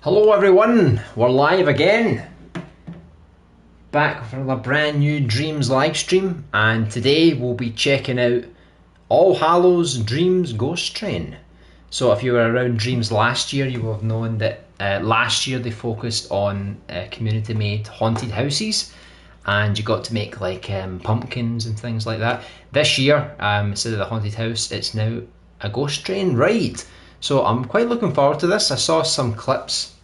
Hello everyone, we're live again. Back for another brand new Dreams live stream, and today we'll be checking out All Hallows Dreams Ghost Train. So if you were around Dreams last year, you will have known that last year they focused on community made haunted houses, and you got to make like pumpkins and things like that. This year, instead of the haunted house, it's now a ghost train ride. So I'm quite looking forward to this. I saw some clips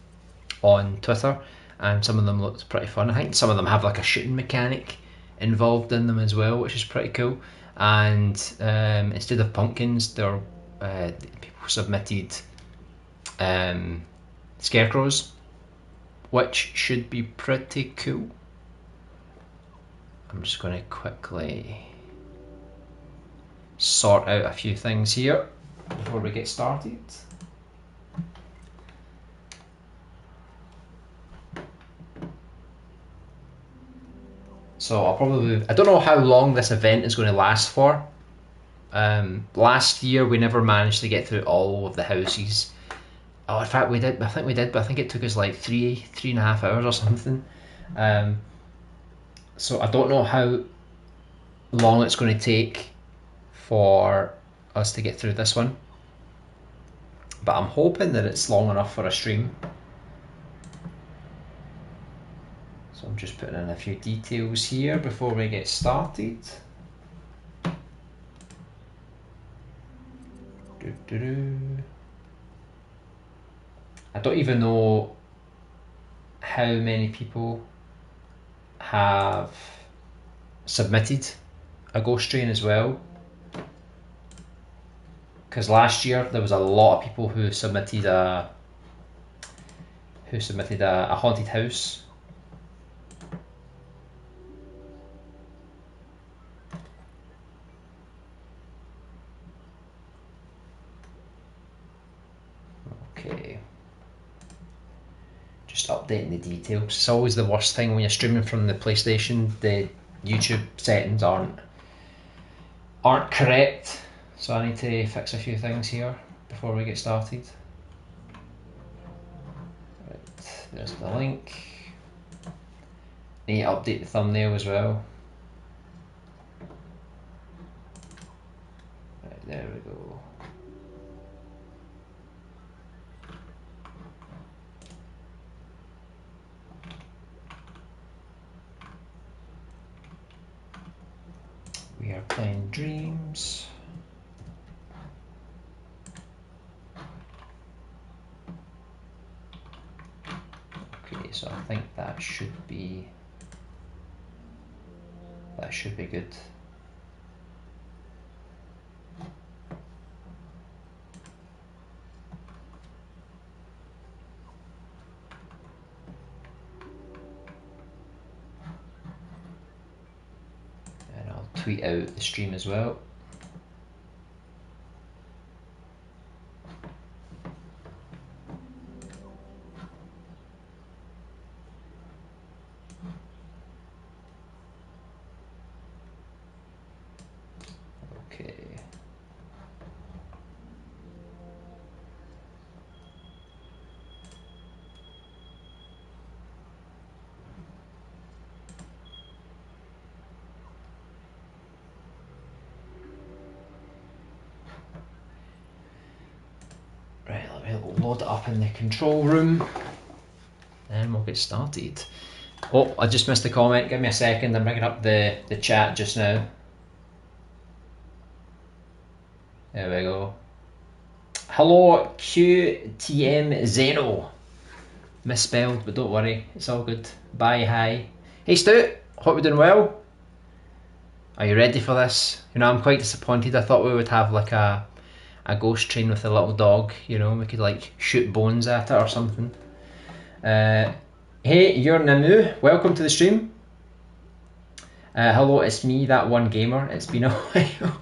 on Twitter, and some of them looked pretty fun. I think some of them have like a shooting mechanic involved in them as well, which is pretty cool. And instead of pumpkins, there people submitted scarecrows, which should be pretty cool. I'm just going to quickly sort out a few things here before we get started. So I don't know how long this event is going to last for. Last year we never managed to get through all of the houses. Oh, in fact we did. I think we did, but I think it took us like three and a half hours or something. So I don't know how long it's going to take for us to get through this one, but I'm hoping that it's long enough for a stream. So I'm just putting in a few details here before we get started. I don't even know how many people have submitted a ghost train as well, because last year there was a lot of people who submitted a haunted house. Okay, just updating the details. It's always the worst thing when you're streaming from the PlayStation. The YouTube settings aren't correct, so I need to fix a few things here before we get started. Right, there's the link. Need to update the thumbnail as well. Right, there we go. We are playing Dreams. Okay, so I think that should be good. And I'll tweet out the stream as well. Okay. Right, let me load it up in the control room and we'll get started. Oh, I just missed a comment. Give me a second. I'm bringing up the chat just now. There we go. Hello, QTM Zeno. Misspelled, but don't worry, it's all good. Bye, hi. Hey Stu, hope you're doing well. Are you ready for this? You know, I'm quite disappointed. I thought we would have like a ghost train with a little dog, you know, we could like shoot bones at it or something. Hey, you're Namu, welcome to the stream. Hello, it's me, that one gamer. It's been a while.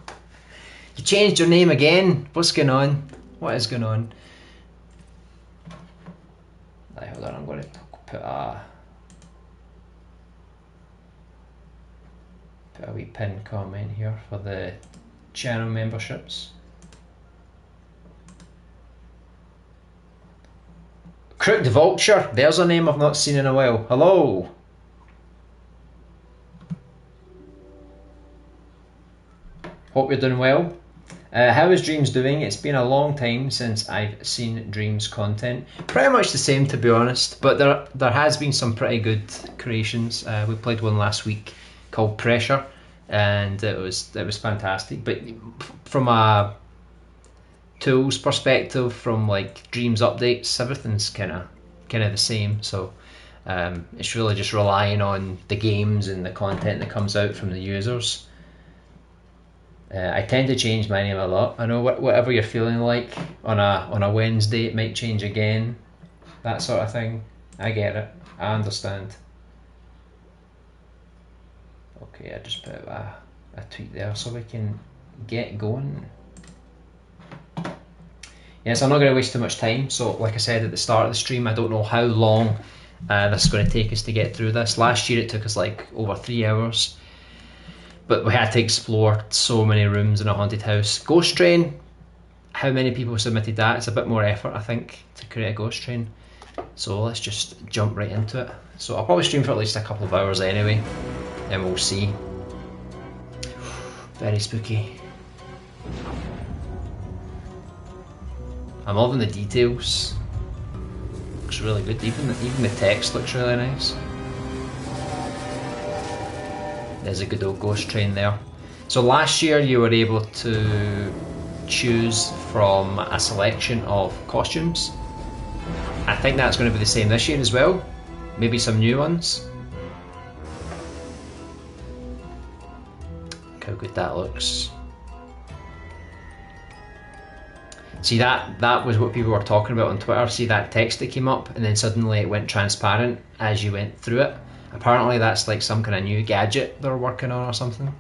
You changed your name again. What's going on? What is going on? Right, hold on, I'm going to put a wee pin comment here for the channel memberships. Crooked Vulture, there's a name I've not seen in a while. Hello. Hope you're doing well. How is Dreams doing? It's been a long time since I've seen Dreams content. Pretty much the same, to be honest, but there has been some pretty good creations. We played one last week called Pressure, and it was fantastic. But from a tools perspective, from like Dreams updates, everything's kind of the same. So it's really just relying on the games and the content that comes out from the users. I tend to change my name a lot. I know whatever you're feeling like on a Wednesday, it might change again, that sort of thing. I get it. I understand. Okay, I just put a tweet there so we can get going. Yes, I'm not going to waste too much time. So, like I said at the start of the stream, I don't know how long this is going to take us to get through this. Last year, it took us like over 3 hours. But we had to explore so many rooms in a haunted house. Ghost Train, how many people submitted that? It's a bit more effort, I think, to create a Ghost Train. So let's just jump right into it. So I'll probably stream for at least a couple of hours anyway, and we'll see. Very spooky. I'm loving the details. Looks really good. Even the text looks really nice. There's a good old Ghost Train there. So last year you were able to choose from a selection of costumes. I think that's going to be the same this year as well. Maybe some new ones. Look how good that looks. See, that was what people were talking about on Twitter. See that text that came up and then suddenly it went transparent as you went through it. Apparently that's like some kind of new gadget they're working on or something.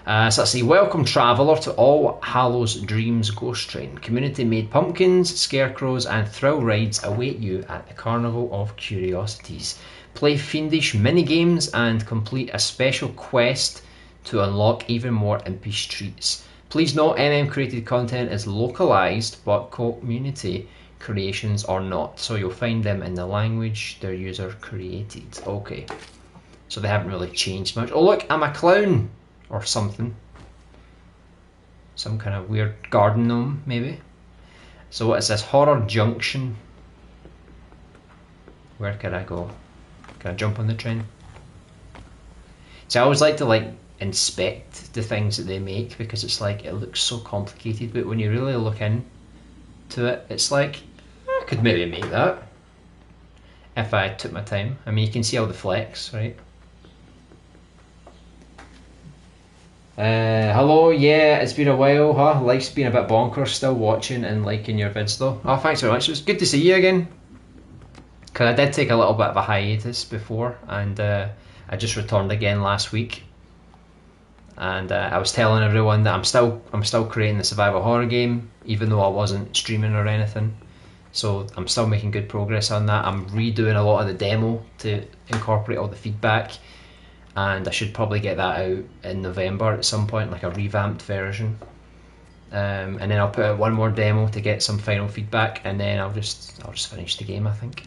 So let's see. Welcome traveller to All Hallows Dreams Ghost Train. Community-made pumpkins, scarecrows and thrill rides await you at the Carnival of Curiosities. Play fiendish mini-games and complete a special quest to unlock even more impish treats. Please note created content is localised, but community creations are not, so you'll find them in the language their user created. Okay, so they haven't really changed much. Oh look, I'm a clown or something, some kind of weird garden gnome maybe. So what is this? Horror Junction. Where can I go? Can I jump on the train? So I always like to inspect the things that they make, because it's like it looks so complicated, but when you really look in to it, it's like I could maybe make that if I took my time. I mean, you can see all the flex, right? Hello, yeah, it's been a while, huh? Life's been a bit bonkers. Still watching and liking your vids though. Oh, thanks very much. It was good to see you again, because I did take a little bit of a hiatus before, and I just returned again last week. And I was telling everyone that I'm still creating the survival horror game, even though I wasn't streaming or anything. So I'm still making good progress on that. I'm redoing a lot of the demo to incorporate all the feedback, and I should probably get that out in November at some point, like a revamped version. And then I'll put out one more demo to get some final feedback, and then I'll just finish the game, I think.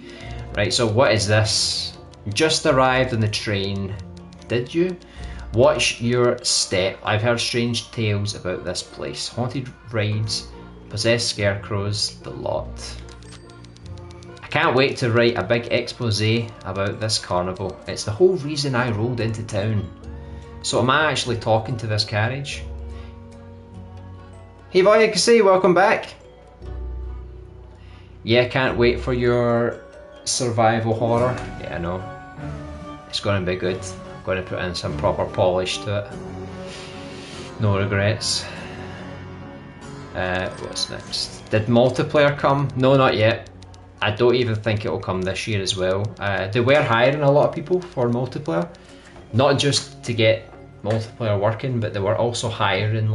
Right, so what is this? Just arrived on the train, did you? Watch your step. I've heard strange tales about this place. Haunted rides, possessed scarecrows, the lot. I can't wait to write a big expose about this carnival. It's the whole reason I rolled into town. So am I actually talking to this carriage? Hey Voyagasi, welcome back. Yeah, can't wait for your survival horror. Yeah, I know. It's going to be good. Going to put in some proper polish to it. No regrets. What's next? Did multiplayer come? No, not yet. I don't even think it will come this year as well. They were hiring a lot of people for multiplayer, not just to get multiplayer working, but they were also hiring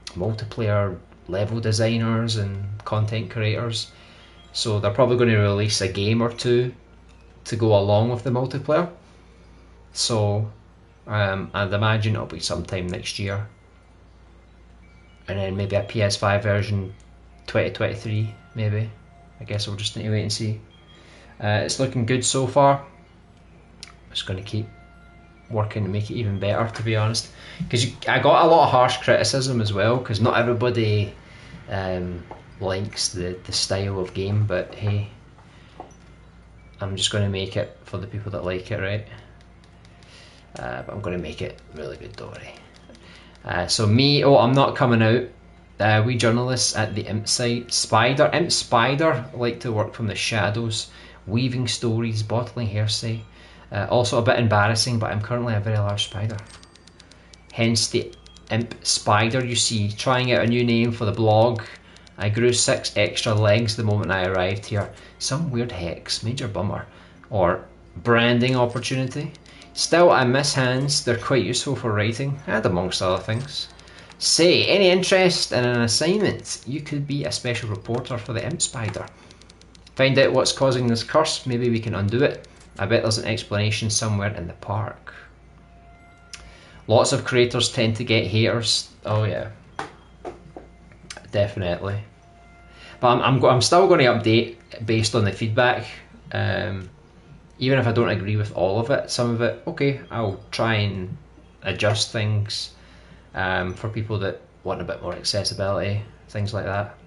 multiplayer level designers and content creators. So they're probably going to release a game or two to go along with the multiplayer. So I'd imagine it'll be sometime next year, and then maybe a PS5 version 2023 maybe. I guess we'll just need to wait and see. It's looking good so far. I'm just going to keep working to make it even better, to be honest, because I got a lot of harsh criticism as well, because not everybody likes the style of game, but hey, I'm just going to make it for the people that like it, right? But I'm going to make it really good, don't worry. So me, I'm not coming out. We journalists at the Imp Spider like to work from the shadows, weaving stories, bottling hearsay. Also a bit embarrassing, but I'm currently a very large spider. Hence the Imp Spider, you see. Trying out a new name for the blog. I grew 6 extra legs the moment I arrived here. Some weird hex, major bummer. Or branding opportunity. Still, I miss hands, they're quite useful for writing, and amongst other things. Say, any interest in an assignment? You could be a special reporter for the Imp Spider. Find out what's causing this curse, maybe we can undo it. I bet there's an explanation somewhere in the park. Lots of creators tend to get haters. Oh yeah, definitely. But I'm still going to update based on the feedback. Even if I don't agree with all of it, some of it, okay, I'll try and adjust things for people that want a bit more accessibility, things like that.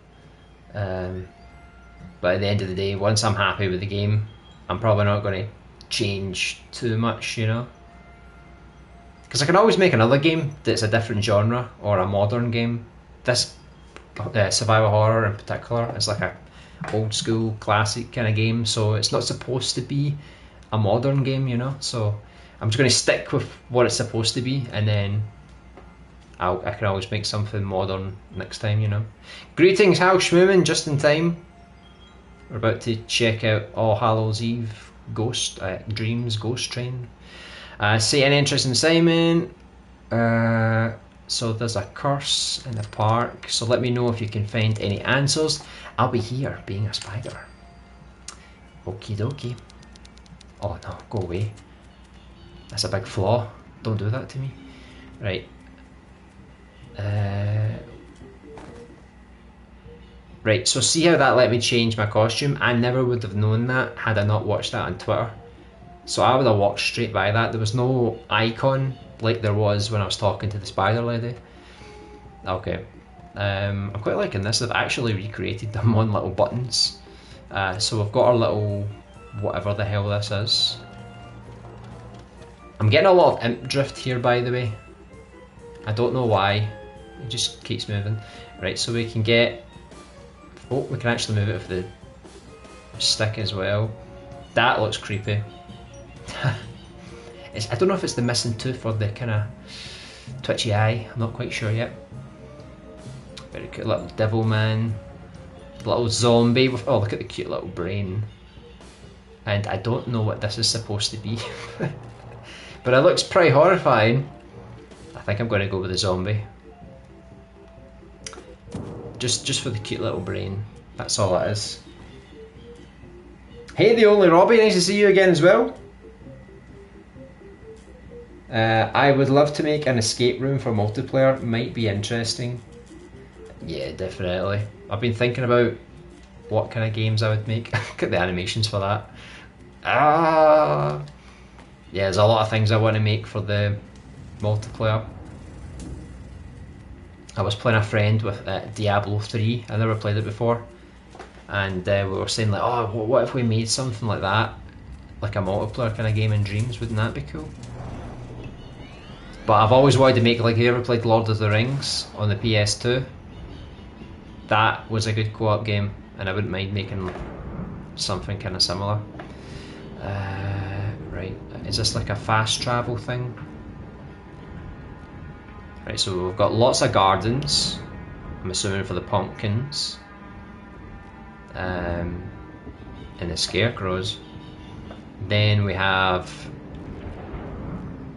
But at the end of the day, once I'm happy with the game, I'm probably not going to change too much, you know? Because I can always make another game that's a different genre, or a modern game. This survival horror in particular is like a old school classic kind of game, so it's not supposed to be a modern game, you know? So I'm just going to stick with what it's supposed to be, and then I can always make something modern next time, you know? Greetings, Hal Schmoomin, just in time. We're about to check out All Hallows Eve Dreams Ghost Train. See any interest in Simon? So there's a curse in the park, so let me know if you can find any answers. I'll be here being a spider. Okie dokie. Oh no, go away. That's a big flaw. Don't do that to me. Right. Right, so see how that let me change my costume? I never would have known that had I not watched that on Twitter. So I would have walked straight by that. There was no icon like there was when I was talking to the spider lady. Okay. I'm quite liking this. They've actually recreated them on little buttons. So we've got our little whatever the hell this is. I'm getting a lot of imp drift here, by the way. I don't know why. It just keeps moving. Right, so we can get... Oh, we can actually move it with the stick as well. That looks creepy. I don't know if it's the missing tooth or the kind of twitchy eye. I'm not quite sure yet. Very cute little devil man. Little zombie with... Oh, look at the cute little brain. And I don't know what this is supposed to be. But it looks pretty horrifying. I think I'm going to go with the zombie. Just for the cute little brain. That's all it is. Hey, the only Robbie, nice to see you again as well. I would love to make an escape room for multiplayer. Might be interesting. Yeah, definitely. I've been thinking about what kind of games I would make. Look at the animations for that. Yeah, there's a lot of things I want to make for the multiplayer. I was playing a friend with Diablo 3. I never played it before, and we were saying like, oh, what if we made something like that, like a multiplayer kind of game in Dreams? Wouldn't that be cool? But I've always wanted to make, like, have you ever played Lord of the Rings on the PS2? That was a good co-op game, and I wouldn't mind making something kind of similar. Right, is this like a fast travel thing? Right, so we've got lots of gardens, I'm assuming for the pumpkins, and the scarecrows. Then we have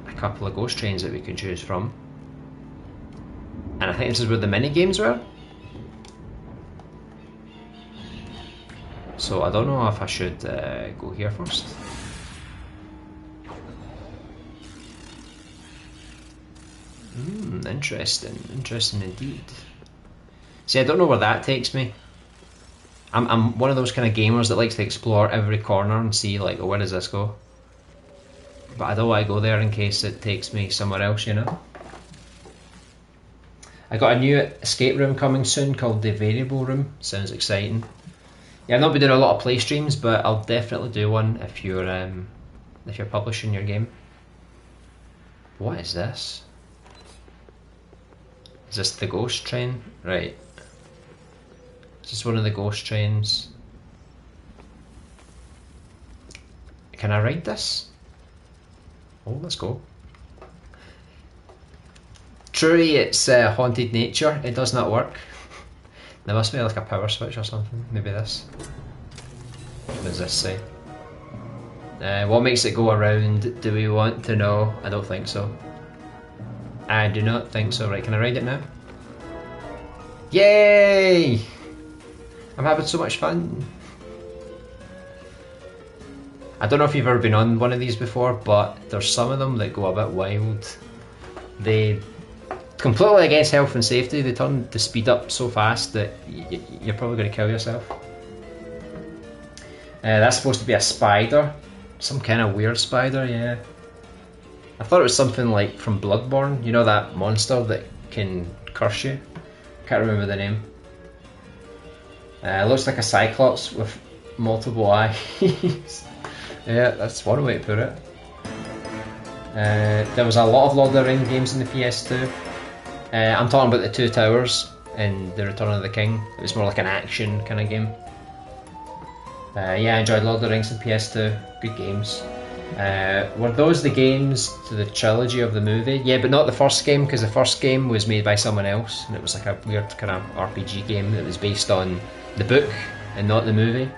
a couple of ghost trains that we can choose from. And I think this is where the mini games were. So I don't know if I should go here first. Interesting indeed. See, I don't know where that takes me. I'm one of those kind of gamers that likes to explore every corner and see like, oh, where does this go? But I don't want to go there in case it takes me somewhere else, you know? I got a new escape room coming soon called the Variable Room. Sounds exciting. Yeah, I've not been doing a lot of play streams, but I'll definitely do one if you're publishing your game. What is this? Is this the ghost train? Right. Is this one of the ghost trains? Can I ride this? Oh, let's go. Truly, it's haunted nature. It does not work. There must be like a power switch or something. Maybe this. What does this say? What makes it go around? Do we want to know? I don't think so. I do not think so. Right, can I ride it now? Yay! I'm having so much fun. I don't know if you've ever been on one of these before, but there's some of them that go a bit wild. They completely against health and safety. They turn the speed up so fast that you're probably going to kill yourself. That's supposed to be a spider. Some kind of weird spider, yeah. I thought it was something like from Bloodborne. You know that monster that can curse you? Can't remember the name. It looks like a cyclops with multiple eyes. Yeah, that's one way to put it. There was a lot of Lord of the Rings games in the PS2. I'm talking about the Two Towers and the Return of the King. It was more like an action kind of game. Yeah, I enjoyed Lord of the Rings in PS2. Good games. Were those the games to the trilogy of the movie? Yeah, but not the first game, because the first game was made by someone else, and it was like a weird kind of RPG game that was based on the book and not the movie.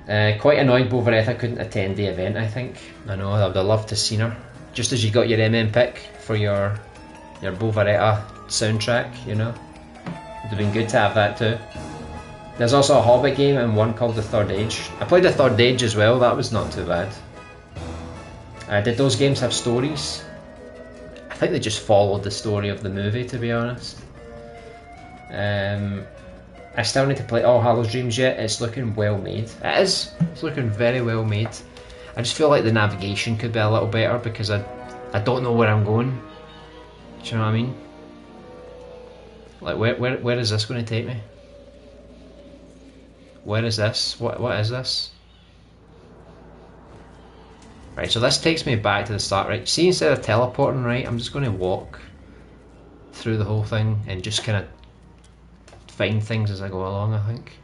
Quite annoyed Bovaretta couldn't attend the event, I think. I know, I would have loved to have seen her. Just as you got your MM pick for your Bovaretta soundtrack, you know. Would have been good to have that too. There's also a Hobbit game and one called The Third Age. I played The Third Age as well, that was not too bad. Did those games have stories? I think they just followed the story of the movie, to be honest. I still need to play all Hallows Dreams yet. It's looking well made. It is. It's looking very well made. I just feel like the navigation could be a little better because I don't know where I'm going. Do you know what I mean? Like where is this going to take me? Where is this? What is this? Right, so this takes me back to the start, right? See, instead of teleporting, right, I'm just going to walk through the whole thing and just kind of find things as I go along, I think.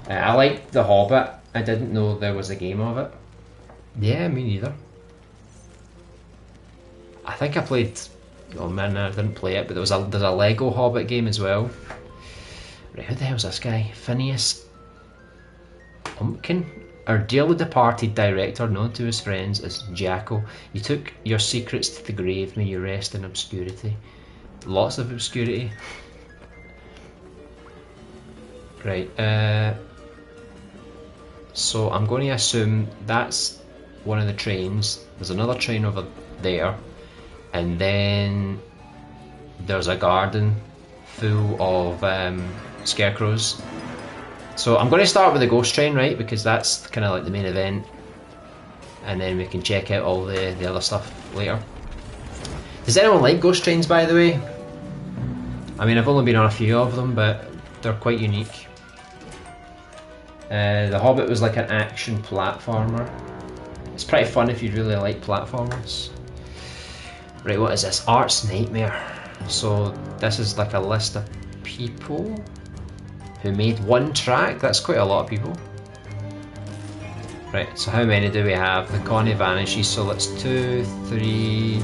I liked The Hobbit. I didn't know there was a game of it. Yeah, me neither. I think I played... Oh man, I didn't play it, but there's a Lego Hobbit game as well. Right, who the hell's this guy? Phineas Pumpkin? Our dearly departed director, known to his friends as Jacko. You took your secrets to the grave, may you rest in obscurity. Lots of obscurity. Right, so I'm going to assume that's one of the trains. There's another train over there, and then there's a garden full of scarecrows. So I'm going to start with the ghost train, right, because that's kind of like the main event, and then we can check out all the other stuff later. Does anyone like ghost trains, by the way? I mean, I've only been on a few of them, but they're quite unique. The Hobbit was like an action platformer. It's pretty fun if you really like platformers. Right, what is this? Art's Nightmare. So this is like a list of people who made one track. That's quite a lot of people. Right, so how many do we have? The Connie vanishes, so that's 2, 3,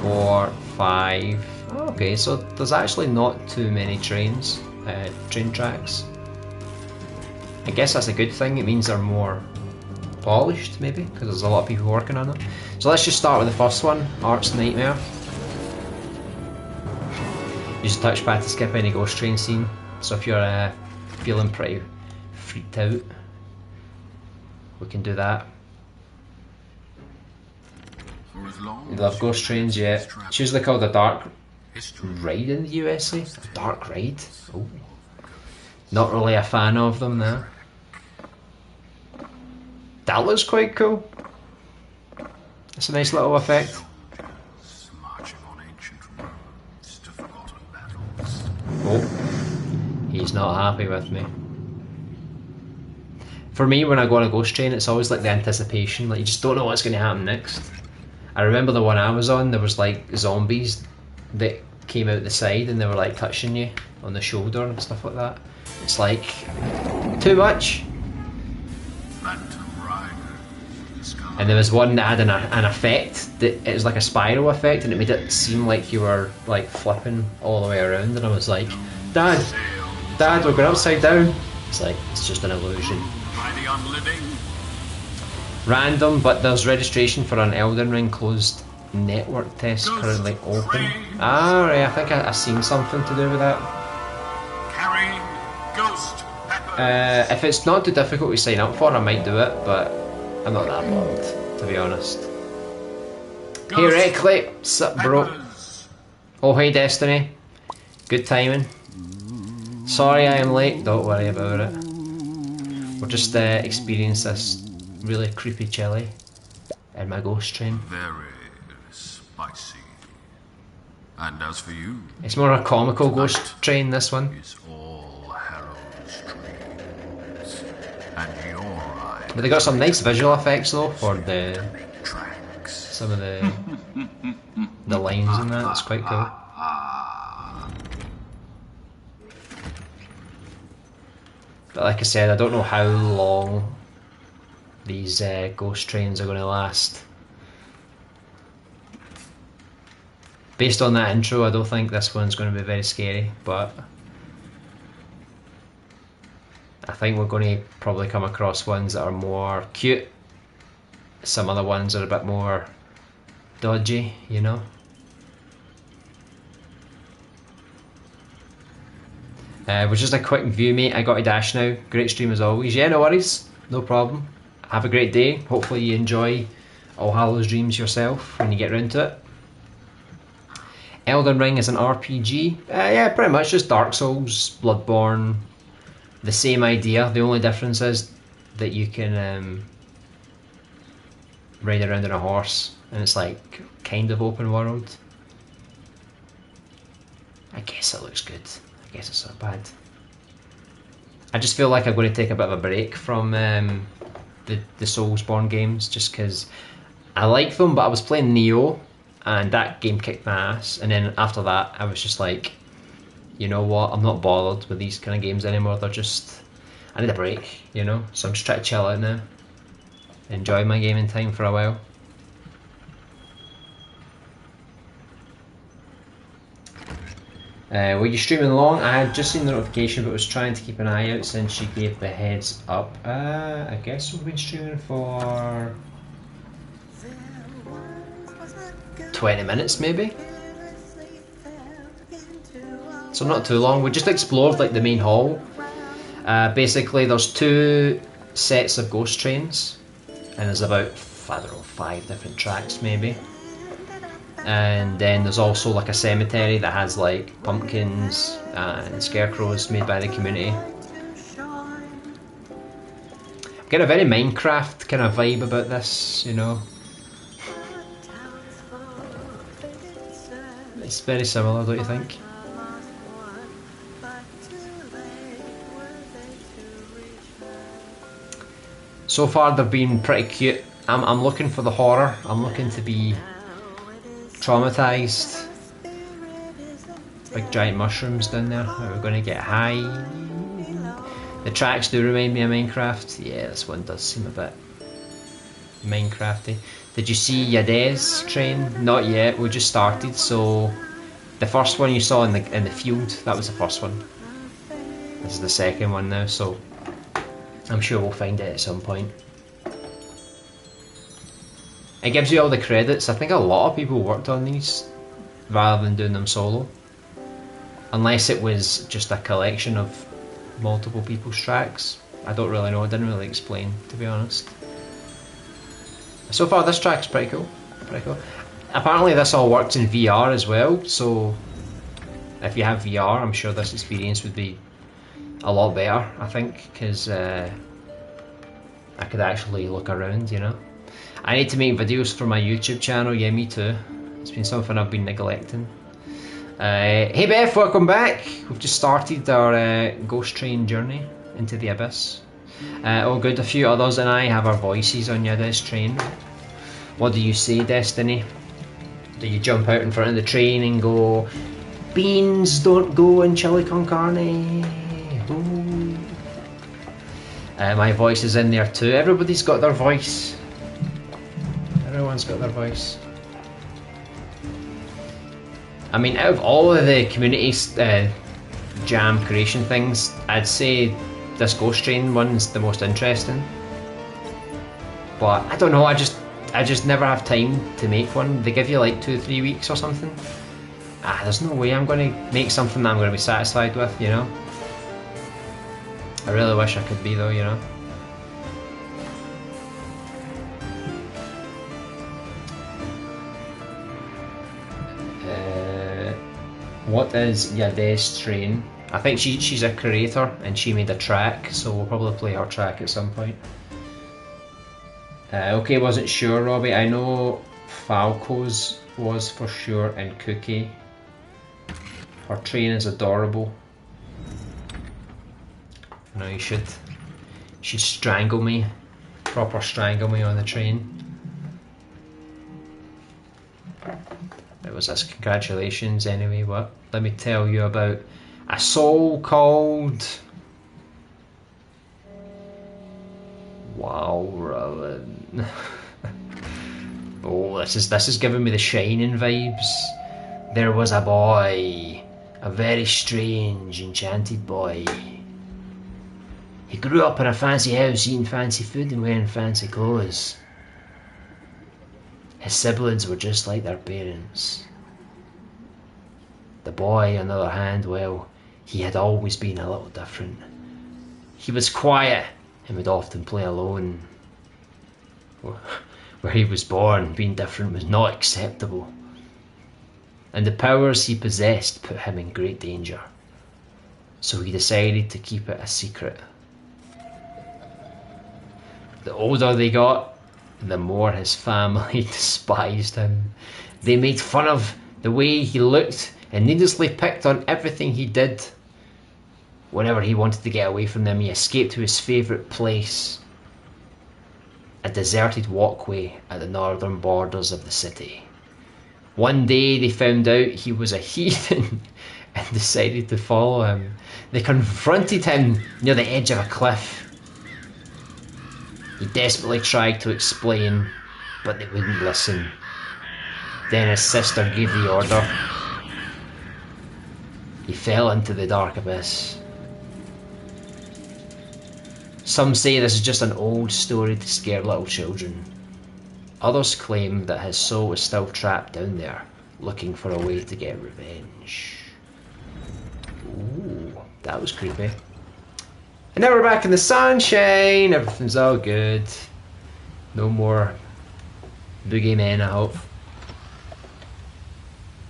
4, 5. Oh, okay, so there's actually not too many train tracks. I guess that's a good thing. It means they're more polished, maybe, because there's a lot of people working on them. So let's just start with the first one, Art's Nightmare. Use the touchpad to skip any ghost train scene. So if you're feeling pretty freaked out, we can do that. You love ghost trains, yeah. It's usually called a dark ride in the USA. A dark ride. Oh, not really a fan of them there. That looks quite cool. It's a nice little effect. Oh, he's not happy with me. For me, when I go on a ghost train, it's always like the anticipation, like you just don't know what's going to happen next. I remember the one I was on, there was like zombies that came out the side and they were like touching you on the shoulder and stuff like that. It's like, too much. And there was one that had an effect, that it was like a spiral effect, and it made it seem like you were like flipping all the way around, and I was like, Dad, we're going upside down. It's like, it's just an illusion. Random, but there's registration for an Elden Ring closed network test currently open. Ah, right, I think I've seen something to do with that. If it's not too difficult to sign up for, I might do it, but I'm not that bothered, to be honest. Hey Reckley, sup bro? Oh hey Destiny, good timing. Sorry I am late, don't worry about it. We'll just experience this really creepy chili in my ghost train. Very spicy. And as for you, it's more a comical ghost train, this one. It's all Hallows dreams. And your eyes. But they got some nice visual effects though for the some of the lines in that. It's quite cool. But like I said, I don't know how long these ghost trains are going to last. Based on that intro, I don't think this one's going to be very scary, but I think we're going to probably come across ones that are more cute. Some other ones are a bit more dodgy, you know. Was just a quick view, mate. I got to dash now. Great stream as always. Yeah, no worries, no problem. Have a great day. Hopefully you enjoy All Hallows Dreams yourself when you get round to it. Elden Ring is an RPG. Yeah, pretty much just Dark Souls, Bloodborne. The same idea. The only difference is that you can ride around on a horse, and it's like kind of open world. I guess it looks good. I guess it's not bad. I just feel like I'm going to take a bit of a break from the Soulsborne games, just because I like them, but I was playing Neo and that game kicked my ass, and then after that I was just like, you know what, I'm not bothered with these kind of games anymore. They're just, I need a break, you know, so I'm just trying to chill out now, enjoy my gaming time for a while. Were you streaming along? I had just seen the notification but was trying to keep an eye out since she gave the heads up. I guess we've been streaming for 20 minutes maybe? So not too long. We just explored like the main hall. Basically there's 2 sets of ghost trains and there's about, I don't know, 5 different tracks maybe. And then there's also like a cemetery that has like pumpkins and scarecrows made by the community. I get a very Minecraft kind of vibe about this, you know. It's very similar, don't you think? So far they've been pretty cute. I'm looking for the horror. I'm looking to be traumatized. Big giant mushrooms down there. We're going to get high. The tracks do remind me of Minecraft. Yeah, this one does seem a bit Minecrafty. Did you see Yadez train? Not yet. We just started. So the first one you saw in the field, that was the first one. This is the second one now. So I'm sure we'll find it at some point. It gives you all the credits. I think a lot of people worked on these rather than doing them solo. Unless it was just a collection of multiple people's tracks. I don't really know, it didn't really explain, to be honest. So far this track's pretty cool. Apparently this all works in VR as well, so If you have VR, I'm sure this experience would be a lot better, I think, because I could actually look around, you know. I need to make videos for my YouTube channel, yeah, me too. It's been something I've been neglecting. Hey Beth, welcome back. We've just started our Ghost Train journey into the abyss. Oh good, a few others and I have our voices on Yada's train. What do you say, Destiny? Do you jump out in front of the train and go, beans don't go in chili con carne? Ooh. My voice is in there too. Everybody's got their voice. Everyone's got their voice. I mean, out of all of the community jam creation things, I'd say this Ghost Train one's the most interesting. But I don't know, I just never have time to make one. They give you like 2-3 weeks or something. There's no way I'm going to make something that I'm going to be satisfied with, you know. I really wish I could be though, you know. What is Yada's train? I think she's a creator and she made a track, so we'll probably play her track at some point. Okay, wasn't sure, Robbie. I know Falco's was for sure and Cookie. Her train is adorable. No, you should strangle me. Proper strangle me on the train. It was this. Congratulations anyway. What? Let me tell you about a soul called... Wow, Rowan. Oh, this is giving me the Shining vibes. There was a boy, a very strange, enchanted boy. He grew up in a fancy house, eating fancy food and wearing fancy clothes. His siblings were just like their parents. The boy, on the other hand, well, he had always been a little different. He was quiet and would often play alone. Where he was born, being different was not acceptable. And the powers he possessed put him in great danger. So he decided to keep it a secret. The older they got, the more his family despised him. They made fun of the way he looked and needlessly picked on everything he did. Whenever he wanted to get away from them, he escaped to his favourite place, a deserted walkway at the northern borders of the city. One day they found out he was a heathen and decided to follow him. They confronted him near the edge of a cliff. He desperately tried to explain, but they wouldn't listen. Then his sister gave the order. He fell into the dark abyss. Some say this is just an old story to scare little children. Others claim that his soul is still trapped down there, looking for a way to get revenge. Ooh, that was creepy. And now we're back in the sunshine, everything's all good. No more boogeymen, I hope.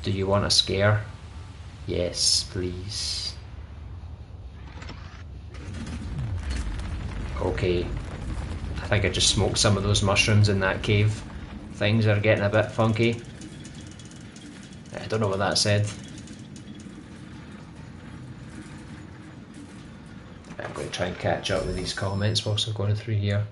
Do you want a scare? Yes, please. Okay, I think I just smoked some of those mushrooms in that cave. Things are getting a bit funky. I don't know what that said. I'm going to try and catch up with these comments whilst I'm going through here.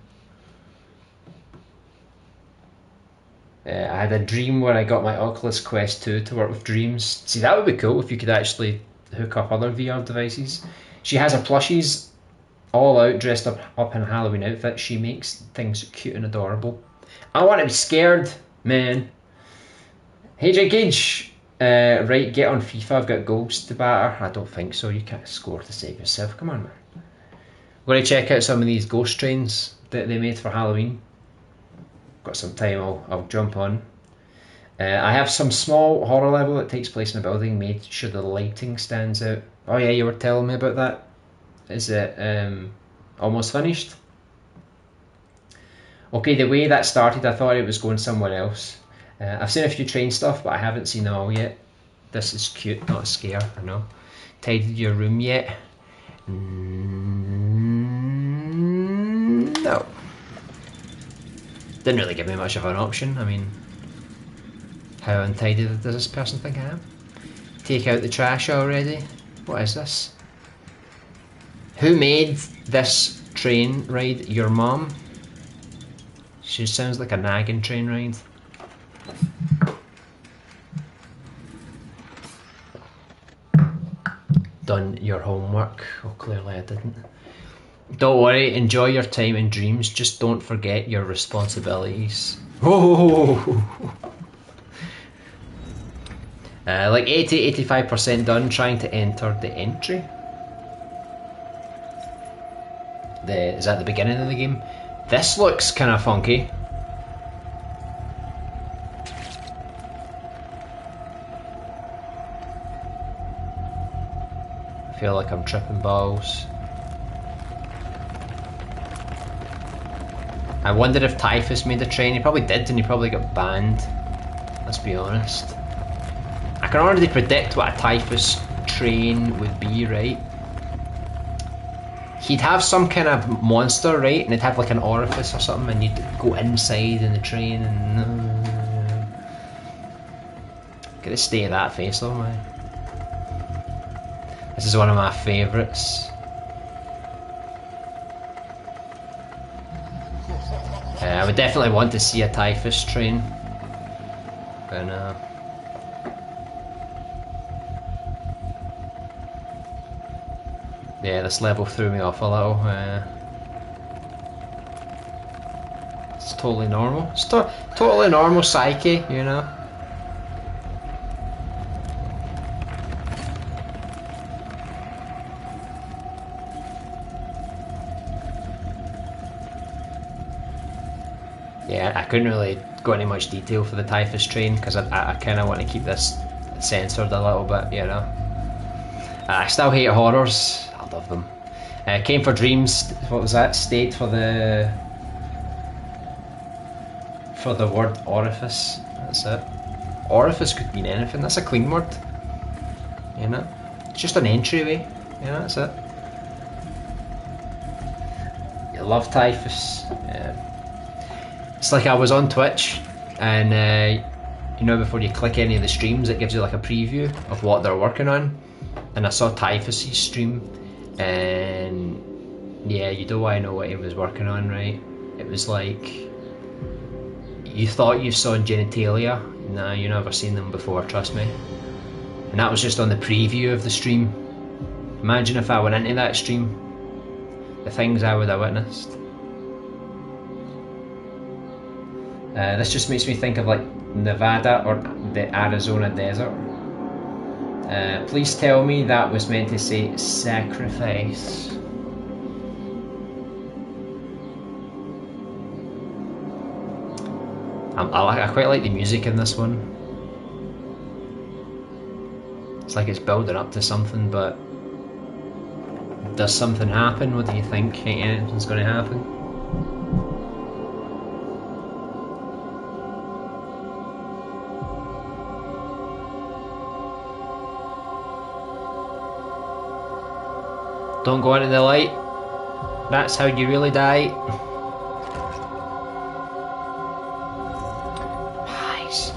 I had a dream where I got my Oculus Quest 2 to work with Dreams. See, that would be cool if you could actually hook up other VR devices. She has her plushies all out, dressed up in Halloween outfits. She makes things cute and adorable. I want to be scared, man. Hey, Cage. Right, get on FIFA. I've got goals to batter. I don't think so. You can't score to save yourself. Come on, man. I'm going to check out some of these ghost trains that they made for Halloween. Got some time, I'll jump on. I have some small horror level that takes place in a building, made sure the lighting stands out. Oh yeah, you were telling me about that. Is it almost finished? Okay, the way that started, I thought it was going somewhere else. I've seen a few train stuff, but I haven't seen them all yet. This is cute, not a scare, I know. Tidied your room yet? No. Didn't really give me much of an option. I mean, how untidy does this person think I am? Take out the trash already? What is this? Who made this train ride? Your mom? She sounds like a nagging train ride. Done your homework? Oh, clearly I didn't. Don't worry, enjoy your time in Dreams, just don't forget your responsibilities. Oh! Like 80-85% done trying to enter the entry. Is that the beginning of the game? This looks kind of funky. I feel like I'm tripping balls. I wondered if Typhus made a train. He probably did, and he probably got banned. Let's be honest. I can already predict what a Typhus train would be, right? He'd have some kind of monster, right? And it'd have like an orifice or something, and you'd go inside in the train and... Gotta stay that face though, man. This is one of my favourites. I would definitely want to see a Typhus train. But no. Yeah, this level threw me off a little. It's totally normal. It's totally normal psyche, you know. Yeah, I couldn't really go into much detail for the Typhus train because I kind of want to keep this censored a little bit, you know. I still hate horrors. I love them. Came for Dreams. What was that? State for the word orifice. That's it. Orifice could mean anything. That's a clean word. You know, it's just an entryway. You know, that's it. You love Typhus. It's like I was on Twitch, and you know, before you click any of the streams, it gives you like a preview of what they're working on. And I saw Typhus's stream, and yeah, you don't want to know what he was working on, right? It was like you thought you saw genitalia. Nah, you never seen them before, trust me. And that was just on the preview of the stream. Imagine if I went into that stream, the things I would have witnessed. This just makes me think of like Nevada or the Arizona desert. Please tell me that was meant to say sacrifice. I quite like the music in this one. It's like it's building up to something, but does something happen? What do you think? Ain't anything's going to happen? Don't go into the light. That's how you really die. Eyes.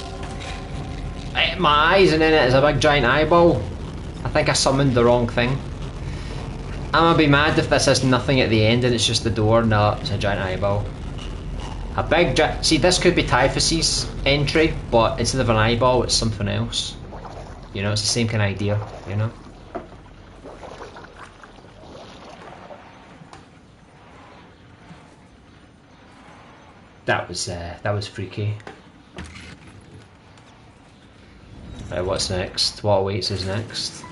My eyes, and then it is a big giant eyeball. I think I summoned the wrong thing. I'm gonna be mad if this has nothing at the end and it's just the door. No, it's a giant eyeball. A big see, this could be Typhus's entry, but instead of an eyeball, it's something else. You know, it's the same kind of idea, you know? That was freaky. Right, what's next? What awaits us next?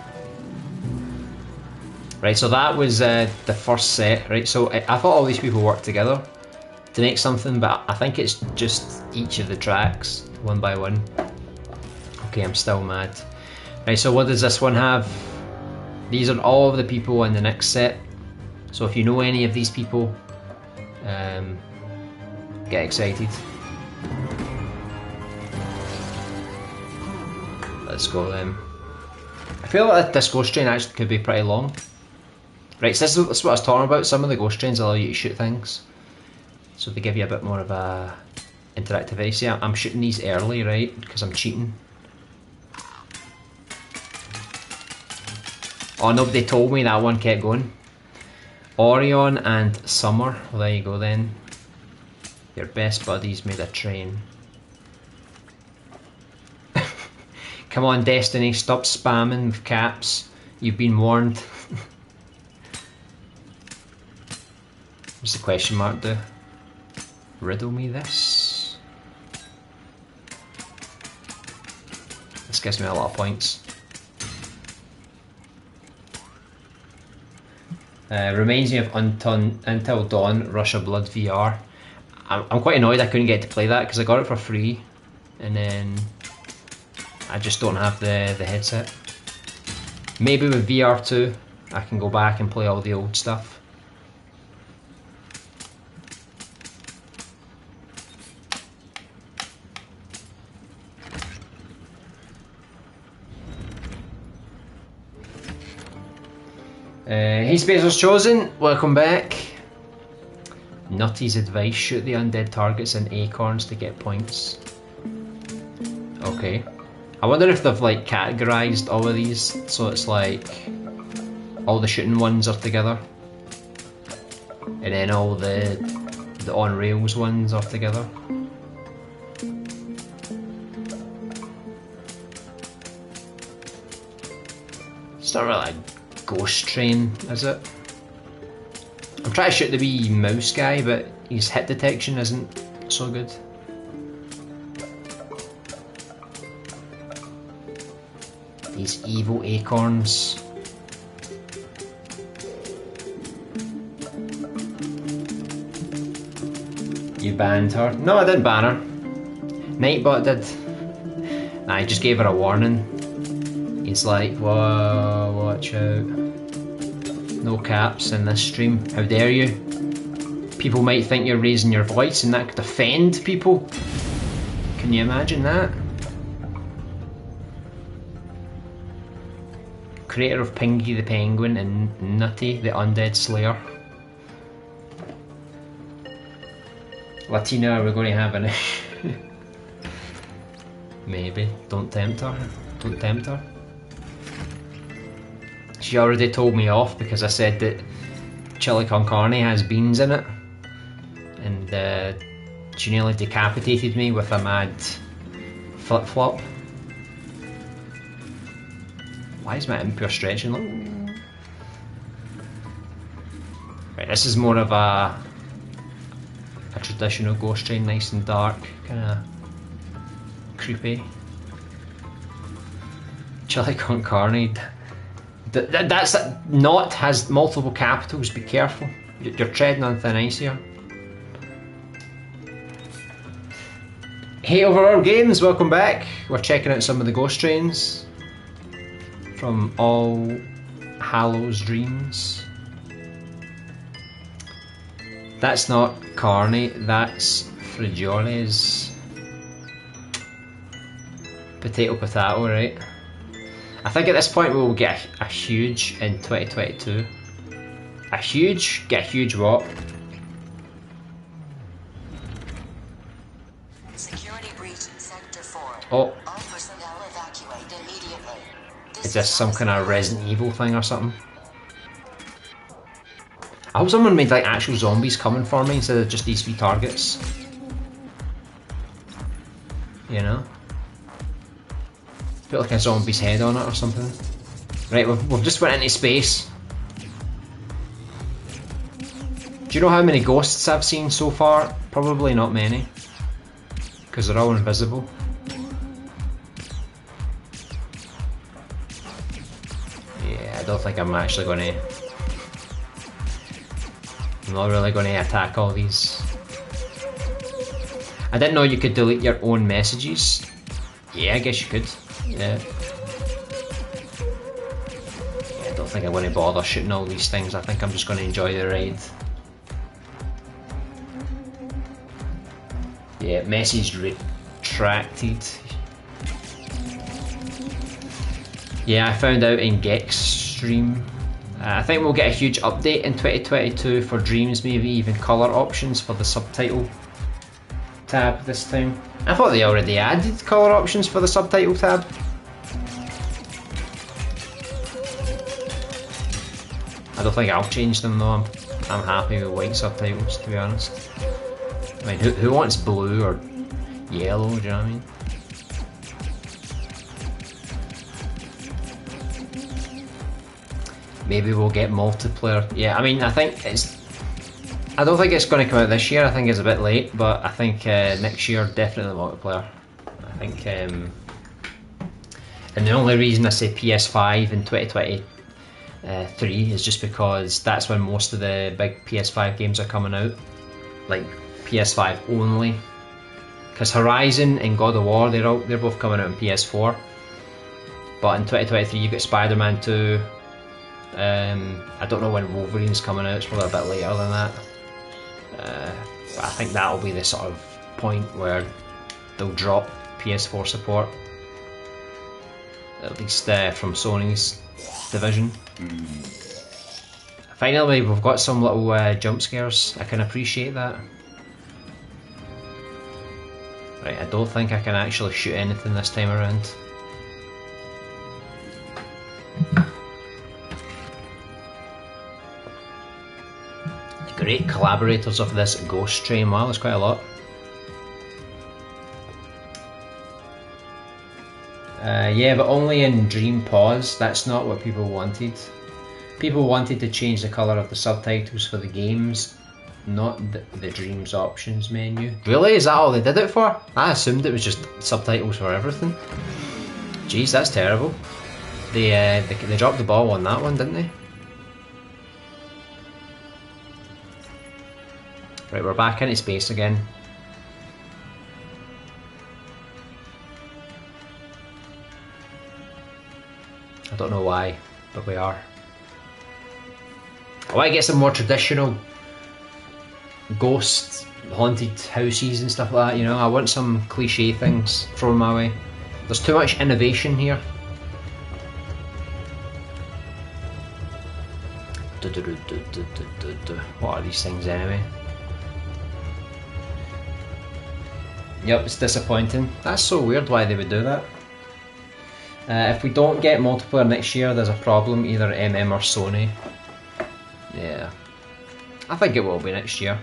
Right, so that was the first set, right? So I thought all these people worked together to make something, but I think it's just each of the tracks, one by one. Okay, I'm still mad. Right, so what does this one have? These are all of the people in the next set. So if you know any of these people, get excited. Let's go then. feel like this ghost train actually could be pretty long. Right, so this is what I was talking about. Some of the ghost trains allow you to shoot things, so they give you a bit more of a interactivity. See, I'm shooting these early, right, because I'm cheating. Oh, nobody told me that one kept going. Orion and Summer. Well, there you go then. Your best buddies made a train. Come on, Destiny, stop spamming with caps. You've been warned. What's the question mark do? Riddle me this. This gives me a lot of points. Reminds me of Until Dawn, Russia Blood VR. I'm quite annoyed I couldn't get to play that because I got it for free, and then I just don't have the headset. Maybe with VR2 I can go back and play all the old stuff. Hey Spacers Chosen, welcome back. Nutty's advice, shoot the undead targets and acorns to get points. Okay. I wonder if they've like categorised all of these, so it's like all the shooting ones are together, and then all the on rails ones are together. It's not really a ghost train, is it? I'm trying to shoot the wee mouse guy, but his hit detection isn't so good. These evil acorns. You banned her? No, I didn't ban her. Nightbot did. Nah, I just gave her a warning. He's like, whoa, watch out. No caps in this stream. How dare you? People might think you're raising your voice and that could offend people. Can you imagine that? Creator of Pingy the Penguin and Nutty the Undead Slayer. Latina, are we going to have an issue? Maybe. Don't tempt her. Don't tempt her. She already told me off because I said that chili con carne has beans in it, and she nearly decapitated me with a mad flip flop. Why is my impure stretching? Look. Right, this is more of a traditional ghost train, nice and dark, kind of creepy. Chili con carne. That's not has multiple capitals. Be careful. You're treading on thin ice here. Hey Overall Games, welcome back. We're checking out some of the ghost trains from All Hallows Dreams. That's not carne, that's frigioles. Potato, right? I think at this point we will get a huge in 2022. A huge? Get a huge what? Security breach in Sector 4. Oh. All personnel evacuate immediately. Is this some kind of Resident Evil thing or something? I hope someone made like actual zombies coming for me instead of just these wee targets. You know? Put like a zombie's head on it or something. Right, we've just went into space. Do you know how many ghosts I've seen so far? Probably not many. Because they're all invisible. Yeah, I don't think I'm actually going to... I'm not really going to attack all these. I didn't know you could delete your own messages. Yeah, I guess you could. Yeah. I don't think I'm going to bother shooting all these things. I think I'm just going to enjoy the ride. Yeah, message retracted. Yeah, I found out in Gex stream. I think we'll get a huge update in 2022 for Dreams, maybe even colour options for the subtitle tab this time. I thought they already added colour options for the subtitle tab. I don't think I'll change them though. I'm happy with white subtitles, to be honest. I mean, who wants blue or yellow, do you know what I mean? Maybe we'll get multiplayer. Yeah, I mean, I don't think it's going to come out this year. I think it's a bit late, but I think next year definitely multiplayer. I think, and the only reason I say PS5 in 2023 is just because that's when most of the big PS5 games are coming out, like PS5 only. Because Horizon and God of War, they're both coming out on PS4. But in 2023 you got Spider-Man 2. I don't know when Wolverine's coming out, it's probably a bit later than that. But I think that'll be the sort of point where they'll drop PS4 support. At least from Sony's division. Finally, we've got some little jump scares. I can appreciate that. Right, I don't think I can actually shoot anything this time around. Great collaborators of this ghost stream. Wow, there's quite a lot. Yeah, but only in Dream Pause. That's not what people wanted. People wanted to change the colour of the subtitles for the games, not the Dreams options menu. Really? Is that all they did it for? I assumed it was just subtitles for everything. Jeez, that's terrible. They dropped the ball on that one, didn't they? Right, we're back into space again. I don't know why, but we are. I want to get some more traditional ghost haunted houses and stuff like that, you know. I want some cliche things thrown my way. There's too much innovation here. What are these things anyway? Yep, it's disappointing. That's so weird why they would do that. If we don't get multiplayer next year, there's a problem, either MM or Sony. Yeah. I think it will be next year.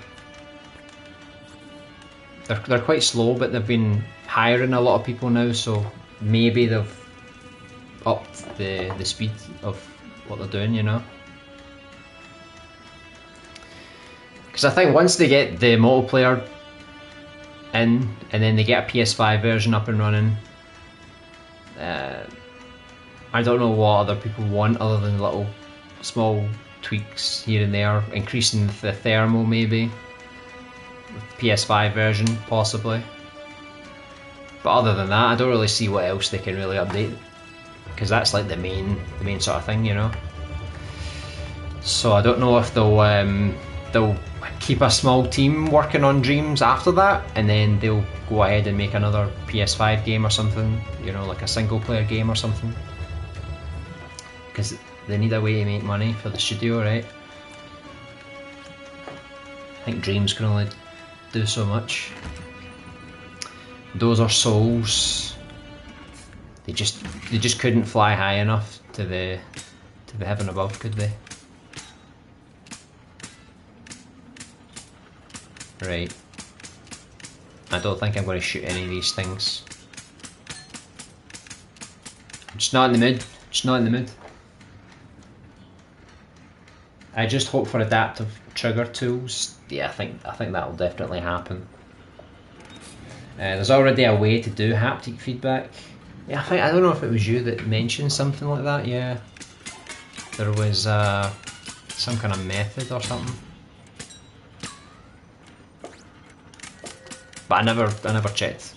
They're quite slow, but they've been hiring a lot of people now, so maybe they've upped the speed of what they're doing, you know? Because I think once they get the multiplayer in, and then they get a PS5 version up and running, I don't know what other people want other than little small tweaks here and there, increasing the thermal maybe, with PS5 version possibly. But other than that, I don't really see what else they can really update, because that's like the main sort of thing, you know. So I don't know if they'll keep a small team working on Dreams after that, and then they'll go ahead and make another PS5 game or something, you know, like a single player game or something, because they need a way to make money for the studio, right? I think Dreams can only do so much. Those are souls. They just couldn't fly high enough to the heaven above, could they? Right. I don't think I'm going to shoot any of these things. I'm just not in the mood. Just not in the mood. I just hope for adaptive trigger tools. Yeah, I think that'll definitely happen. There's already a way to do haptic feedback. Yeah, I don't know if it was you that mentioned something like that. Yeah, there was some kind of method or something. But I never checked.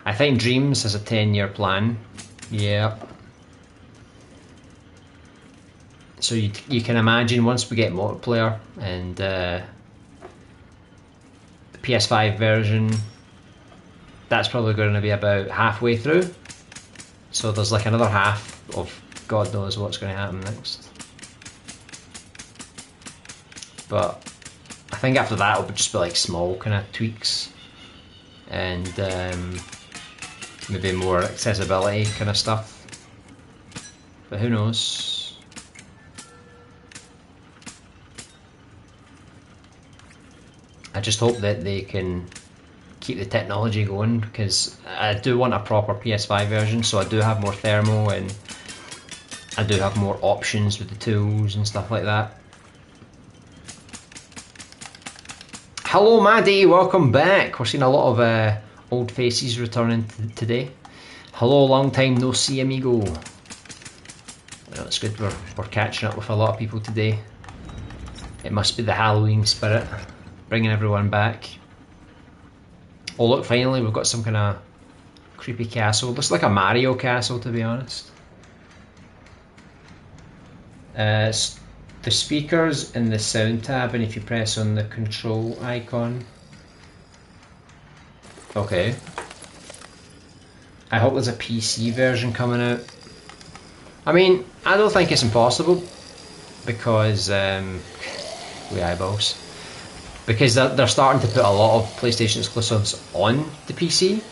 I think Dreams has a 10-year plan. Yeah. So you can imagine once we get multiplayer and the PS5 version, that's probably going to be about halfway through. So there's like another half of God knows what's going to happen next. But I think after that it'll just be like small kind of tweaks and maybe more accessibility kind of stuff. But who knows? I just hope that they can keep the technology going, because I do want a proper PS5 version, so I do have more thermal and I do have more options with the tools and stuff like that. Hello Maddie, welcome back. We're seeing a lot of old faces returning today. Hello, long time no see, amigo. Well, it's good we're catching up with a lot of people today. It must be the Halloween spirit bringing everyone back. Oh look, finally we've got some kind of creepy castle. Looks like a Mario castle, to be honest. The speakers in the sound tab, and if you press on the control icon. Okay. I hope there's a PC version coming out. I mean, I don't think it's impossible, because we eyeballs. Because they're starting to put a lot of PlayStation exclusives on the PC.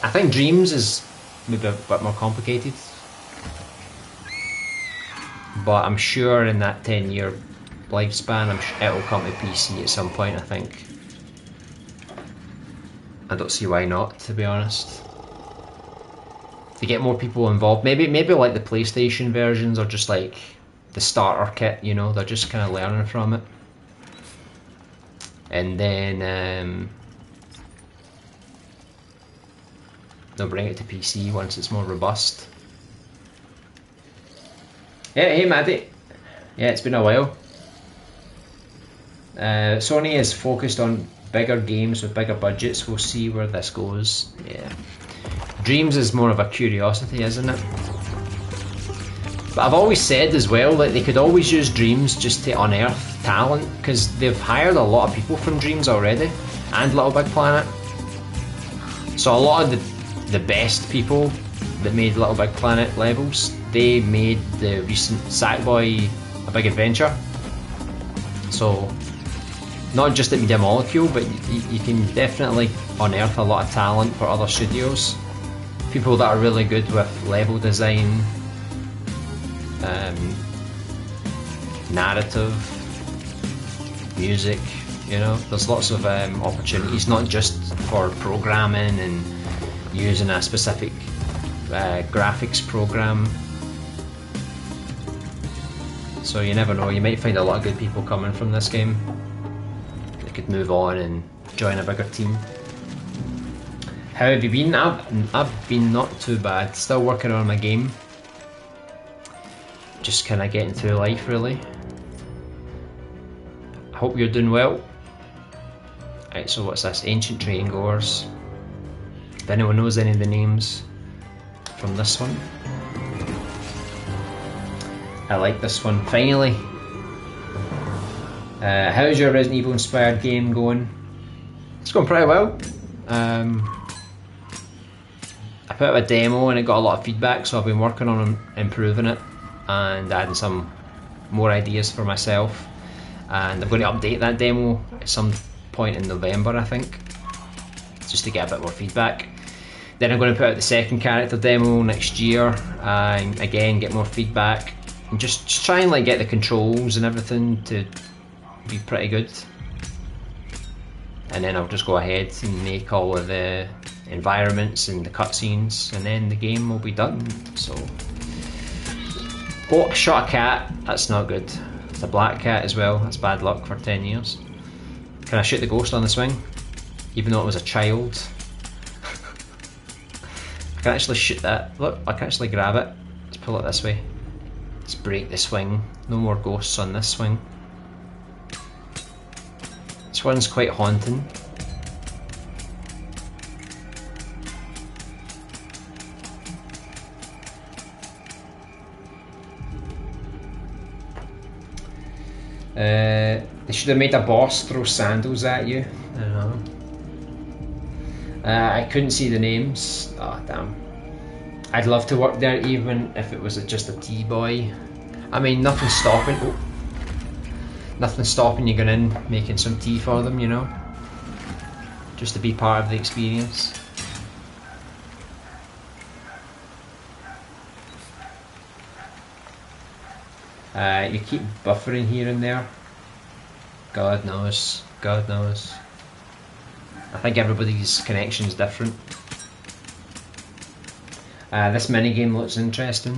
I think Dreams is maybe a bit more complicated. But I'm sure in that 10-year lifespan, it'll come to PC at some point, I think. I don't see why not, to be honest. To get more people involved. Maybe like the PlayStation versions are just like the starter kit, you know, they're just kind of learning from it. And then they'll bring it to PC once it's more robust. Yeah, hey Maddie. Yeah, it's been a while. Sony is focused on bigger games with bigger budgets. We'll see where this goes. Yeah. Dreams is more of a curiosity, isn't it? But I've always said as well that they could always use Dreams just to unearth talent, because they've hired a lot of people from Dreams already, and Little Big Planet. So a lot of the best people that made Little Big Planet levels, they made the recent Sackboy A Big Adventure. So not just at Media Molecule, but you can definitely unearth a lot of talent for other studios. People that are really good with level design, narrative, music, you know, there's lots of opportunities, not just for programming and using a specific graphics program. So you never know, you might find a lot of good people coming from this game that could move on and join a bigger team. How have you been? I've been not too bad, still working on my game. Just kind of getting through life, really. I hope you're doing well. Right, so what's this? Ancient Train Goers. If anyone knows any of the names from this one. I like this one. Finally. How's your Resident Evil inspired game going? It's going pretty well. I put out a demo and it got a lot of feedback, so I've been working on improving it and adding some more ideas for myself, and I'm going to update that demo at some point in November, I think, just to get a bit more feedback. Then I'm going to put out the second character demo next year, and again get more feedback, and just try and like get the controls and everything to be pretty good. And then I'll just go ahead and make all of the environments and the cutscenes, and then the game will be done. So, oh, I shot a cat. That's not good. It's a black cat as well. That's bad luck for 10 years. Can I shoot the ghost on the swing? Even though it was a child. I can actually shoot that. Look, I can actually grab it. Let's pull it this way. Let's break the swing. No more ghosts on this swing. This one's quite haunting. They should have made a boss throw sandals at you. I don't know. I couldn't see the names. Oh damn. I'd love to work there even if it was just a tea boy. I mean, nothing's stopping. Oh, nothing's stopping you going in, making some tea for them, you know, just to be part of the experience. You keep buffering here and there. God knows. God knows. I think everybody's connection's different. This minigame looks interesting.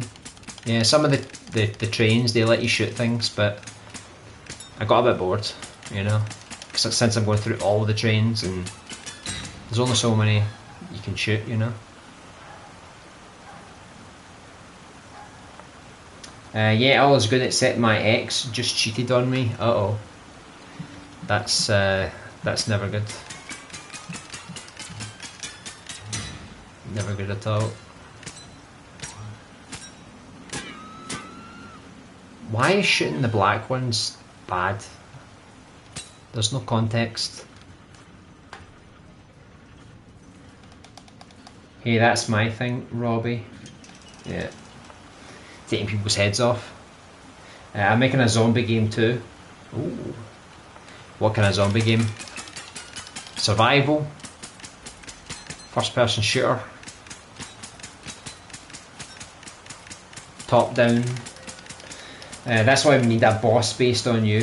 Yeah, some of the trains, they let you shoot things, but I got a bit bored, you know, since I'm going through all the trains and there's only so many you can shoot, you know. Yeah, all is good except my ex just cheated on me. Uh-oh. That's never good. Never good at all. Why is shooting the black ones bad? There's no context. Hey, that's my thing, Robbie. Yeah. Taking people's heads off. I'm making a zombie game too. Ooh. What kind of zombie game? Survival? First person shooter? Top down? That's why we need a boss based on you.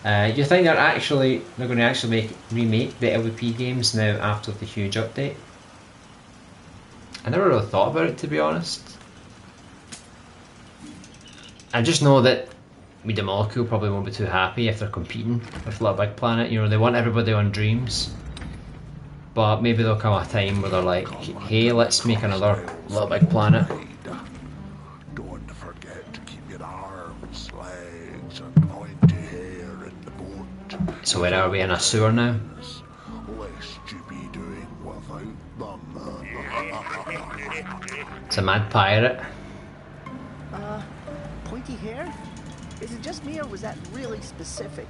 You think they're going to actually remake the LVP games now after the huge update? I never really thought about it, to be honest. I just know that Media Molecule probably won't be too happy if they're competing with Little Big Planet. You know, they want everybody on Dreams, but maybe there'll come a time where they're like, hey, let's make another Little Big Planet. Don't forget to keep your arms, legs, and pointy hair in the boat. So where are we, in a sewer now? Lest you be doing without them. It's a mad pirate. Pointy hair? Is it just me or was that really specific?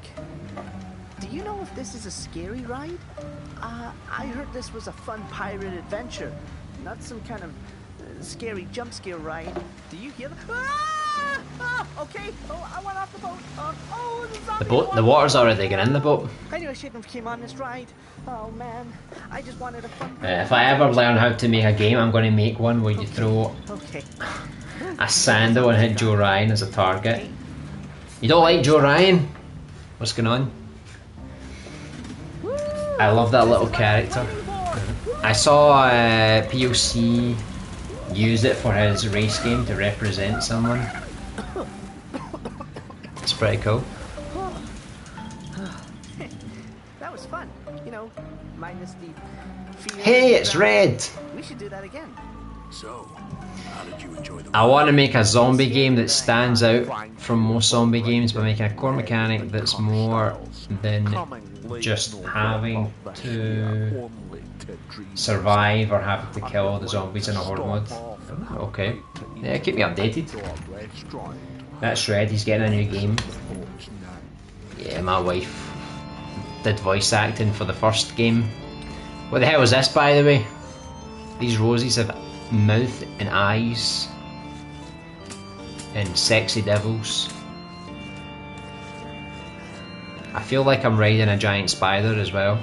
Do you know if this is a scary ride? I heard this was a fun pirate adventure, not some kind of scary jump scare ride. Do you hear the... okay. Oh, I went off the boat. The boat, the water's already getting in the boat. I knew I shouldn't have came on this ride. Oh man, I just wanted a fun... If I ever learn how to make a game, I'm going to make one where you throw a sandal and hit Joe Ryan as a target. You don't like Joe Ryan? What's going on? I love that little character. I saw POC use it for his race game to represent someone. It's pretty cool. That was fun. You know, minus the... Hey, it's Red! We should do that again. So, how did you enjoy the... I want to make a zombie game that stands out from most zombie games by making a core mechanic that's more than just having to survive or having to kill the zombies in a horde mode. Okay. Yeah, keep me updated. That's Red, he's getting a new game. Yeah, my wife did voice acting for the first game. What the hell is this, by the way? These roses have mouth and eyes and sexy devils. I feel like I'm riding a giant spider as well,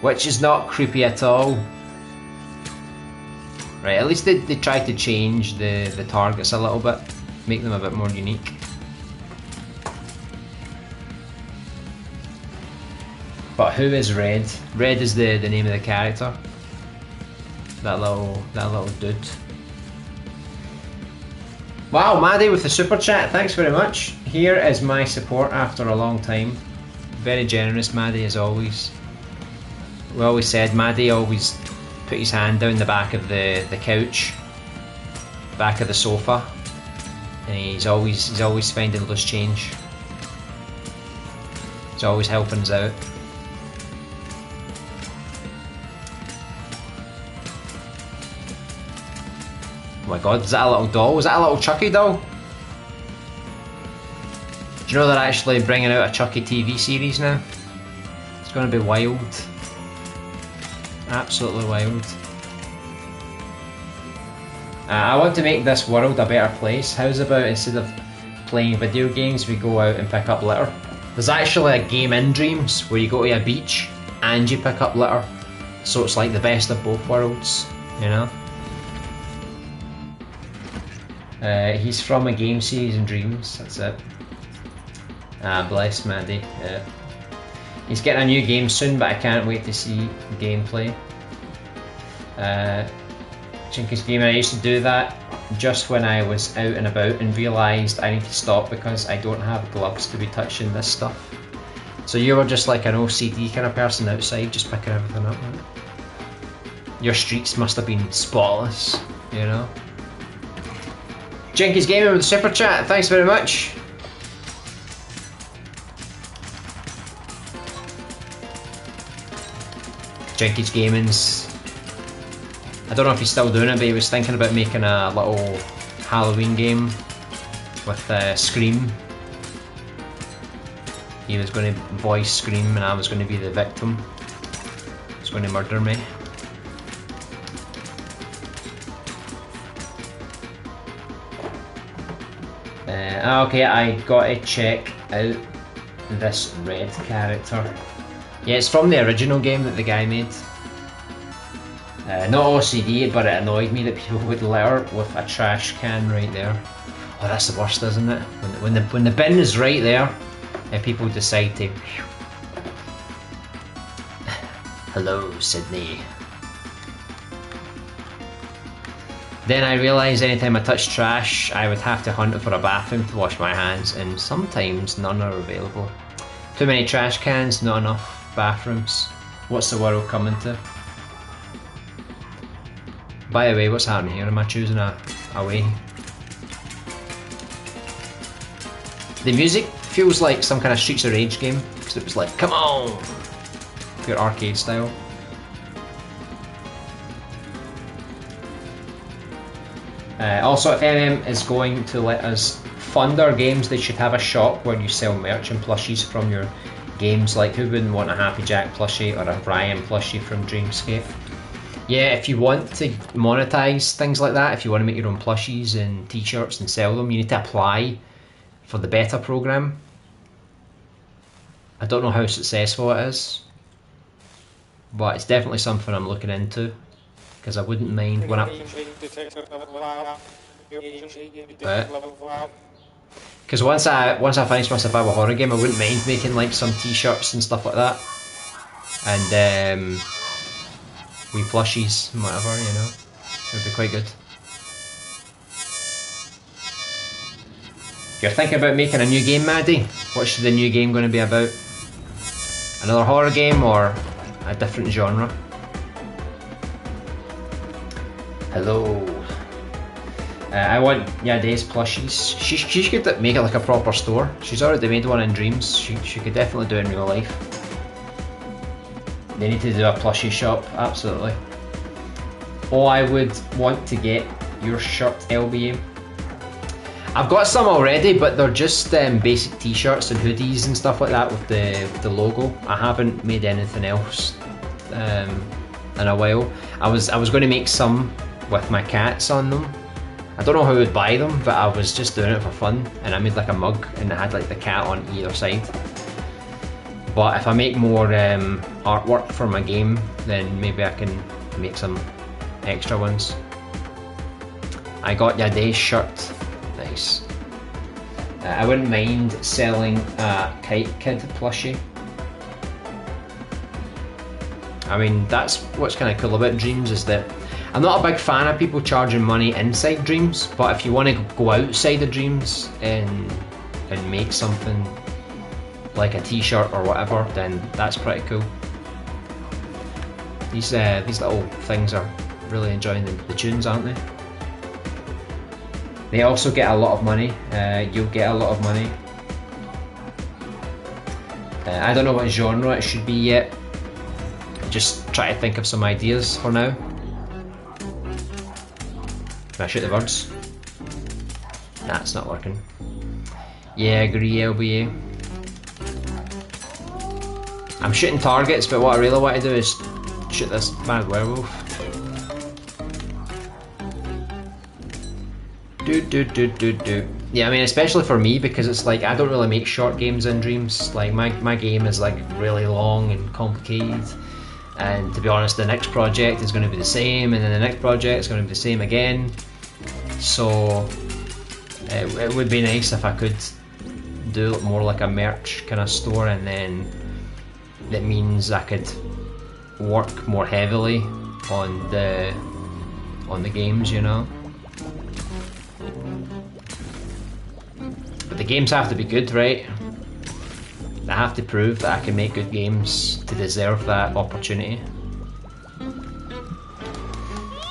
which is not creepy at all. Right, at least they tried to change the targets a little bit, make them a bit more unique. But who is Red? Red is the name of the character. That little dude. Wow, Maddie with the super chat, thanks very much. Here is my support after a long time. Very generous, Maddie, as always. We always said Maddie always put his hand down the back of the couch, back of the sofa, and he's always finding loose change. He's always helping us out. Oh my god, is that a little doll? Was that a little Chucky doll? Do you know they're actually bringing out a Chucky TV series now? It's going to be wild. Absolutely wild. I want to make this world a better place. How's about instead of playing video games, we go out and pick up litter? There's actually a game in Dreams where you go to a beach and you pick up litter. So it's like the best of both worlds, you know? He's from a game series in Dreams, that's it. Ah, bless Maddie, yeah. He's getting a new game soon, but I can't wait to see gameplay. Chinky's Game, I used to do that just when I was out and about and realised I need to stop because I don't have gloves to be touching this stuff. So you were just like an OCD kind of person outside, just picking everything up, right? Your streets must have been spotless, you know? Jinky's Gaming with the super chat, thanks very much. Jinky's Gaming's, I don't know if he's still doing it, but he was thinking about making a little Halloween game with Scream. He was going to voice Scream and I was going to be the victim. He was going to murder me. Okay, I gotta check out this red character. Yeah, it's from the original game that the guy made. Not OCD, but it annoyed me that people would litter with a trash can right there. Oh, that's the worst, isn't it? When the bin is right there, and people decide to. Hello, Sydney. Then I realised anytime I touch trash, I would have to hunt for a bathroom to wash my hands, and sometimes none are available. Too many trash cans, not enough bathrooms. What's the world coming to? By the way, what's happening here? Am I choosing a way? The music feels like some kind of Streets of Rage game, because it was like, come on! Pure arcade style. Also, if MM is going to let us fund our games, they should have a shop where you sell merch and plushies from your games. Like, who wouldn't want a Happy Jack plushie or a Brian plushie from Dreamscape? Yeah, if you want to monetize things like that, if you want to make your own plushies and t-shirts and sell them, you need to apply for the beta program. I don't know how successful it is, but it's definitely something I'm looking into, because I wouldn't mind when because once I finish my survival horror game, I wouldn't mind making like some t-shirts and stuff like that, and wee plushies and whatever, you know, it would be quite good. If you're thinking about making a new game, Maddie, what's the new game going to be about? Another horror game or a different genre? Hello. I want Yade's plushies. She could make it like a proper store. She's already made one in Dreams. She could definitely do it in real life. They need to do a plushie shop, absolutely. Oh, I would want to get your shirt, LBA. I've got some already, but they're just basic t-shirts and hoodies and stuff like that with the logo. I haven't made anything else in a while. I was going to make some with my cats on them. I don't know how I would buy them, but I was just doing it for fun, and I made like a mug and it had like the cat on either side. But if I make more artwork for my game, then maybe I can make some extra ones. I got Yade's shirt. Nice. I wouldn't mind selling a Kite Kid plushie. I mean, that's what's kind of cool about Dreams, is that I'm not a big fan of people charging money inside Dreams, but if you want to go outside of Dreams and make something like a t-shirt or whatever, then that's pretty cool. These little things are really enjoying the tunes, aren't they? They also get a lot of money. You'll get a lot of money. I don't know what genre it should be yet. Just try to think of some ideas for now. Can I shoot the birds? Nah, it's not working. Yeah, agree, LBA. I'm shooting targets, but what I really want to do is shoot this mad werewolf. Yeah, I mean, especially for me, because it's like I don't really make short games in Dreams. Like my game is like really long and complicated. And to be honest, the next project is going to be the same, and then the next project is going to be the same again. So it would be nice if I could do more like a merch kind of store, and then that means I could work more heavily on the games, you know. But the games have to be good, right? I have to prove that I can make good games to deserve that opportunity.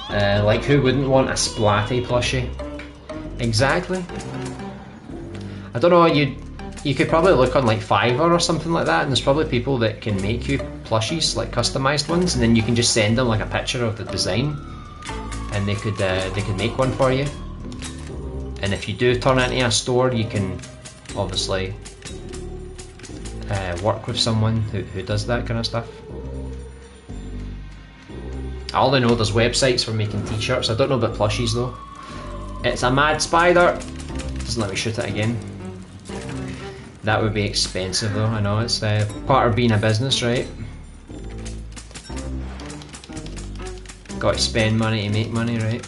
Like, who wouldn't want a Splatty plushie? Exactly. I don't know, you could probably look on like Fiverr or something like that, and there's probably people that can make you plushies, like customized ones, and then you can just send them like a picture of the design, and they could make one for you. And if you do turn it into a store, you can obviously work with someone who does that kind of stuff. I only know there's websites for making t-shirts. I don't know about plushies though. It's a mad spider. Doesn't let me shoot it again. That would be expensive though. I know, it's part of being a business, right? Got to spend money to make money, right?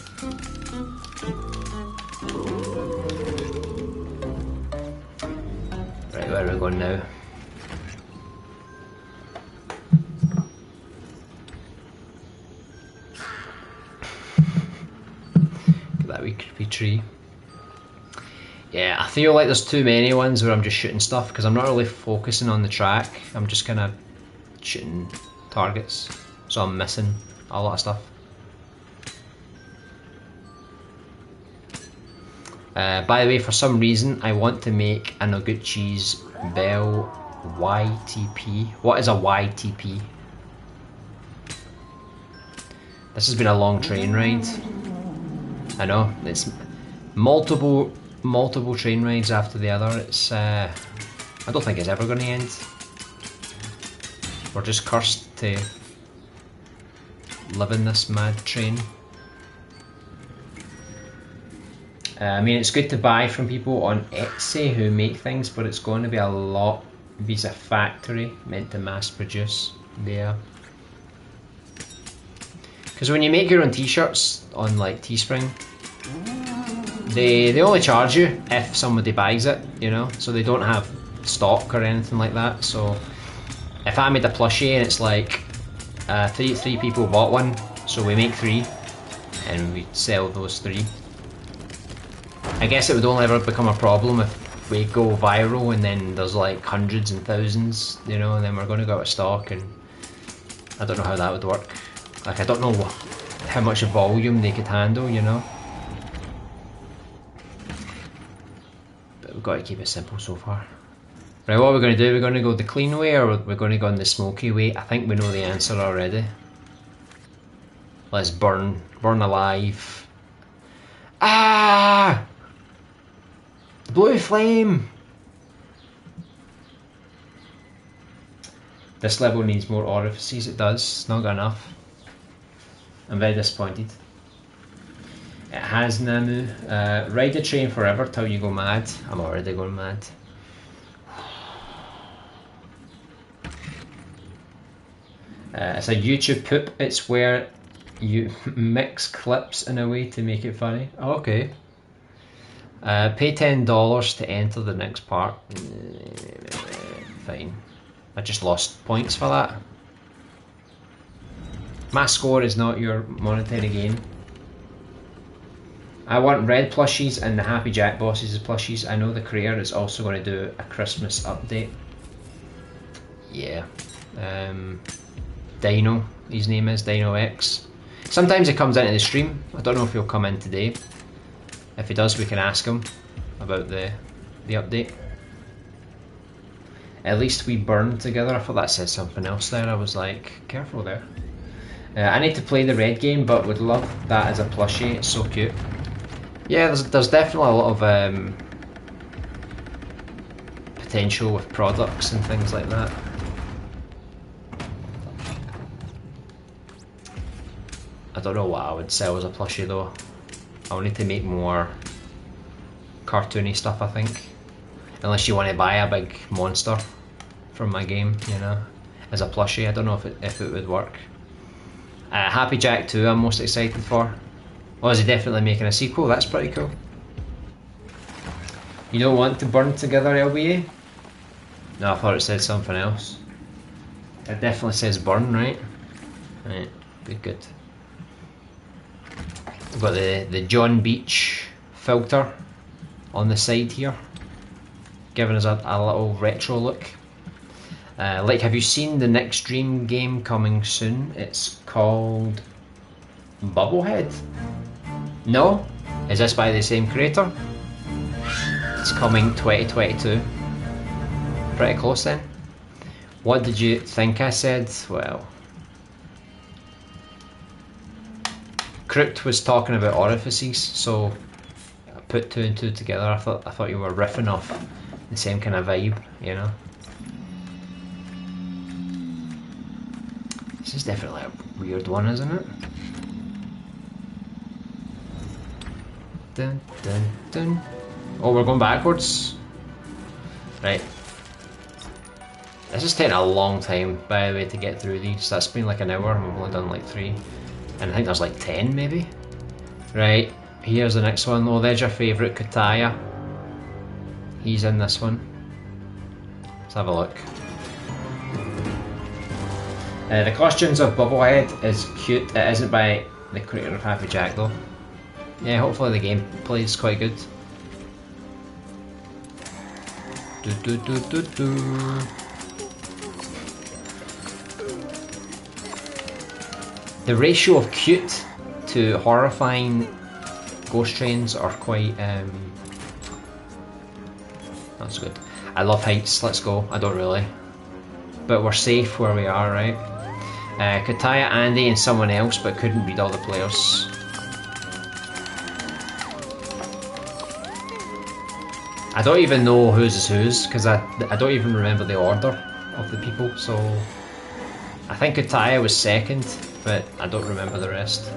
Right, where are we going now? That wee creepy tree. Yeah, I feel like there's too many ones where I'm just shooting stuff because I'm not really focusing on the track. I'm just kind of shooting targets, so I'm missing a lot of stuff. By the way, for some reason I want to make a Noguchi's Bell YTP. What is a YTP? This has been a long train ride. I know, it's multiple train rides after the other. It's I don't think it's ever going to end. We're just cursed to live in this mad train. I mean, it's good to buy from people on Etsy who make things, but it's going to be a lot. Visa factory meant to mass produce there. Because when you make your own t-shirts on like Teespring, they only charge you if somebody buys it, you know, so they don't have stock or anything like that. So if I made a plushie and it's like three people bought one, so we make 3 and we sell those 3. I guess it would only ever become a problem if we go viral and then there's like hundreds and thousands, you know, and then we're going to go out of stock, and I don't know how that would work. Like, I don't know how much volume they could handle, you know. But we've got to keep it simple so far. Right, what are we going to do? We're going to go the clean way, or we're going to go in the smoky way? I think we know the answer already. Let's burn alive. Ah! Blue flame! This level needs more orifices. It does. It's not got enough. I'm very disappointed. It has Namu. Ride the train forever till you go mad. I'm already going mad. It's a YouTube poop. It's where you mix clips in a way to make it funny. Oh, okay. Pay $10 to enter the next part. Fine. I just lost points for that. My score is not your monetary gain. I want red plushies and the Happy Jack bosses as plushies. I know the creator is also going to do a Christmas update. Yeah. Dino, his name is Dino X. Sometimes he comes into the stream. I don't know if he'll come in today. If he does, we can ask him about the update. At least we burn together. I thought that said something else there. I was like, careful there. I need to play the red game, but would love that as a plushie. It's so cute. Yeah, there's definitely a lot of potential with products and things like that. I don't know what I would sell as a plushie though. I'll need to make more cartoony stuff, I think. Unless you want to buy a big monster from my game, you know, as a plushie. I don't know if it would work. Happy Jack 2 I'm most excited for. Oh, is he definitely making a sequel? That's pretty cool. You don't want to burn together, LBA? No, I thought it said something else. It definitely says burn, right? Right, good. We've got the John Beach filter on the side here, giving us a little retro look. Like, have you seen the next Dream game coming soon? It's called Bubblehead. No? Is this by the same creator? It's coming 2022. Pretty close then. What did you think I said? Well, Crypt was talking about orifices, so I put 2 and 2 together. I thought you were riffing off the same kind of vibe, you know. This is definitely a weird one, isn't it? Dun dun dun. Oh, we're going backwards. Right. This is taking a long time, by the way, to get through these. That's been like an hour and we've only done like 3. And I think there's like 10 maybe. Right, here's the next one. Oh, there's your favourite, Kataya. He's in this one. Let's have a look. The costumes of Bubblehead is cute. It isn't by the creator of Happy Jack though. Yeah, hopefully the gameplay is quite good. The ratio of cute to horrifying ghost trains are quite that's good. I love heights, let's go. I don't really, but we're safe where we are, right? Kataya, Andy and someone else, but couldn't read all the players. I don't even know whose is whose, because I don't even remember the order of the people, so I think Kataya was second, but I don't remember the rest.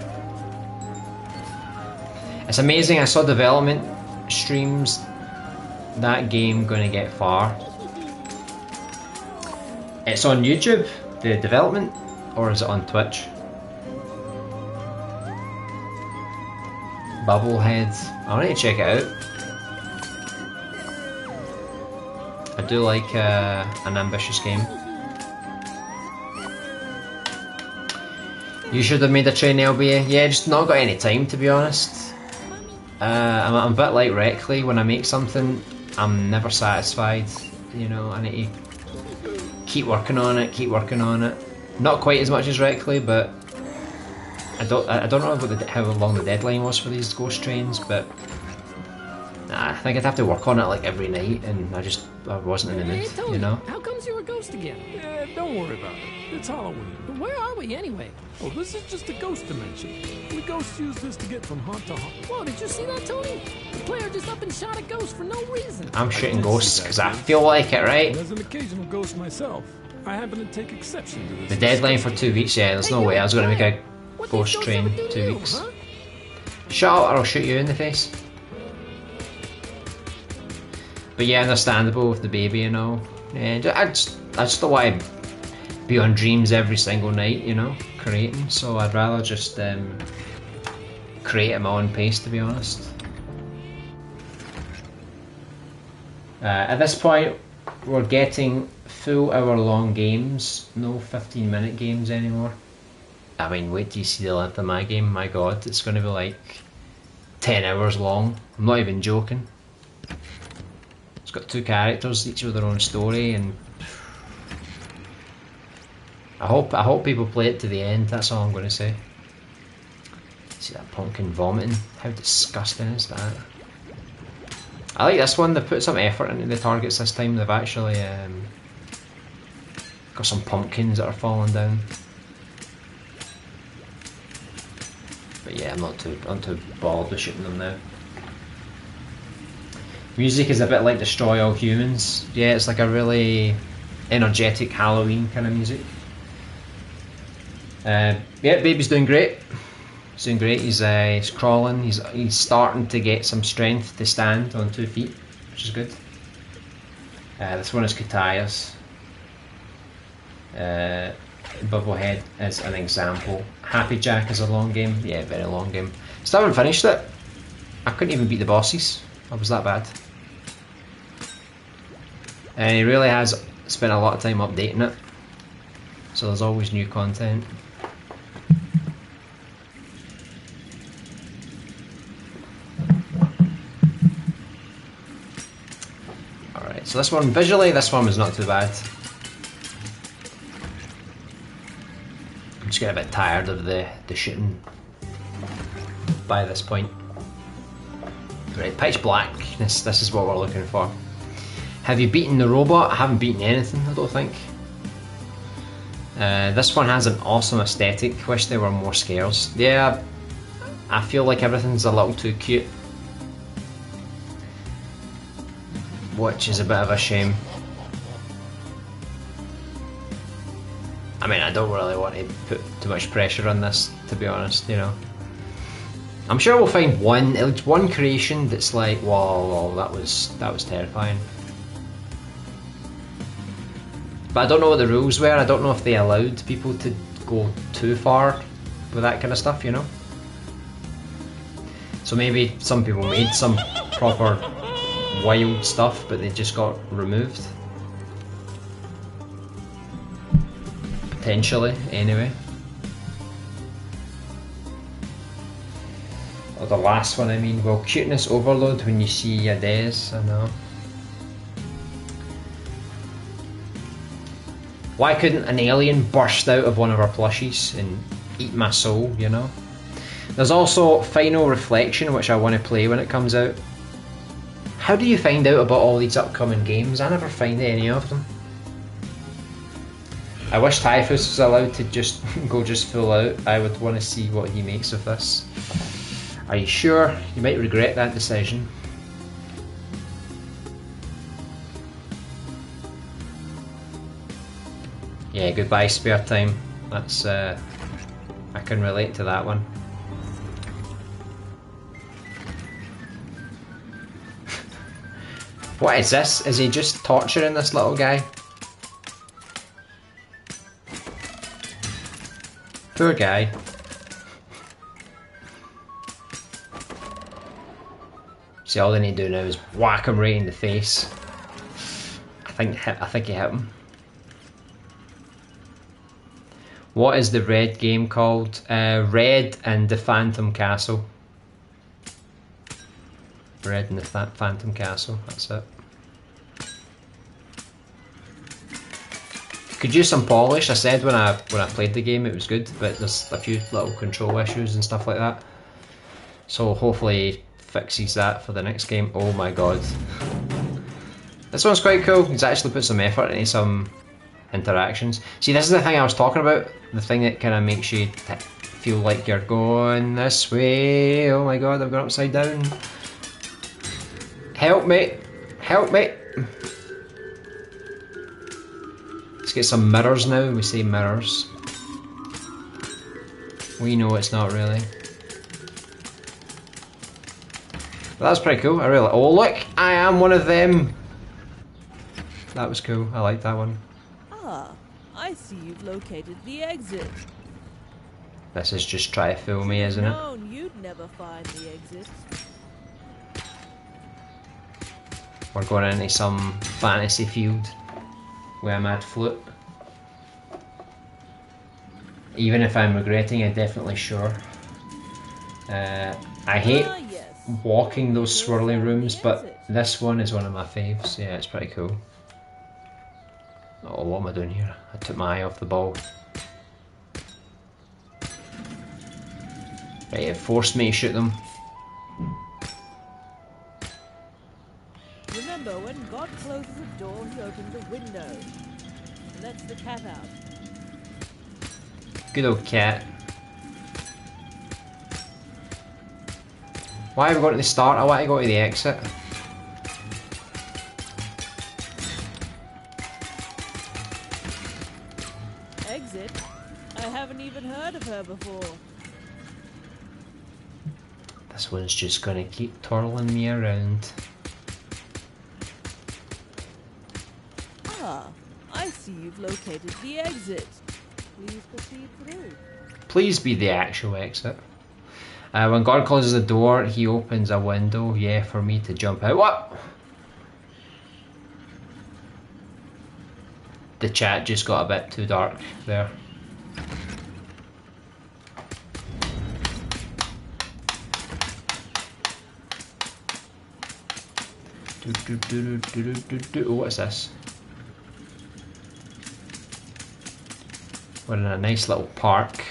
It's amazing, I saw development streams, that game gonna get far. It's on YouTube, the development, or is it on Twitch? Bubblehead, I need to check it out. I do like an ambitious game. You should have made a train, LBA. Yeah, just not got any time, to be honest. I'm a bit like Reckley. When I make something, I'm never satisfied. You know, I need to keep working on it, keep working on it. Not quite as much as Reckley, but I don't know about how long the deadline was for these ghost trains, but I think I'd have to work on it like every night, and I wasn't in the mood, Tony, you know? How comes you're a ghost again? Yeah, don't worry about it. It's Halloween. But where are we anyway? Oh, this is just a ghost dimension. We ghosts use this to get from haunt to haunt. Whoa, did you see that, Tony? The player just up and shot a ghost for no reason. I'm shooting ghosts because I feel like it, right? As an occasional ghost myself, I happen to take exception to this. The deadline for 2 weeks, yeah, there's no way I was going to make a What ghost these train ghosts ever do 2 to you, weeks. huh? Shut up or I'll shoot you in the face. But yeah, understandable with the baby and all. Yeah, I just don't want to be on Dreams every single night, you know, creating. So I'd rather just create at my own pace, to be honest. At this point, we're getting full hour-long games, no 15-minute games anymore. I mean, wait till you see the length of my game. My God, it's going to be like 10 hours long. I'm not even joking. It's got 2 characters, each with their own story, and I hope people play it to the end. That's all I'm going to say. See that pumpkin vomiting? How disgusting is that? I like this one. They've put some effort into the targets this time. They've actually got some pumpkins that are falling down. But yeah, I'm not too bothered with shooting them now. Music is a bit like Destroy All Humans. Yeah, it's like a really energetic Halloween kind of music. Yeah, baby's doing great. He's doing great. He's crawling. He's starting to get some strength to stand on 2 feet, which is good. This one is Kataya's. Bubblehead is an example. Happy Jack is a long game. Yeah, very long game. Still haven't finished it. I couldn't even beat the bosses. I was that bad. And he really has spent a lot of time updating it. So there's always new content. Alright, so this one, visually, this one was not too bad. I'm just getting a bit tired of the shooting by this point. Right, pitch blackness, this is what we're looking for. Have you beaten the robot? I haven't beaten anything, I don't think. This one has an awesome aesthetic. Wish there were more scares. Yeah, I feel like everything's a little too cute, which is a bit of a shame. I mean, I don't really want to put too much pressure on this, to be honest, you know. I'm sure we'll find at least one creation that's like, whoa, that was terrifying. But I don't know what the rules were. I don't know if they allowed people to go too far with that kind of stuff, you know. So maybe some people made some proper wild stuff, but they just got removed. Potentially, anyway. Or the last one, I mean. Well, cuteness overload when you see Yades, I know. Why couldn't an alien burst out of one of our plushies and eat my soul, you know? There's also Final Reflection, which I want to play when it comes out. How do you find out about all these upcoming games? I never find any of them. I wish Typhus was allowed to just go full out. I would want to see what he makes of this. Are you sure? You might regret that decision. Yeah, goodbye spare time. That's I can relate to that one. What is this? Is he just torturing this little guy? Poor guy. See, all they need to do now is whack him right in the face. I think he hit him. What is the red game called? Red and the Phantom Castle. Red and the Phantom Castle, that's it. Could use some polish. I said when I played the game it was good, but there's a few little control issues and stuff like that. So hopefully fixes that for the next game. Oh my god. This one's quite cool. He's actually put some effort into some interactions. See, this is the thing I was talking about. The thing that kind of makes you feel like you're going this way. Oh my god, I've gone upside down. Help me! Help me! Let's get some mirrors now. We say mirrors. We know it's not really. But that's pretty cool. I really. Oh look! I am one of them! That was cool. I like that one. Ah, I see you've located the exit. This is just try to fool me, isn't it? Known you'd never find the exit. We're going into some fantasy field where I'm at flute. Even if I'm regretting, I'm definitely sure. I hate walking those swirly rooms, but this one is one of my faves. Yeah, it's pretty cool. Oh, what am I doing here? I took my eye off the ball. Right, it forced me to shoot them. Remember, when God closes a door, he opens a window and lets the cat out. Good old cat. Why have we got to the start? I want to go to the exit. Exit? I haven't even heard of her before. This one's just gonna keep twirling me around. Ah, I see you've located the exit. Please proceed through. Please be the actual exit. When God closes the door, he opens a window, yeah, for me to jump out. What? The chat just got a bit too dark there. Oh, what's this? We're in a nice little park.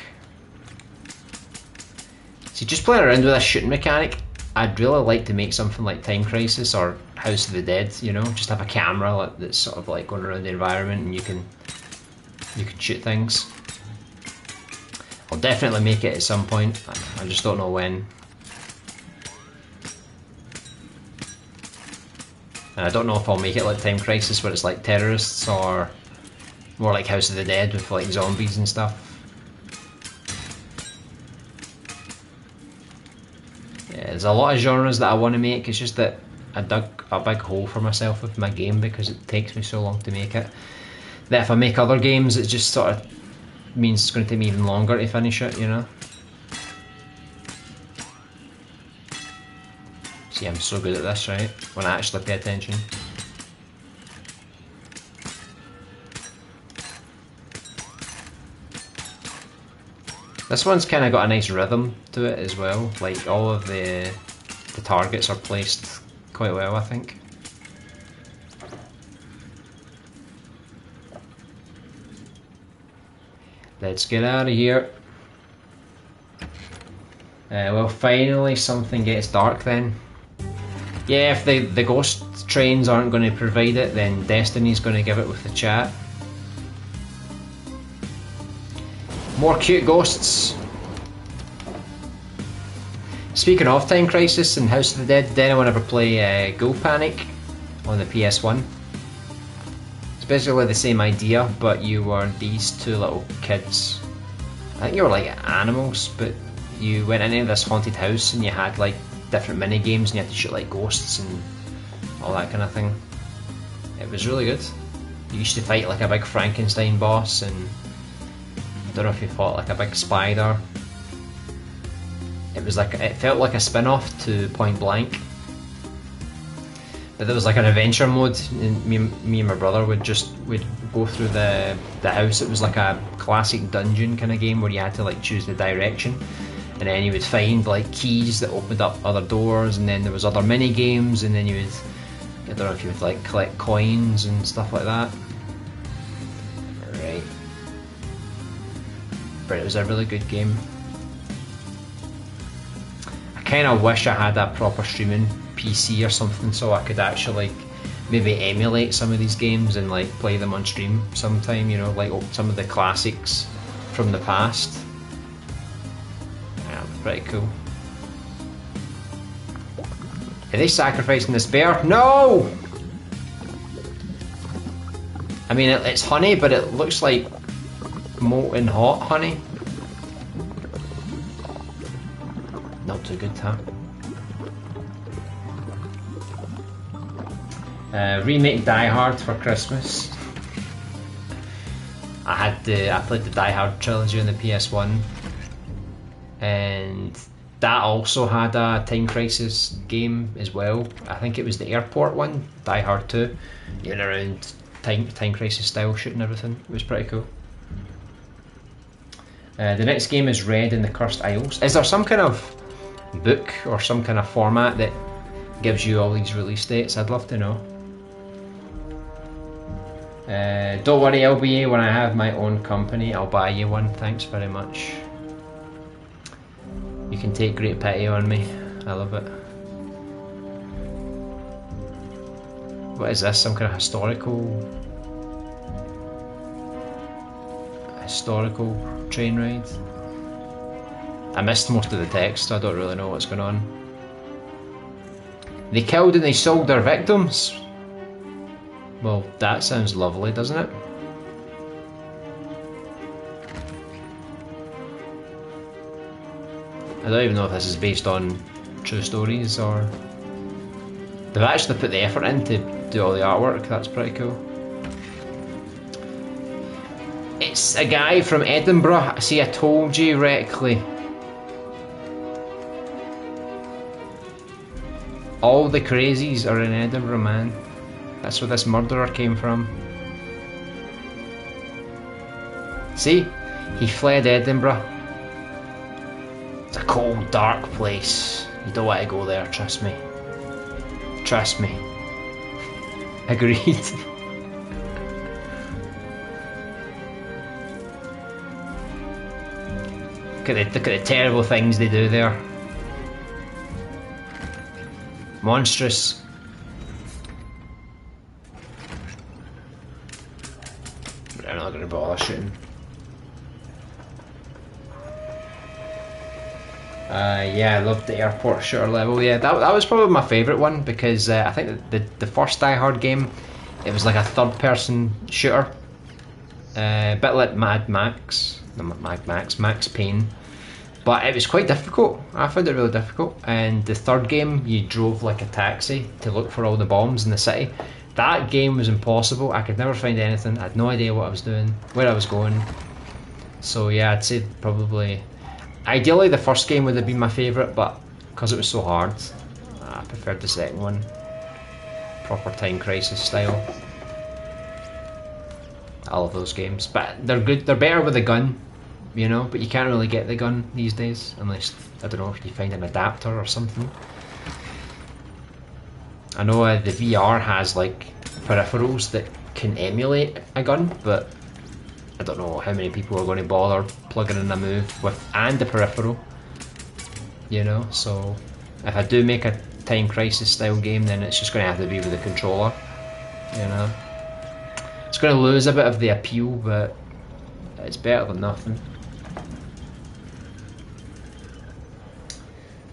See, just playing around with this shooting mechanic, I'd really like to make something like Time Crisis or House of the Dead, you know? Just have a camera that's sort of like going around the environment and you can shoot things. I'll definitely make it at some point, I just don't know when. And I don't know if I'll make it like Time Crisis where it's like terrorists, or more like House of the Dead with like zombies and stuff. Yeah, there's a lot of genres that I want to make, it's just that I dug a big hole for myself with my game because it takes me so long to make it. That if I make other games, it just sort of means it's going to take me even longer to finish it, you know? See, I'm so good at this, right? When I actually pay attention. This one's kind of got a nice rhythm to it as well. Like, all of the targets are placed quite well, I think. Let's get out of here. Well, finally something gets dark then. Yeah, if the ghost trains aren't going to provide it, then Destiny's going to give it with the chat. More cute ghosts. Speaking of Time Crisis and House of the Dead, did anyone ever play Ghoul Panic on the PS1? It's basically the same idea, but you were these two little kids. I think you were like animals, but you went into this haunted house and you had like different mini games and you had to shoot like ghosts and all that kind of thing. It was really good. You used to fight like a big Frankenstein boss, and I don't know if you fought like a big spider. It felt like a spin-off to Point Blank. But there was like an adventure mode, and me and my brother would go through the house. It was like a classic dungeon kind of game where you had to like choose the direction, and then you would find like keys that opened up other doors, and then there was other mini games, and then I don't know if you would like collect coins and stuff like that. Right. But it was a really good game. I kind of wish I had a proper streaming PC or something so I could actually maybe emulate some of these games and like play them on stream sometime, you know, like some of the classics from the past. Yeah, it was pretty cool. Are they sacrificing this bear? No! I mean, it's honey, but it looks like molten hot honey. Not too good, huh? Remake Die Hard for Christmas. I played the Die Hard trilogy on the PS1, and that also had a Time Crisis game as well. I think it was the airport one, Die Hard 2. You went around Time Crisis style shooting everything. It was pretty cool. The next game is Red in the Cursed Isles. Is there some kind of book or some kind of format that gives you all these release dates? I'd love to know. Don't worry, LBA, when I have my own company, I'll buy you one. Thanks very much. You can take great pity on me. I love it. What is this? Some kind of historical train ride? I missed most of the text, so I don't really know what's going on. They killed and they sold their victims. Well, that sounds lovely, doesn't it? I don't even know if this is based on true stories, or they've actually put the effort in to do all the artwork. That's pretty cool. It's a guy from Edinburgh. See, I told you, Reckley. All the crazies are in Edinburgh, man. That's where this murderer came from. See? He fled Edinburgh. It's a cold, dark place. You don't want to go there, trust me. Trust me. Agreed. Look at the terrible things they do there. Monstrous. But I'm not going to bother shooting. Yeah, I loved the airport shooter level. Yeah, that was probably my favourite one because I think the first Die Hard game, it was like a third-person shooter, a bit like Max Payne, but it was quite difficult. I found it really difficult. And the third game, you drove like a taxi to look for all the bombs in the city. That game was impossible. I could never find anything. I had no idea what I was doing, where I was going. So yeah, I'd say probably. Ideally, the first game would have been my favourite, but because it was so hard, I preferred the second one. Proper Time Crisis style. I love those games, but they're good. They're better with a gun, you know. But you can't really get the gun these days unless, I don't know, if you find an adapter or something. I know the VR has like peripherals that can emulate a gun, but I don't know how many people are going to bother plugging in a move with and the peripheral, you know. So if I do make a Time Crisis style game, then it's just going to have to be with a controller, you know. It's going to lose a bit of the appeal, but it's better than nothing.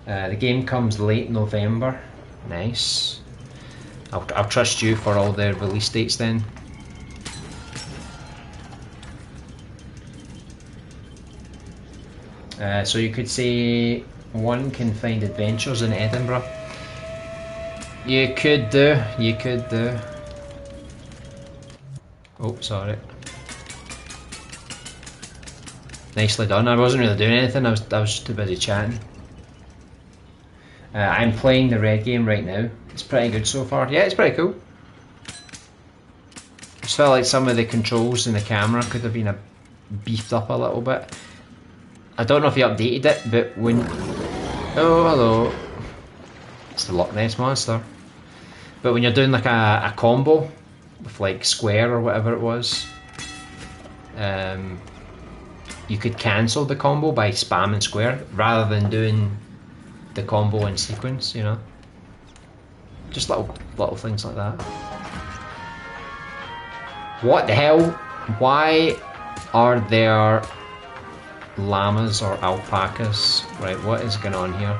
The game comes late November. Nice. I'll trust you for all the release dates then. So you could say one can find adventures in Edinburgh. You could do. Oh, sorry. Nicely done. I wasn't really doing anything. I was just too busy chatting. I'm playing the red game right now. It's pretty good so far. Yeah, it's pretty cool. I just felt like some of the controls in the camera could have been beefed up a little bit. I don't know if he updated it, but when... Oh, hello. It's the Loch Ness Monster. But when you're doing like a combo with like square or whatever it was, you could cancel the combo by spamming square rather than doing the combo in sequence, you know. Just little things like that. What the hell? Why are there llamas or alpacas? Right, what is going on here?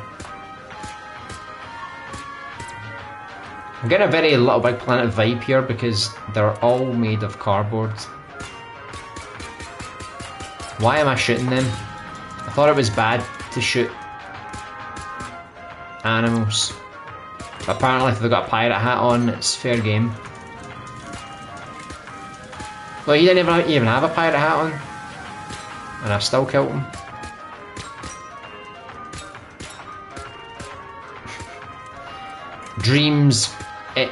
I'm getting a very Little Big Planet vibe here because they're all made of cardboard. Why am I shooting them? I thought it was bad to shoot animals, but apparently if they've got a pirate hat on, it's fair game. Well, he didn't even have a pirate hat on, and I still killed him. Dreams, it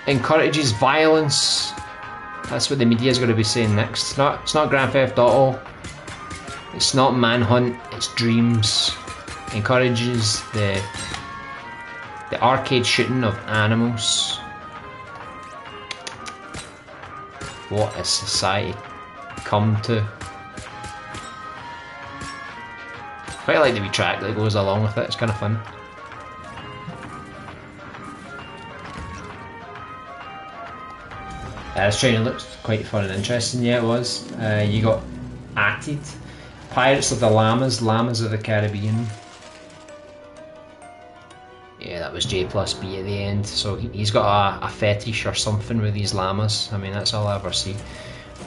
encourages violence. That's what the media is going to be saying next. It's not Grand Theft Auto. It's not Manhunt. It's Dreams. Encourages the arcade shooting of animals. What has society come to? Quite like the wee track that goes along with it. It's kind of fun. This training looked quite fun and interesting. Yeah, it was. You got acted. Pirates of the Llamas, Llamas of the Caribbean. Yeah, that was J plus B at the end. So he's got a fetish or something with these llamas. I mean, that's all I ever see.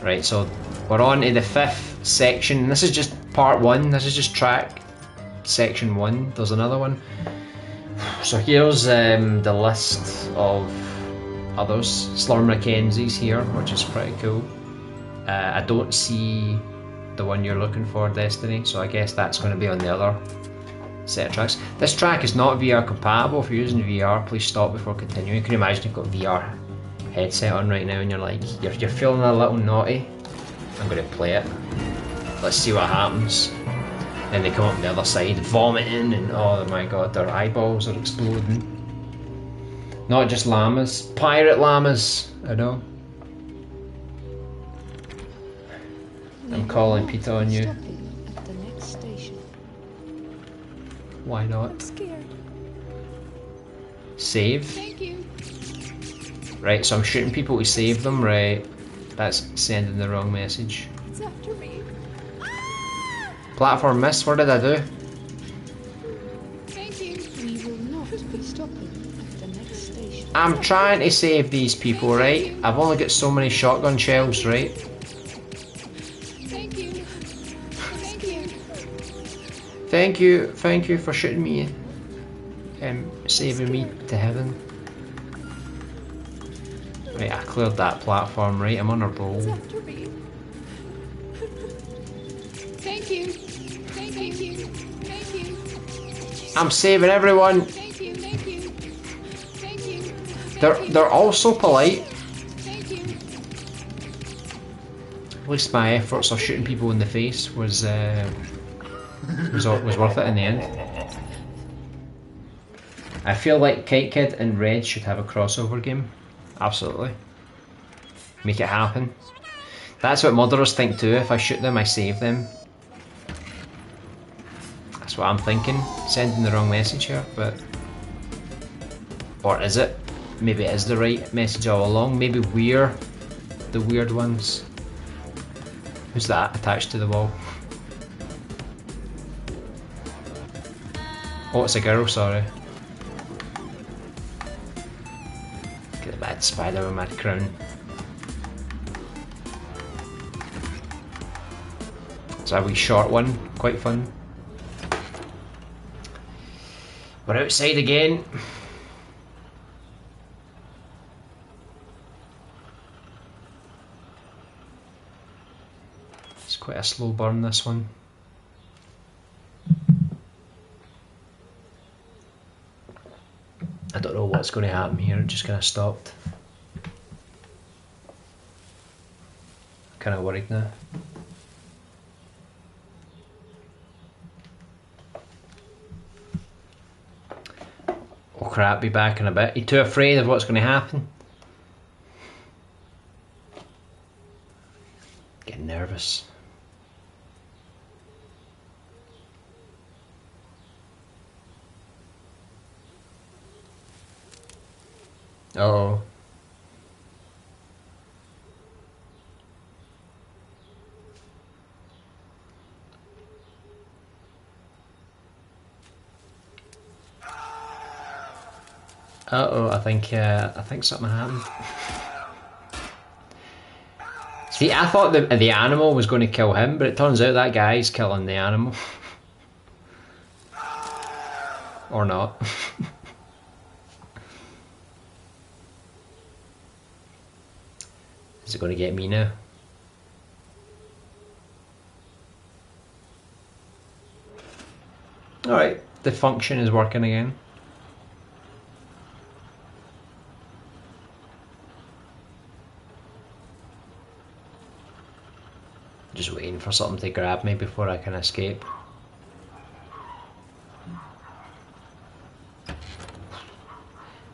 Right, so we're on to the 5th section. This is just part 1. This is just track section 1. There's another one. So here's the list of others. Slurm Mackenzie's here, which is pretty cool. I don't see the one you're looking for, Destiny, so I guess that's going to be on the other set of tracks. This track is not VR compatible. If you're using VR, please stop before continuing. Can you imagine you've got VR headset on right now and you're like, you're feeling a little naughty? I'm going to play it. Let's see what happens. Then they come up the other side, vomiting, and oh my god, their eyeballs are exploding. Not just llamas, pirate llamas, I know. I'm calling Peter on you. At the next station. Why not? I'm scared. Save. Thank you. Right, so I'm shooting people to save them, right? That's sending the wrong message. It's after me. Platform miss, what did I do? Thank you. We will not be stopping at the next station. I'm trying to save these people, right? I've only got so many shotgun shells, right? Thank you. Thank you. Thank you for shooting me. Saving me to heaven. Right, I cleared that platform, right? I'm on a roll. It's after me. Thank you. Thank you. Thank you. I'm saving everyone. Thank you. Thank you. Thank you. They're all so polite. Thank you. At least my efforts of shooting people in the face was worth it in the end. I feel like Kite Kid and Red should have a crossover game. Absolutely. Make it happen. That's what murderers think too. If I shoot them, I save them. That's what I'm thinking. Sending the wrong message here, but... Or is it? Maybe it is the right message all along. Maybe we're the weird ones. Who's that attached to the wall? Oh, it's a girl, sorry. Look at the bad spider with mad crown. It's a wee short one, quite fun. We're outside again. It's quite a slow burn, this one. I don't know what's going to happen here, it just kind of stopped. Kind of worried now. Oh crap, be back in a bit. You're too afraid of what's going to happen? Getting nervous. Uh-oh. Uh-oh, I think something happened. See, I thought the animal was going to kill him, but it turns out that guy's killing the animal. Or not. Is it going to get me now? Alright, the function is working again. Just waiting for something to grab me before I can escape.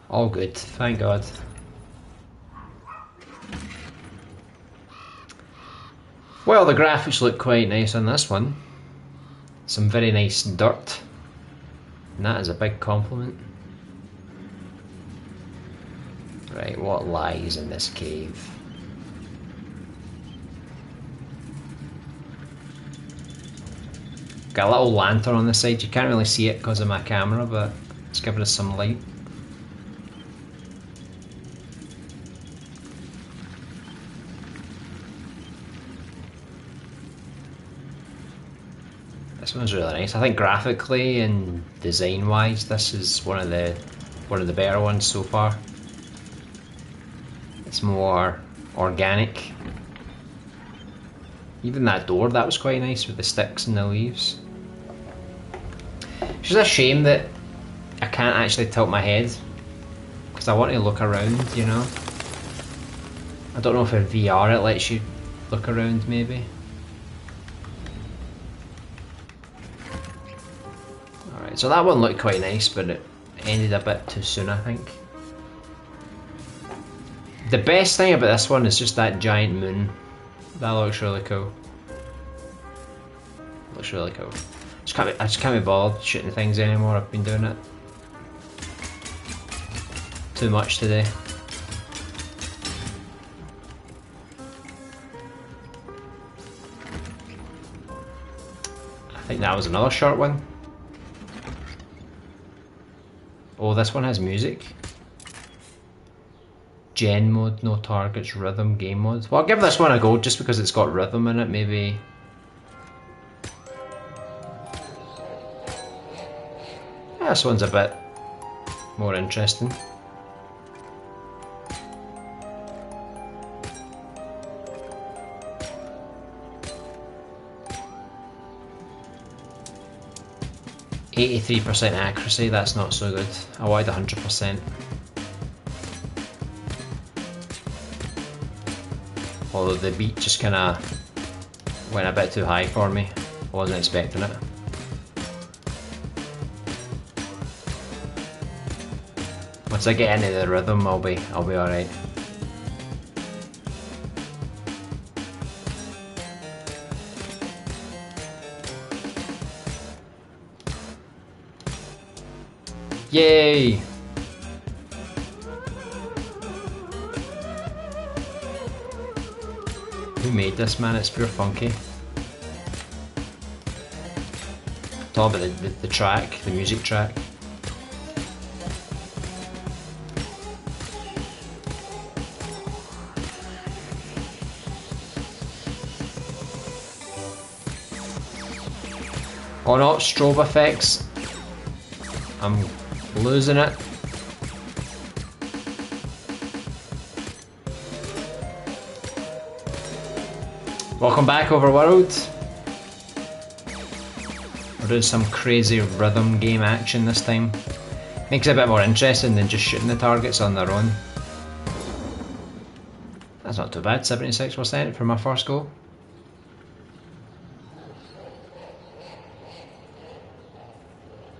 All good, thank God. Well, the graphics look quite nice on this one. Some very nice dirt. And that is a big compliment. Right, what lies in this cave? Got a little lantern on the side. You can't really see it because of my camera, but it's giving us some light. This This one's really nice. I think graphically and design wise, this is one of the better ones so far. It's more organic. Even that door, that was quite nice with the sticks and the leaves. It's just a shame that I can't actually tilt my head because I want to look around, you know. I don't know if in VR it lets you look around, maybe. Alright, so that one looked quite nice, but it ended a bit too soon, I think. The best thing about this one is just that giant moon. That looks really cool. Looks really cool. I just can't be bothered shooting things anymore. I've been doing it too much today. I think that was another short one. Oh, this one has music. Gen mode, no targets, rhythm, game mode. Well, I'll give this one a go just because it's got rhythm in it, maybe. Yeah, this one's a bit more interesting. %83% accuracy, that's not so good. I wanted 100%. Although the beat just kinda went a bit too high for me. I wasn't expecting it. Once I get into the rhythm, I'll be alright. Yay! Who made this, man? It's pure funky. It's all about the track, the music track. Oh no, strobe effects. I'm losing it. Welcome back, Overworld. We're doing some crazy rhythm game action this time. Makes it a bit more interesting than just shooting the targets on their own. That's not too bad, 76% for my first go.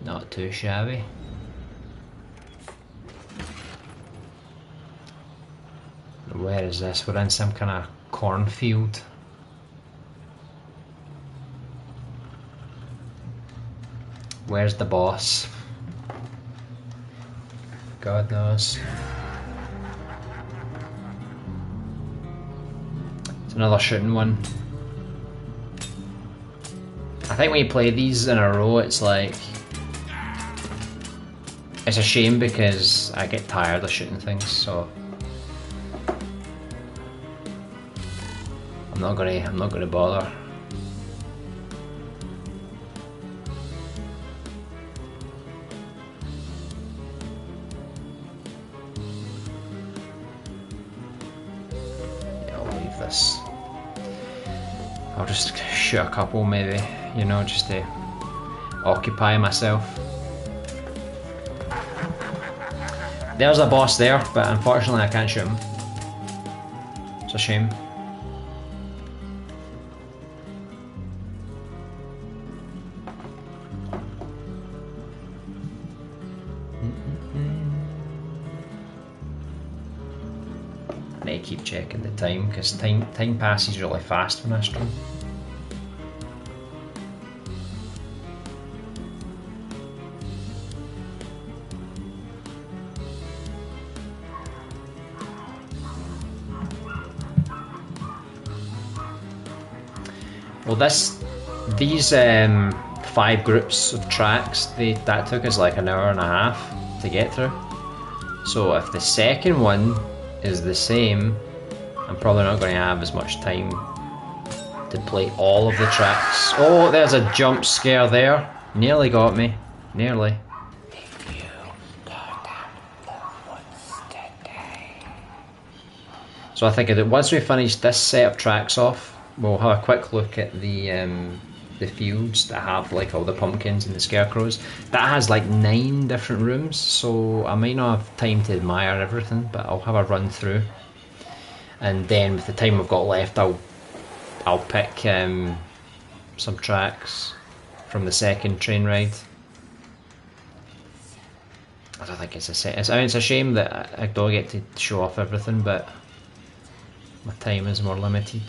Not too shabby. Where is this? We're in some kind of cornfield. Where's the boss? God knows. It's another shooting one. I think when you play these in a row, it's like... It's a shame because I get tired of shooting things, so... I'm not gonna bother. I'll just shoot a couple maybe, you know, just to occupy myself. There's a boss there, but unfortunately I can't shoot him. It's a shame. I need to keep checking the time because time passes really fast when I stream. Well, these 5 groups of tracks, that took us like an hour and a half to get through. So if the second one is the same, I'm probably not going to have as much time to play all of the tracks. Oh, there's a jump scare there. Nearly got me. Nearly. So I think that once we finish this set of tracks off, we'll have a quick look at the fields that have like all the pumpkins and the scarecrows. That has like 9 different rooms, so I might not have time to admire everything, but I'll have a run through. And then with the time we've got left, I'll pick some tracks from the second train ride. I don't think it's a set. I mean, it's a shame that I don't get to show off everything, but my time is more limited.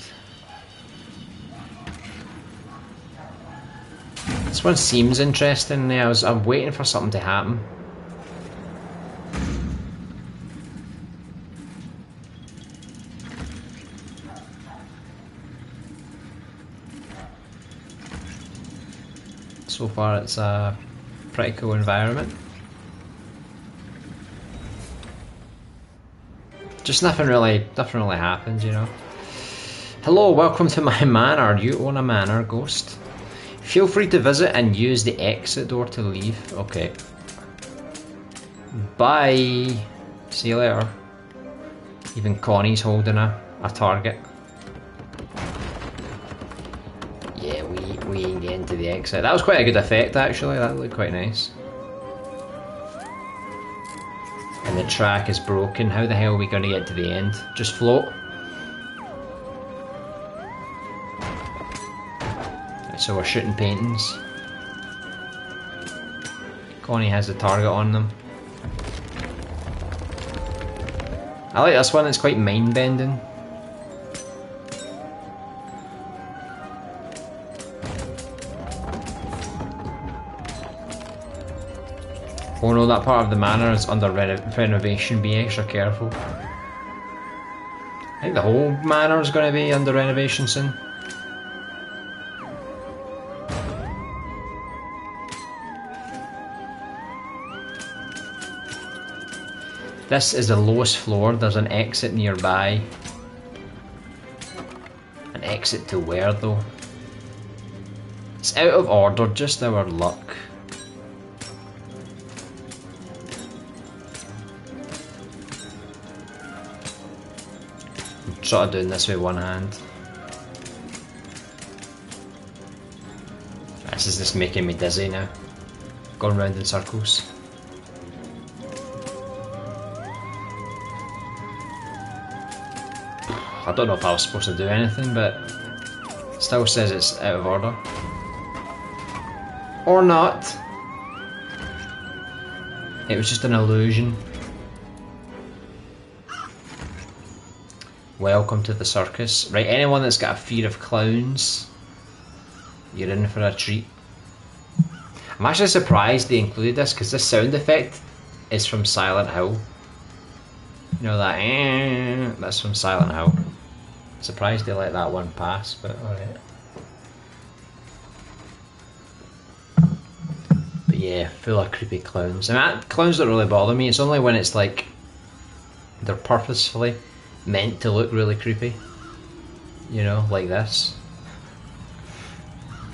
This one seems interesting. I'm waiting for something to happen. So far, it's a pretty cool environment. Just nothing really happens, you know. Hello, welcome to my manor. You own a manor, Ghost. Feel free to visit and use the exit door to leave. Okay. Bye. See you later. Even Connie's holding a target. Yeah, we ain't getting to the exit. That was quite a good effect, actually. That looked quite nice. And the track is broken. How the hell are we going to get to the end? Just float. So we're shooting paintings. Connie has the target on them. I like this one, it's quite mind-bending. Oh no, that part of the manor is under renovation. Be extra careful. I think the whole manor is going to be under renovation soon. This is the lowest floor. There's an exit nearby. An exit to where though? It's out of order, just our luck. I'm sort of doing this with one hand. This is just making me dizzy now. Going round in circles. I don't know if I was supposed to do anything, but it still says it's out of order. Or not. It was just an illusion. Welcome to the circus. Right, anyone that's got a fear of clowns, you're in for a treat. I'm actually surprised they included this, because this sound effect is from Silent Hill. You know that, that's from Silent Hill. Surprised they let that one pass, but alright. But yeah, full of creepy clowns. I mean, clowns don't really bother me, it's only when it's like they're purposefully meant to look really creepy. You know, like this.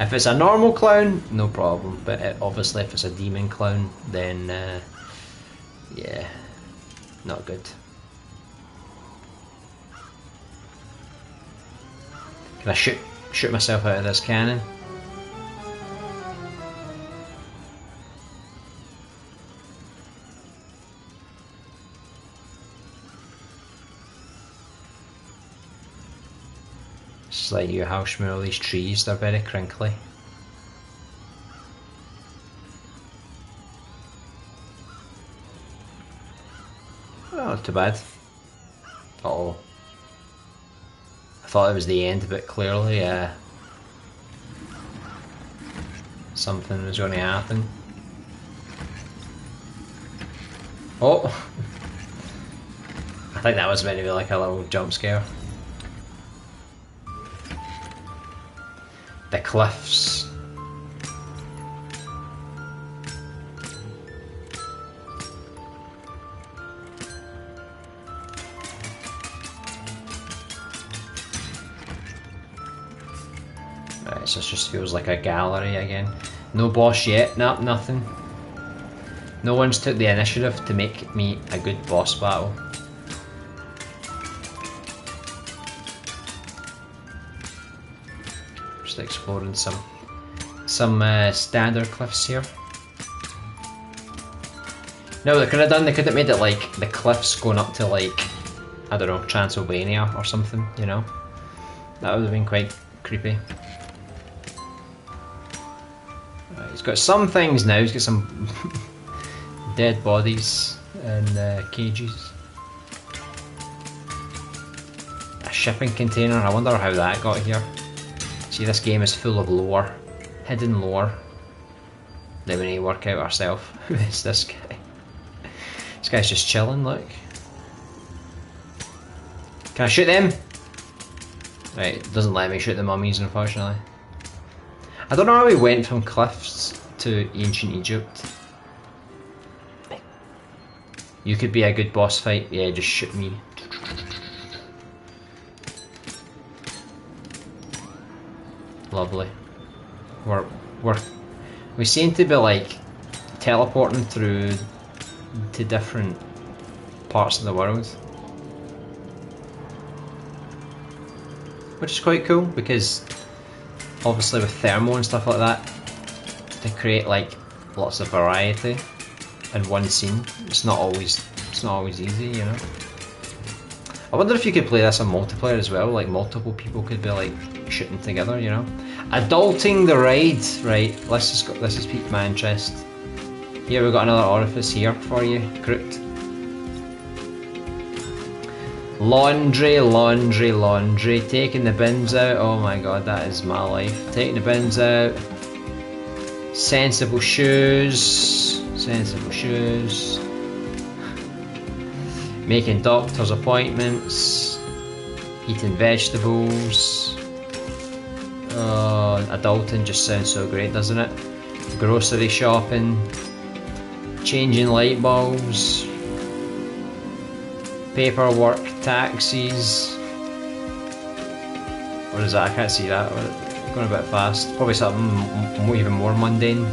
If it's a normal clown, no problem, but obviously if it's a demon clown, then yeah, not good. Can I shoot myself out of this cannon? It's like your house with all these trees, they're very crinkly. Oh, not too bad. Uh-oh. I thought it was the end of it, clearly. Something was going to happen. Oh! I think that was meant to be like a little jump scare. The cliffs. So it just feels like a gallery again. No boss yet, nope, nothing. No one's took the initiative to make me a good boss battle. Just exploring some standard cliffs here. No, they could have done, they could have made it like the cliffs going up to like, I don't know, Transylvania or something, you know? That would have been quite creepy. Right, he's got some things now, he's got some dead bodies and cages. A shipping container, I wonder how that got here. See, this game is full of lore, hidden lore. Then we need to work out ourselves. Who is this guy? This guy's just chilling, look. Can I shoot them? Right, it doesn't let me shoot the mummies, unfortunately. I don't know how we went from cliffs to ancient Egypt. You could be a good boss fight. Yeah, just shoot me. Lovely. We seem to be like teleporting through to different parts of the world, which is quite cool because obviously with thermal and stuff like that, to create like lots of variety in one scene, it's not always easy, you know. I wonder if you could play this on multiplayer as well, like multiple people could be like shooting together, you know. Adulting the ride, right? This has piqued my interest. Here we've got another orifice here for you, Crooked. Laundry, laundry, laundry. Taking the bins out. Oh my god, that is my life. Taking the bins out. Sensible shoes. Sensible shoes. Making doctor's appointments. Eating vegetables. Oh, adulting just sounds so great, doesn't it? Grocery shopping. Changing light bulbs. Paperwork, taxis. What is that? I can't see that. Going a bit fast. Probably something even more mundane.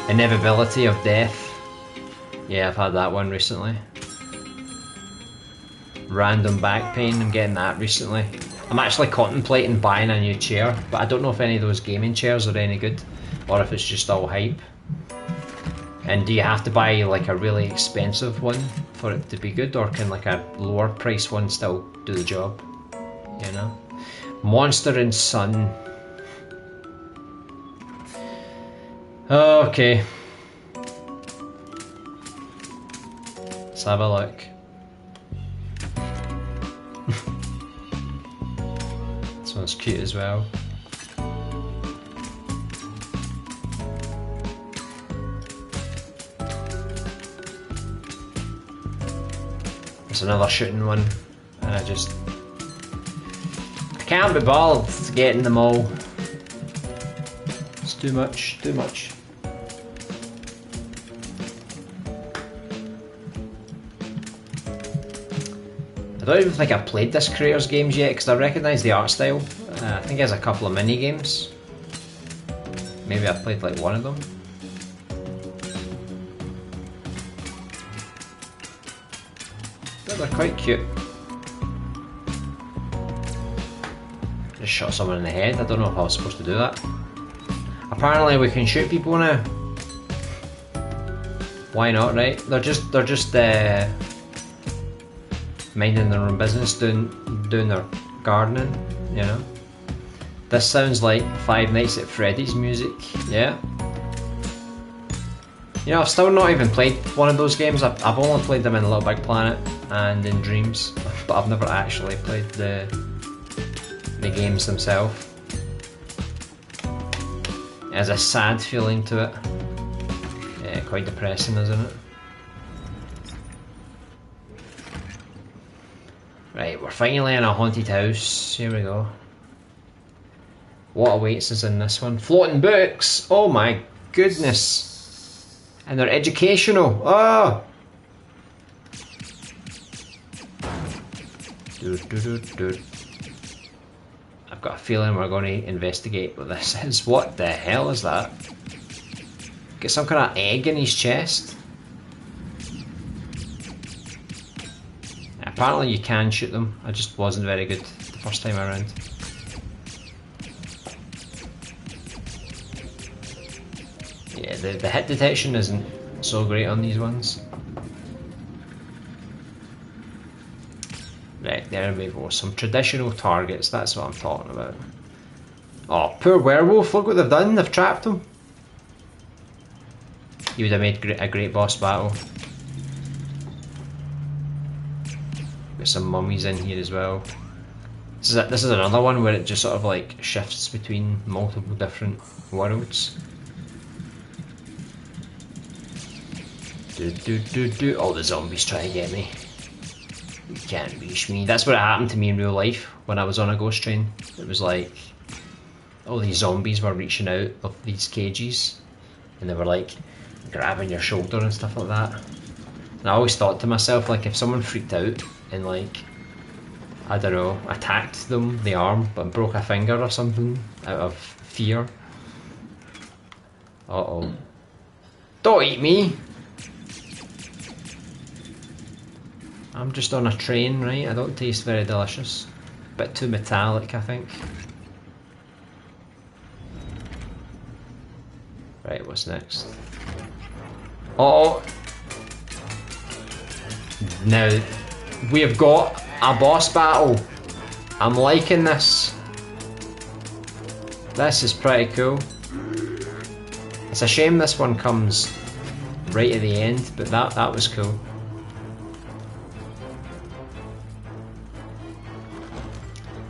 Inevitability of death. Yeah, I've had that one recently. Random back pain, I'm getting that recently. I'm actually contemplating buying a new chair, but I don't know if any of those gaming chairs are any good, or if it's just all hype. And do you have to buy like a really expensive one for it to be good, or can like a lower price one still do the job? You know? Monster and Son. Okay. Let's have a look. This one's cute as well. There's another shooting one, and I can't be bothered getting them all. It's too much, too much. I don't even think I've played this creator's games yet because I recognise the art style. I think he has a couple of mini games. Maybe I've played like one of them. But they're quite cute. Just shot someone in the head. I don't know if I was supposed to do that. Apparently we can shoot people now. Why not, right? They're just minding their own business, doing their gardening, you know. This sounds like Five Nights at Freddy's music, yeah. You know, I've still not even played one of those games. I've only played them in Little Big Planet and in Dreams, but I've never actually played the games themselves. It has a sad feeling to it. Yeah, quite depressing, isn't it? Right, we're finally in a haunted house. Here we go. What awaits us in this one? Floating books! Oh my goodness! And they're educational! Oh! I've got a feeling we're going to investigate what this is. What the hell is that? Get some kind of egg in his chest? Apparently you can shoot them. I just wasn't very good the first time around. Yeah, the hit detection isn't so great on these ones. Right, there we go. Some traditional targets, that's what I'm talking about. Oh, poor werewolf, look what they've done, they've trapped him. He would have made a great boss battle. Got some mummies in here as well. This is another one where it just sort of like shifts between multiple different worlds. Oh, the zombies try to get me. You can't reach me. That's what happened to me in real life when I was on a ghost train. It was like all these zombies were reaching out of these cages and they were like grabbing your shoulder and stuff like that. And I always thought to myself, like, if someone freaked out and like, I don't know, attacked them, the arm, but broke a finger or something out of fear. Uh-oh. Don't eat me! I'm just on a train, right? I don't taste very delicious. Bit too metallic, I think. Right, what's next? Oh! Now, we've got a boss battle. I'm liking this. This is pretty cool. It's a shame this one comes right at the end, but that was cool.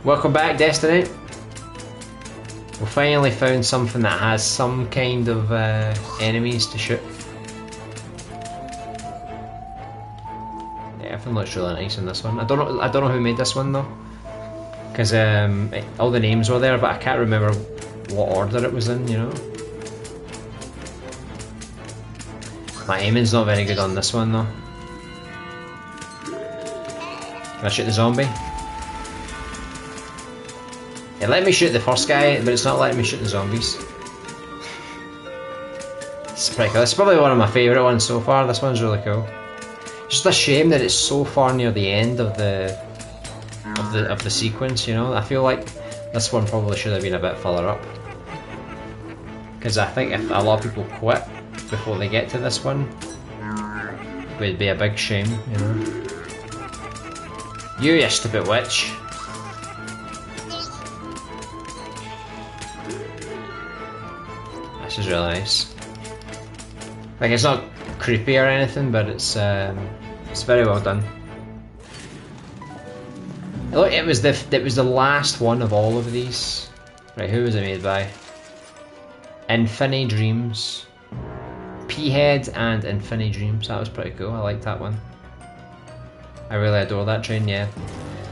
Welcome back, Destiny. We finally found something that has some kind of enemies to shoot. Yeah, everything looks really nice in this one. I don't know who made this one though, because all the names were there, but I can't remember what order it was in. You know, my aiming's not very good on this one though. Can I shoot the zombie? It let me shoot the first guy, but it's not letting me shoot the zombies. It's pretty cool. It's probably one of my favourite ones so far. This one's really cool. It's just a shame that it's so far near the end of the sequence. You know, I feel like this one probably should have been a bit further up. Because I think if a lot of people quit before they get to this one, it would be a big shame. You know. You stupid witch. This is really nice. Like, it's not creepy or anything, but it's very well done. Look, it was the last one of all of these. Right, who was it made by? Infinity Dreams, P-Head and Infinity Dreams. That was pretty cool. I like that one. I really adore that train. Yeah.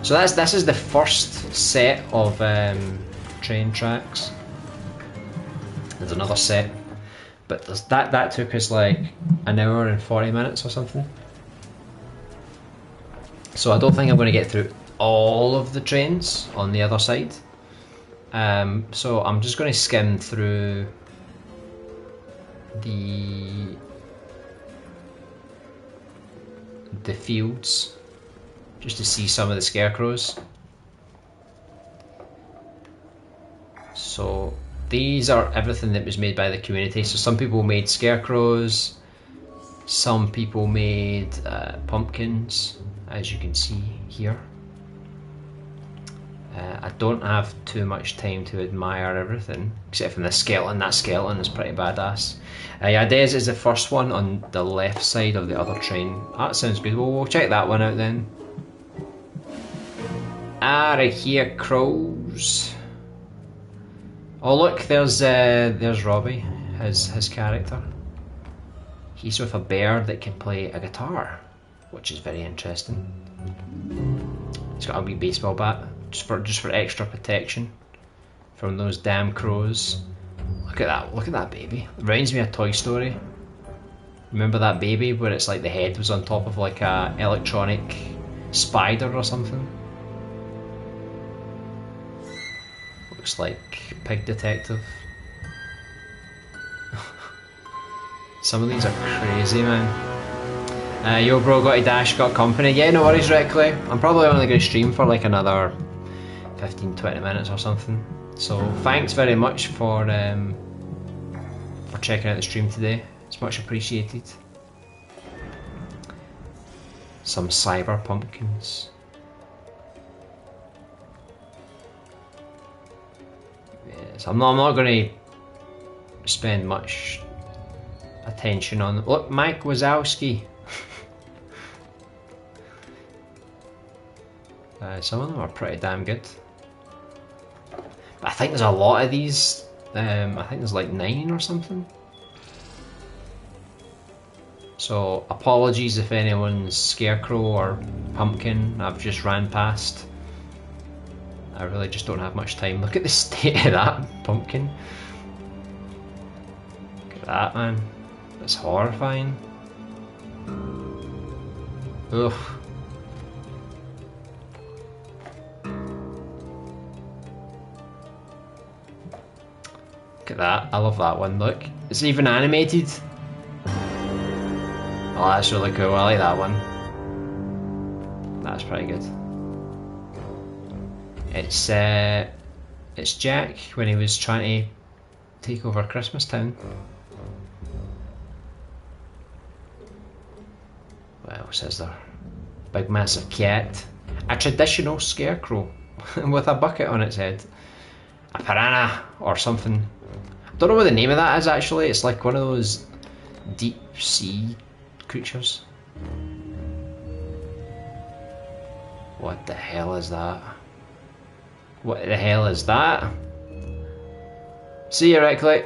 So this is the first set of train tracks. There's another set, but that took us like an hour and 40 minutes or something. So I don't think I'm going to get through all of the trains on the other side. So I'm just going to skim through the fields just to see some of the scarecrows. So these are everything that was made by the community. So some people made scarecrows, some people made pumpkins, as you can see here. I don't have too much time to admire everything, except for the skeleton. That skeleton is pretty badass. Yeah, Des is the first one on the left side of the other train. That sounds good. Well, we'll check that one out then. I hear crows. Oh look, there's Robbie, his character. He's with a bear that can play a guitar, which is very interesting. He's got a wee baseball bat, just for extra protection from those damn crows. Look at that baby. It reminds me of Toy Story. Remember that baby where it's like the head was on top of like a electronic spider or something? looks like Pig Detective. Some of these are crazy, man. Yo bro, got a dash, got company. Yeah, no worries, Reckley. I'm probably only going to stream for like another 15-20 minutes or something. So thanks very much for checking out the stream today. It's much appreciated. Some cyber pumpkins. Yes, I'm not going to spend much attention on. Look, Mike Wazowski. Some of them are pretty damn good. But I think there's a lot of these. I think there's like 9 or something. So apologies if anyone's Scarecrow or Pumpkin I've just ran past. I really just don't have much time. Look at the state of that pumpkin. Look at that, man. That's horrifying. Ugh. Look at that. I love that one. Look. It's even animated. Oh, that's really cool. I like that one. That's pretty good. It's Jack when he was trying to take over Christmas Town. What else is there? Big massive cat. A traditional scarecrow with a bucket on its head. A piranha or something. I don't know what the name of that is actually. It's like one of those deep sea creatures. What the hell is that? What the hell is that? See you, Reckley.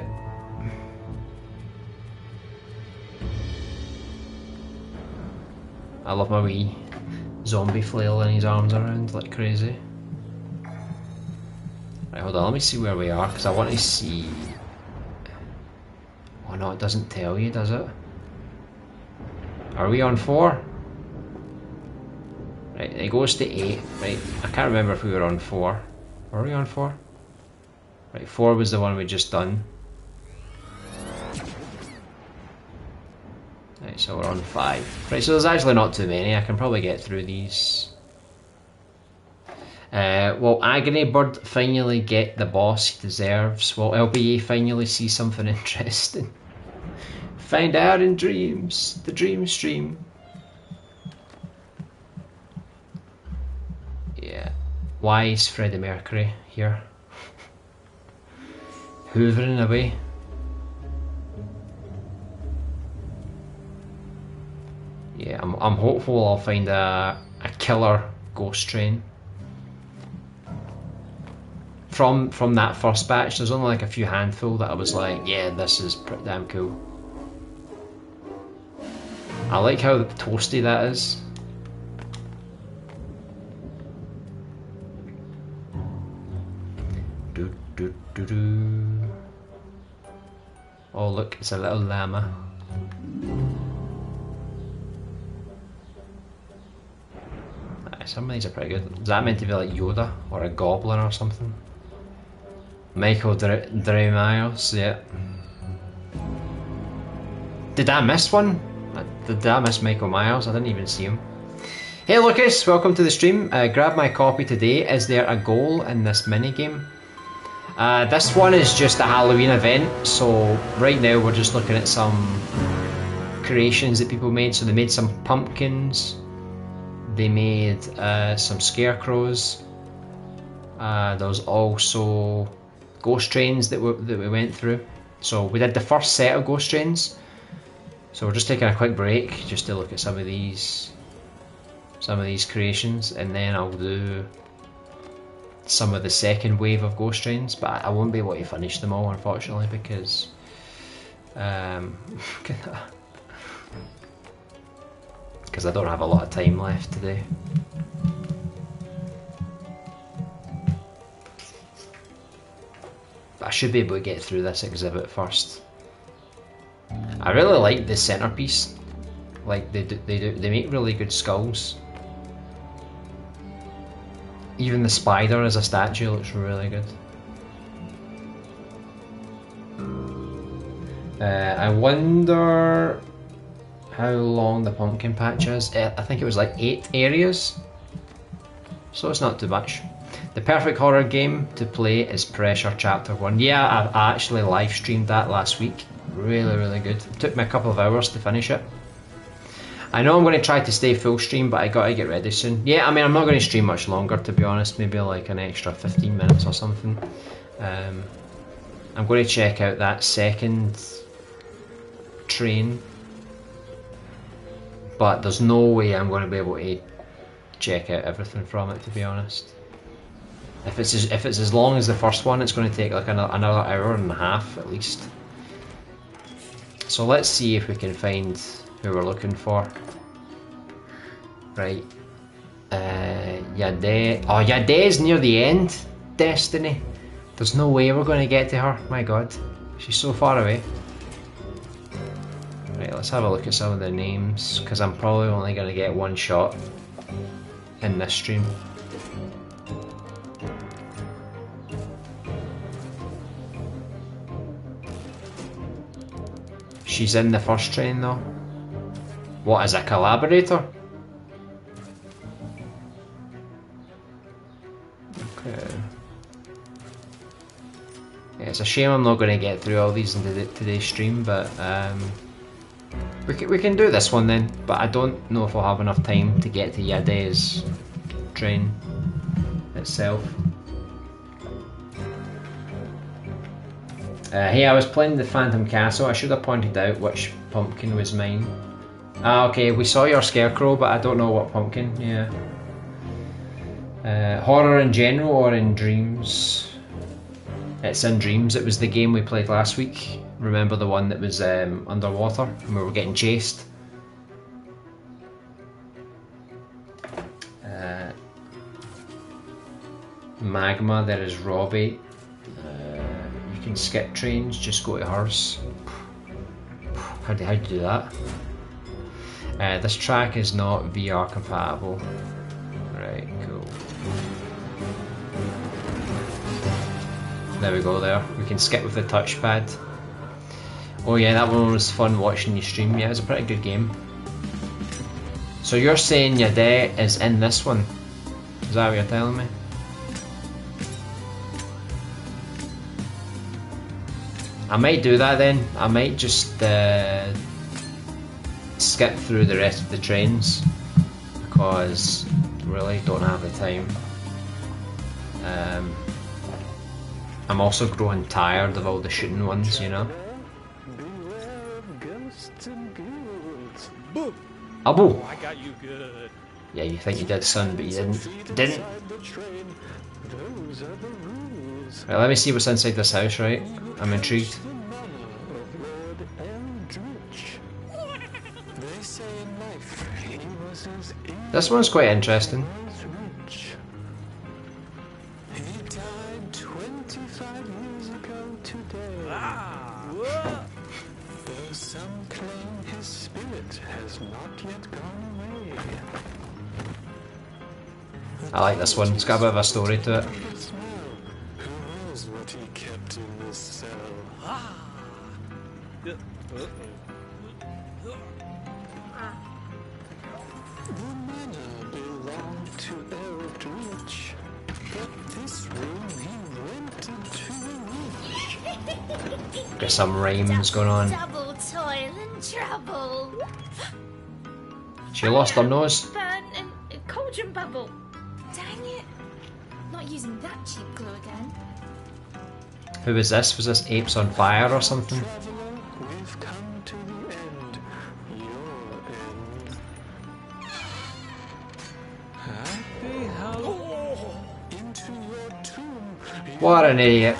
I love my wee zombie flailing his arms around like crazy. Right, hold on, let me see where we are, because I want to see... Oh no, it doesn't tell you, does it? Are we on 4? Right, it goes to 8. Right, I can't remember if we were on 4. Were we on 4? Right, 4 was the one we just done. Right, so we're on 5. Right, so there's actually not too many. I can probably get through these. Will Agony Bird finally get the boss he deserves? Will LBA finally see something interesting? Find out in Dreams, the Dream stream. Yeah. Why is Freddie Mercury here? Hoovering away. Yeah, I'm hopeful I'll find a killer ghost train. From that first batch, there's only like a few handful that I was like, yeah, this is pretty damn cool. I like how toasty that is. Do, do, do, do. Oh look, it's a little llama. Some of these are pretty good. Is that meant to be like Yoda or a goblin or something? Michael Dre Miles, yeah. Did I miss one? Did I miss Michael Myers? I didn't even see him. Hey Lucas, welcome to the stream. Grab my copy today. Is there a goal in this minigame? This one is just a Halloween event, so right now we're just looking at some creations that people made. So they made some pumpkins, they made some scarecrows, there was also ghost trains that we went through. So we did the first set of ghost trains. So we're just taking a quick break just to look at some of these creations, and then I'll do some of the second wave of ghost trains, but I won't be able to finish them all unfortunately because because I don't have a lot of time left today. But I should be able to get through this exhibit first. I really like the centerpiece. Like they make really good skulls. Even the spider as a statue looks really good. I wonder how long the pumpkin patch is. I think it was like 8 areas, so it's not too much. The perfect horror game to play is Pressure Chapter 1. Yeah, I actually live streamed that last week. Really, really good. It took me a couple of hours to finish it. I know I'm going to try to stay full stream, but I gotta get ready soon. Yeah, I mean, I'm not going to stream much longer, to be honest. Maybe like an extra 15 minutes or something. I'm going to check out that second train, but there's no way I'm going to be able to check out everything from it, to be honest. If it's as long as the first one, it's going to take like another hour and a half at least. So let's see if we can find who we're looking for. Right. Yade. Oh, Yade's near the end. Destiny. There's no way we're going to get to her. My god. She's so far away. Right, let's have a look at some of the names, because I'm probably only going to get one shot in this stream. She's in the first train though. What, as a collaborator? Okay. Yeah, it's a shame I'm not going to get through all these in today's stream, but we can do this one then. But I don't know if I'll have enough time to get to Yade's train itself. Hey, I was playing the Phantom Castle. I should have pointed out which pumpkin was mine. Ah, okay, we saw your scarecrow, but I don't know what pumpkin, yeah. Horror in general or in Dreams? It's in Dreams. It was the game we played last week. Remember the one that was underwater and we were getting chased? Magma, there is Robbie. You can skip trains, just go to hers. How do you do that? This track is not VR compatible. Right, cool. There we go there. We can skip with the touchpad. Oh yeah, that one was fun watching you stream. Yeah, it was a pretty good game. So you're saying Yade is in this one? Is that what you're telling me? I might do that then. I might just skip through the rest of the trains because I really don't have the time. I'm also growing tired of all the shooting ones, you know. Abu! I got you good. Yeah, you think you did, son, but you didn't. Didn't. Right, let me see what's inside this house, right? I'm intrigued. This one's quite interesting. I like this one, it's got a bit of a story to it. Got some rhymes going on. Double toil and trouble. She lost her nose. Burn and a cauldron bubble. Dang it. Not using that cheap glue again. Who was this? Was this Apes on Fire or something? What an idiot.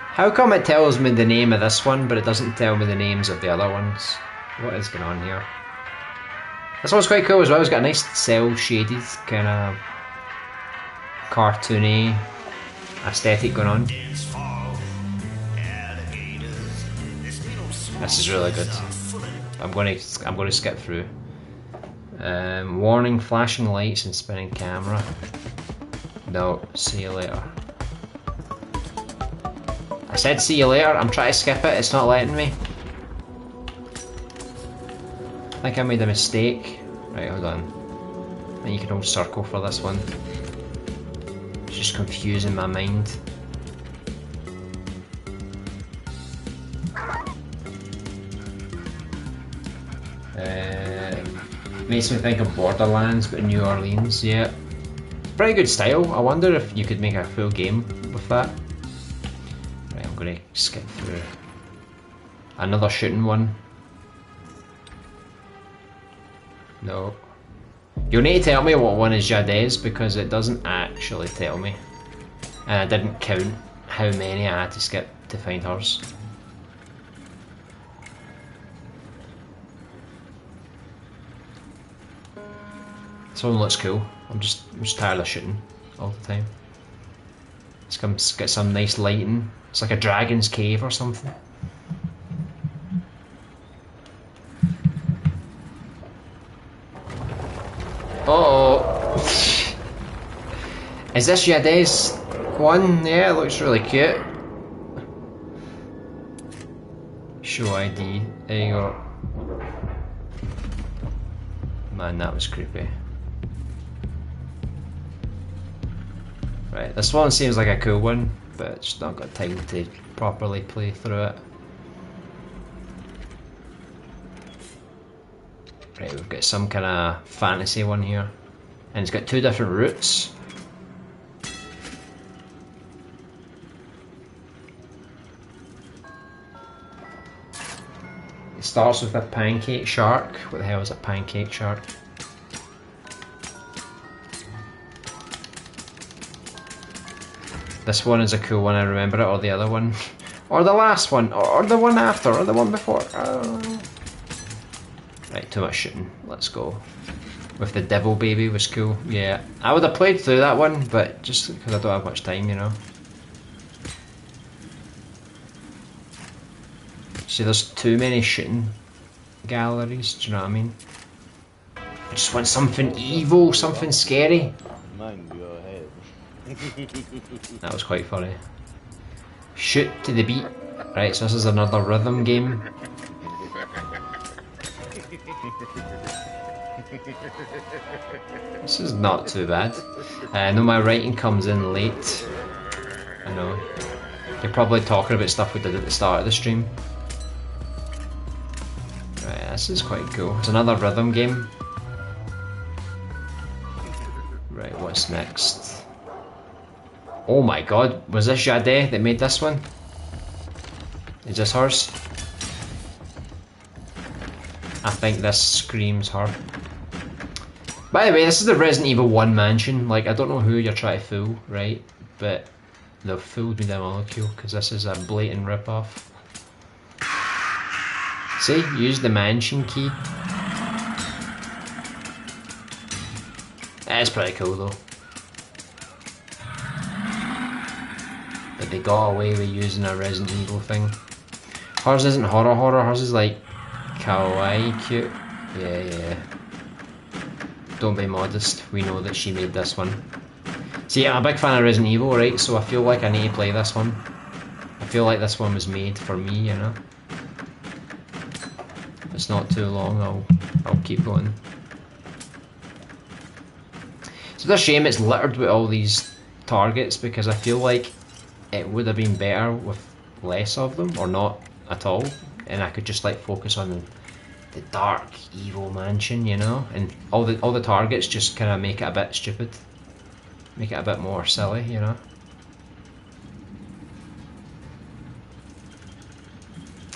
How come it tells me the name of this one, but it doesn't tell me the names of the other ones? What is going on here? This one's quite cool as well. It's got a nice cel-shaded kind of cartoony aesthetic going on. This is really good. I'm going to skip through. Warning: flashing lights and spinning camera. No, see you later. I said see you later, I'm trying to skip it, it's not letting me. I think I made a mistake. Right, hold on. And you can hold circle for this one. It's just confusing my mind. Makes me think of Borderlands, but New Orleans, yeah. Pretty good style. I wonder if you could make a full game with that. Right, I'm gonna skip through. Another shooting one. No. You'll need to tell me what one is Jade's because it doesn't actually tell me. And I didn't count how many I had to skip to find hers. This one looks cool. I'm just tired of shooting all the time. Let's get some nice lighting. It's like a dragon's cave or something. Uh-oh. Is this Yade's one? Yeah, it looks really cute. Show ID. There you go. Man, that was creepy. Right, this one seems like a cool one, but just not got time to properly play through it. Right, we've got some kind of fantasy one here, and it's got two different routes. It starts with a pancake shark. What the hell is a pancake shark? This one is a cool one, I remember it, or the other one. Or the last one, or the one after, or the one before. Right, too much shooting, let's go. With the devil baby was cool, yeah. I would have played through that one, but just because I don't have much time, you know. See, there's too many shooting galleries, do you know what I mean? I just want something evil, something scary. Mind your head. That was quite funny. Shoot to the beat. Right, so this is another rhythm game. This is not too bad. I know my writing comes in late. I know. You're probably talking about stuff we did at the start of the stream. Right, this is quite cool. It's another rhythm game. Right, what's next? Oh my god, was this Jade that made this one? Is this hers? I think this screams her. By the way, this is the Resident Evil 1 mansion. Like, I don't know who you're trying to fool, right? But they've fooled me the molecule, because this is a blatant rip-off. See, use the mansion key. It's pretty cool though. But they got away with using a Resident Evil thing. Hers isn't horror, hers is like kawaii cute. Yeah. Don't be modest, we know that she made this one. See, I'm a big fan of Resident Evil, right? So I feel like I need to play this one. I feel like this one was made for me, you know? If it's not too long, I'll keep going. It's a shame it's littered with all these targets because I feel like it would have been better with less of them, or not at all, and I could just like focus on the dark, evil mansion, you know, and all the targets just kind of make it a bit stupid, make it a bit more silly, you know.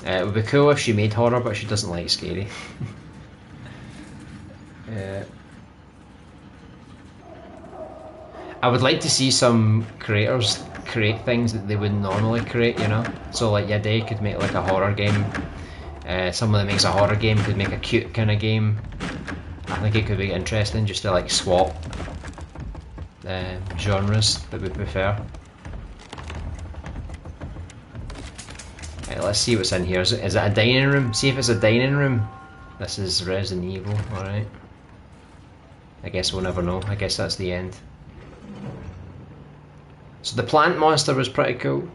It would be cool if she made horror, but she doesn't like scary. I would like to see some creators create things that they wouldn't normally create, you know? So like Yade could make like a horror game. Someone that makes a horror game could make a cute kind of game. I think it could be interesting just to like swap genres that we prefer. Right, let's see what's in here. Is it a dining room? See if it's a dining room. This is Resident Evil, alright. I guess we'll never know. I guess that's the end. So the plant monster was pretty cool.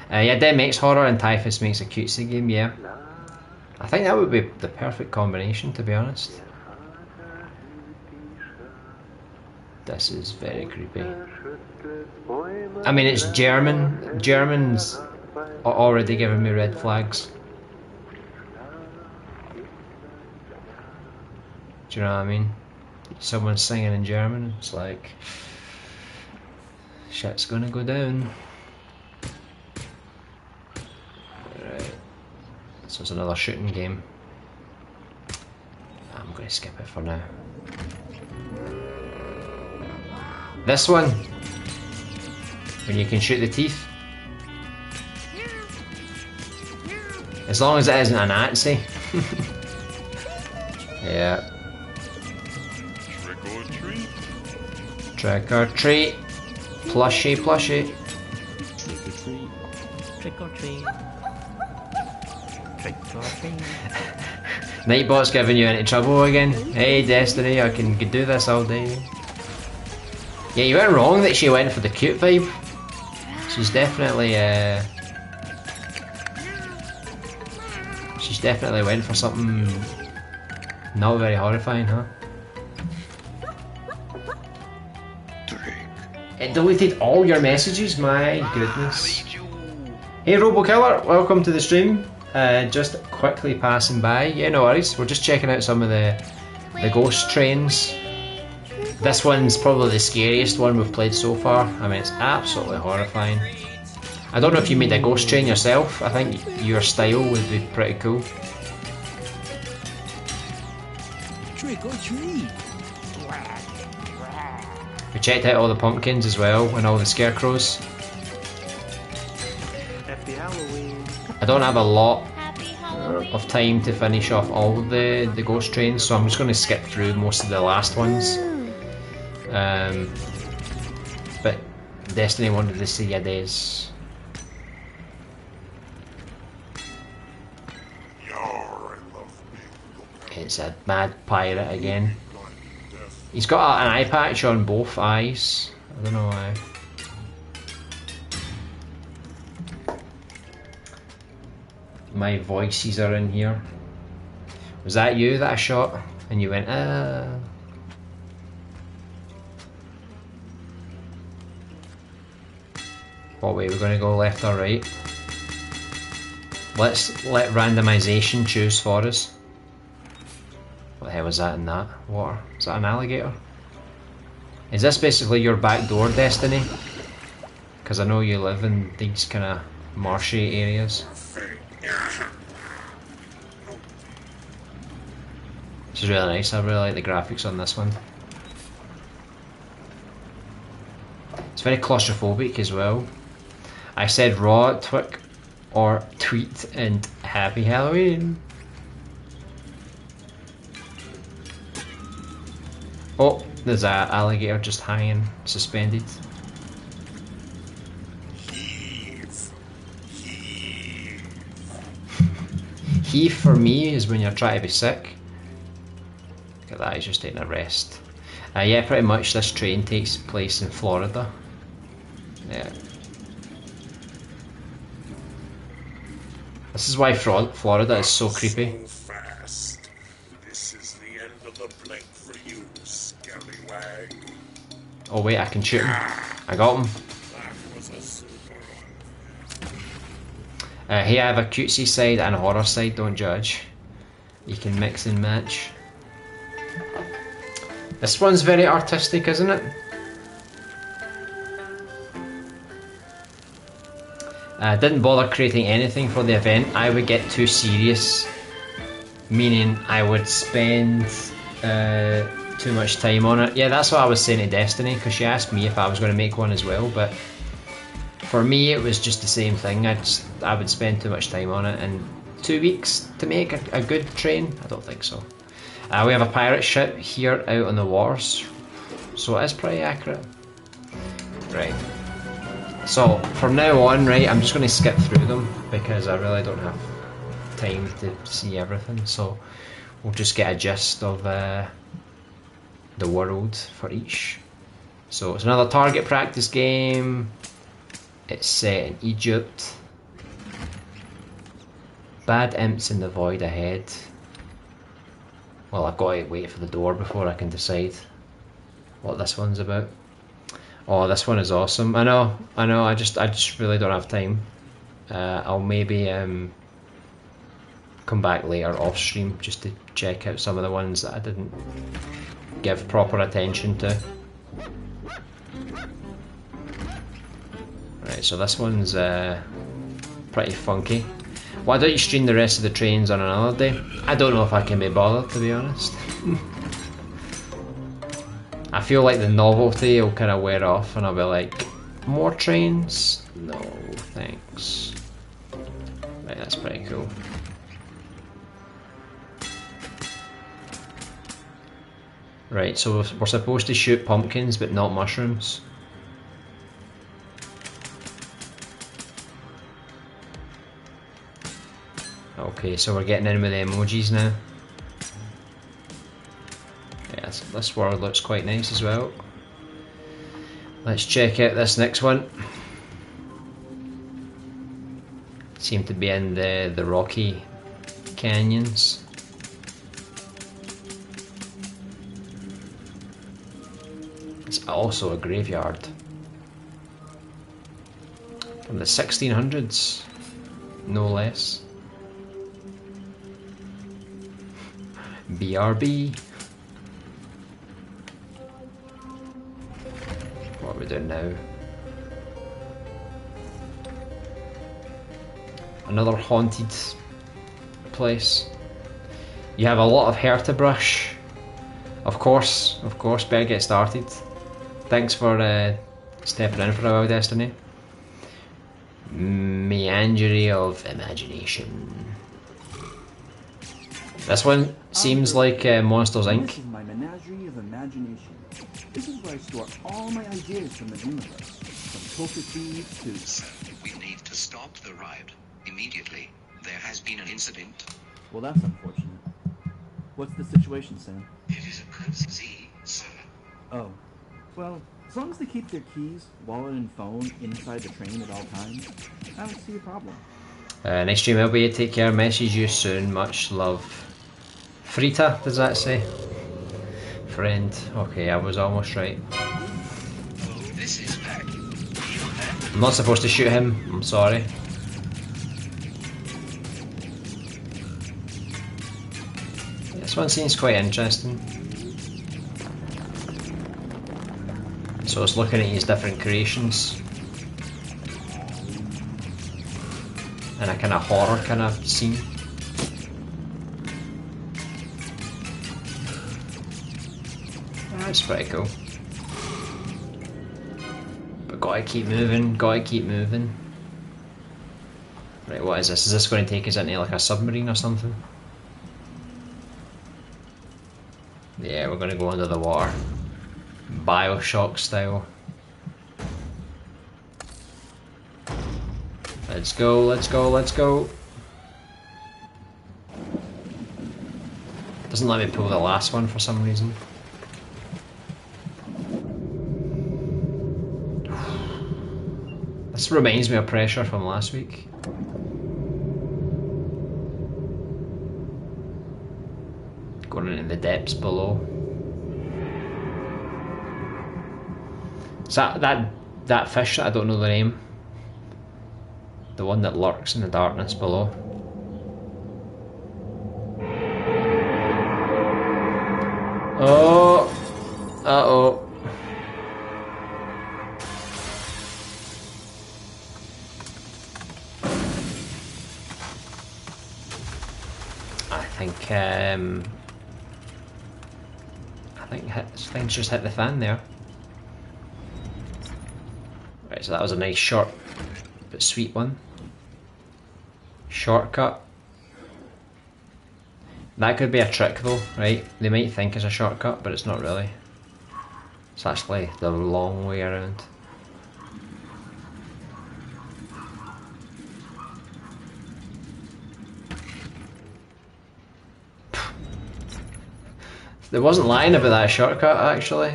Yeah, Dem makes horror and Typhus makes a cutesy game, yeah. I think that would be the perfect combination, to be honest. This is very creepy. I mean, it's German. Germans are already giving me red flags. Do you know what I mean? Someone's singing in German, it's like, shit's gonna go down. Right, so it's another shooting game. I'm gonna skip it for now. This one, when you can shoot the teeth. As long as it isn't a Nazi. Yeah. Trick or treat. Plushy, plushy. Trick or treat. Trick or treat. Nightbot's giving you into trouble again. Hey Destiny, I can do this all day. Yeah, you weren't wrong that she went for the cute vibe. She's definitely went for something not very horrifying, huh? It deleted all your messages, my goodness. Hey RoboKiller, welcome to the stream. Just quickly passing by. Yeah, no worries. We're just checking out some of the ghost trains. This one's probably the scariest one we've played so far. I mean, it's absolutely horrifying. I don't know if you made a ghost train yourself. I think your style would be pretty cool. Trick or treat. We checked out all the pumpkins as well and all the scarecrows. Happy Halloween. I don't have a lot of time to finish off all of the ghost trains, so I'm just going to skip through most of the last ones. But Destiny wanted to see a days. It's a mad pirate again. He's got an eye patch on both eyes. I don't know why. My voices are in here. Was that you that I shot? And you went, What way, we're going to go left or right? Let's let randomization choose for us. What the hell was that in that water? Is that an alligator? Is this basically your back door, Destiny? Because I know you live in these kind of marshy areas. This is really nice, I really like the graphics on this one. It's very claustrophobic as well. I said raw, twick, or tweet, and happy Halloween. Oh, there's an alligator just hanging, suspended. Heave. Heave. Heave for me is when you're trying to be sick. Look at that, he's just taking a rest. Yeah, pretty much this train takes place in Florida. Yeah. This is why Florida is so creepy. Fast. This is the end of the blink for you, scallywag. Oh wait, I can shoot him. I got him. That was a super one. Hey, I have a cutesy side and a horror side, don't judge. You can mix and match. This one's very artistic, isn't it? I didn't bother creating anything for the event. I would get too serious, meaning I would spend too much time on it. Yeah, that's what I was saying to Destiny, because she asked me if I was going to make one as well, but for me it was just the same thing. I would spend too much time on it, and 2 weeks to make a good train? I don't think so. We have a pirate ship here out on the waters, so it is pretty accurate. Right. So from now on, right, I'm just going to skip through them because I really don't have time to see everything. So we'll just get a gist of the world for each. So it's another target practice game. It's set in Egypt. Bad imps in the void ahead. Well, I've got to wait for the door before I can decide what this one's about. Oh, this one is awesome. I know. I just really don't have time. I'll maybe come back later off stream just to check out some of the ones that I didn't give proper attention to. Right, so this one's pretty funky. Why don't you stream the rest of the trains on another day? I don't know if I can be bothered, to be honest. I feel like the novelty will kind of wear off and I'll be like, more trains? No, thanks. Right, that's pretty cool. Right, so we're supposed to shoot pumpkins but not mushrooms. Okay, so we're getting in with the emojis now. Yeah, this world looks quite nice as well. Let's check out this next one. Seem to be in the rocky canyons. It's also a graveyard. From the 1600s, no less. BRB. What are we doing now? Another haunted place. You have a lot of hair to brush. Of course, better get started. Thanks for stepping in for a while, Destiny. Meandery of imagination. This one seems like Monsters Inc. This is my menagerie of imagination. This is where I store all my ideas from the universe. From poker thieves to... Sir, we need to stop the riot immediately. There has been an incident. Well, that's unfortunate. What's the situation, Sam? It is a courtesy, sir. Oh. Well, as long as they keep their keys, wallet, and phone inside the train at all times, I don't see a problem. Nice stream, LB. Take care. Message you soon. Much love. Frita, does that say? Friend. Okay, I was almost right. Oh, this is back. I'm not supposed to shoot him. I'm sorry. This one seems quite interesting. So it's looking at his different creations. And a kind of horror kind of scene. That's pretty cool. But gotta keep moving, gotta keep moving. Right, what is this? Is this going to take us into like a submarine or something? Yeah, we're going to go under the water. Bioshock style. Let's go, let's go, let's go. Doesn't let me pull the last one for some reason. This reminds me of Pressure from last week. Going in the depths below. Is that fish that I don't know the name? The one that lurks in the darkness below. Oh! Uh-oh. I think things just hit the fan there. Right, so that was a nice short but sweet one. Shortcut. That could be a trick though, right? They might think it's a shortcut, but it's not really. It's actually the long way around. They wasn't lying about that shortcut actually.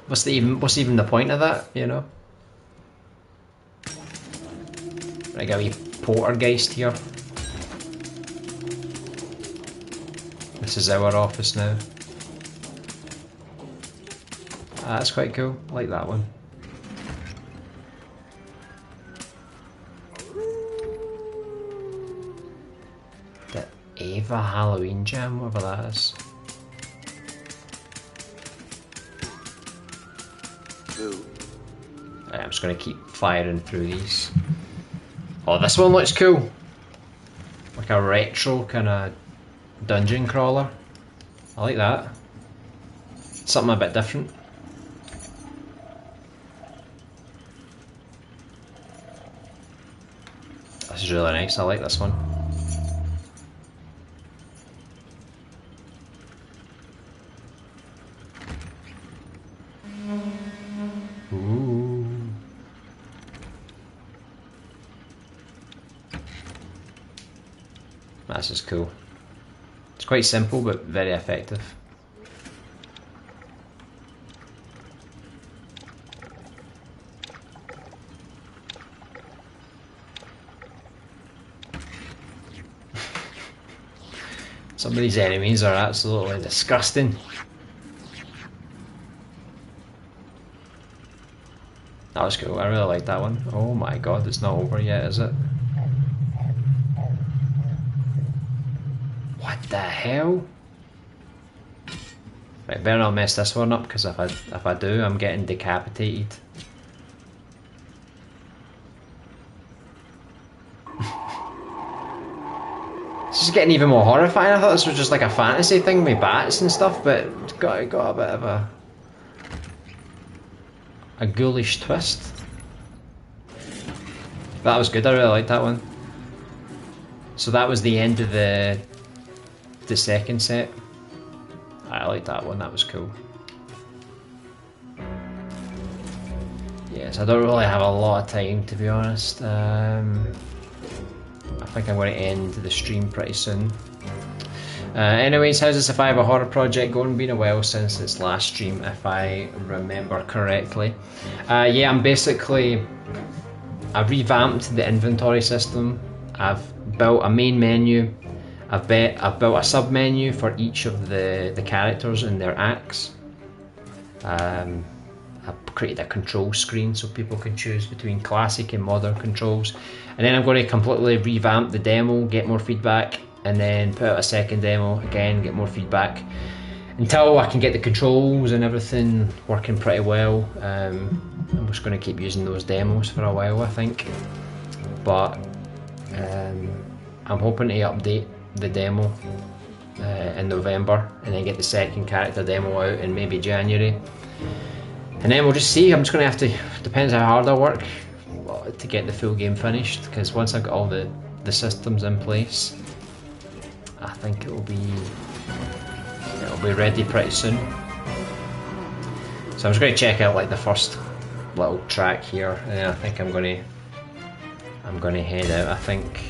What's even the point of that, you know? I got a wee poltergeist here. This is our office now. That's quite cool. I like that one. The Ava Halloween Jam, whatever that is. Right, I'm just going to keep firing through these. Oh, this one looks cool. Like a retro kind of dungeon crawler. I like that. Something a bit different. This is really nice. I like this one. Ooh. This is cool. It's quite simple but very effective. Some of these enemies are absolutely disgusting. That was cool, I really like that one. Oh my god, it's not over yet, is it? What the hell? Right, better not mess this one up, because if I do, I'm getting decapitated. This is getting even more horrifying. I thought this was just like a fantasy thing with bats and stuff, but it's got a bit of a ghoulish twist. That was good, I really liked that one. So that was the end of the second set. I liked that one, that was cool. Yes, I don't really have a lot of time, to be honest. I think I'm going to end the stream pretty soon. Anyways, how's the Survivor Horror Project going? Been a while since its last stream, if I remember correctly. Yeah, I've revamped the inventory system. I've built a main menu. I've built a sub menu for each of the characters and their acts. I've created a control screen so people can choose between classic and modern controls. And then I'm going to completely revamp the demo, get more feedback, and then put out a second demo, again, get more feedback, until I can get the controls and everything working pretty well. I'm just going to keep using those demos for a while, I think. But I'm hoping to update the demo in November, and then get the second character demo out in maybe January. And then we'll just see. I'm just going to have to, depends how hard I work to get the full game finished, because once I've got all the systems in place, I think it'll be ready pretty soon. So I'm just going to check out like the first little track here, and then I think I'm going to head out, I think.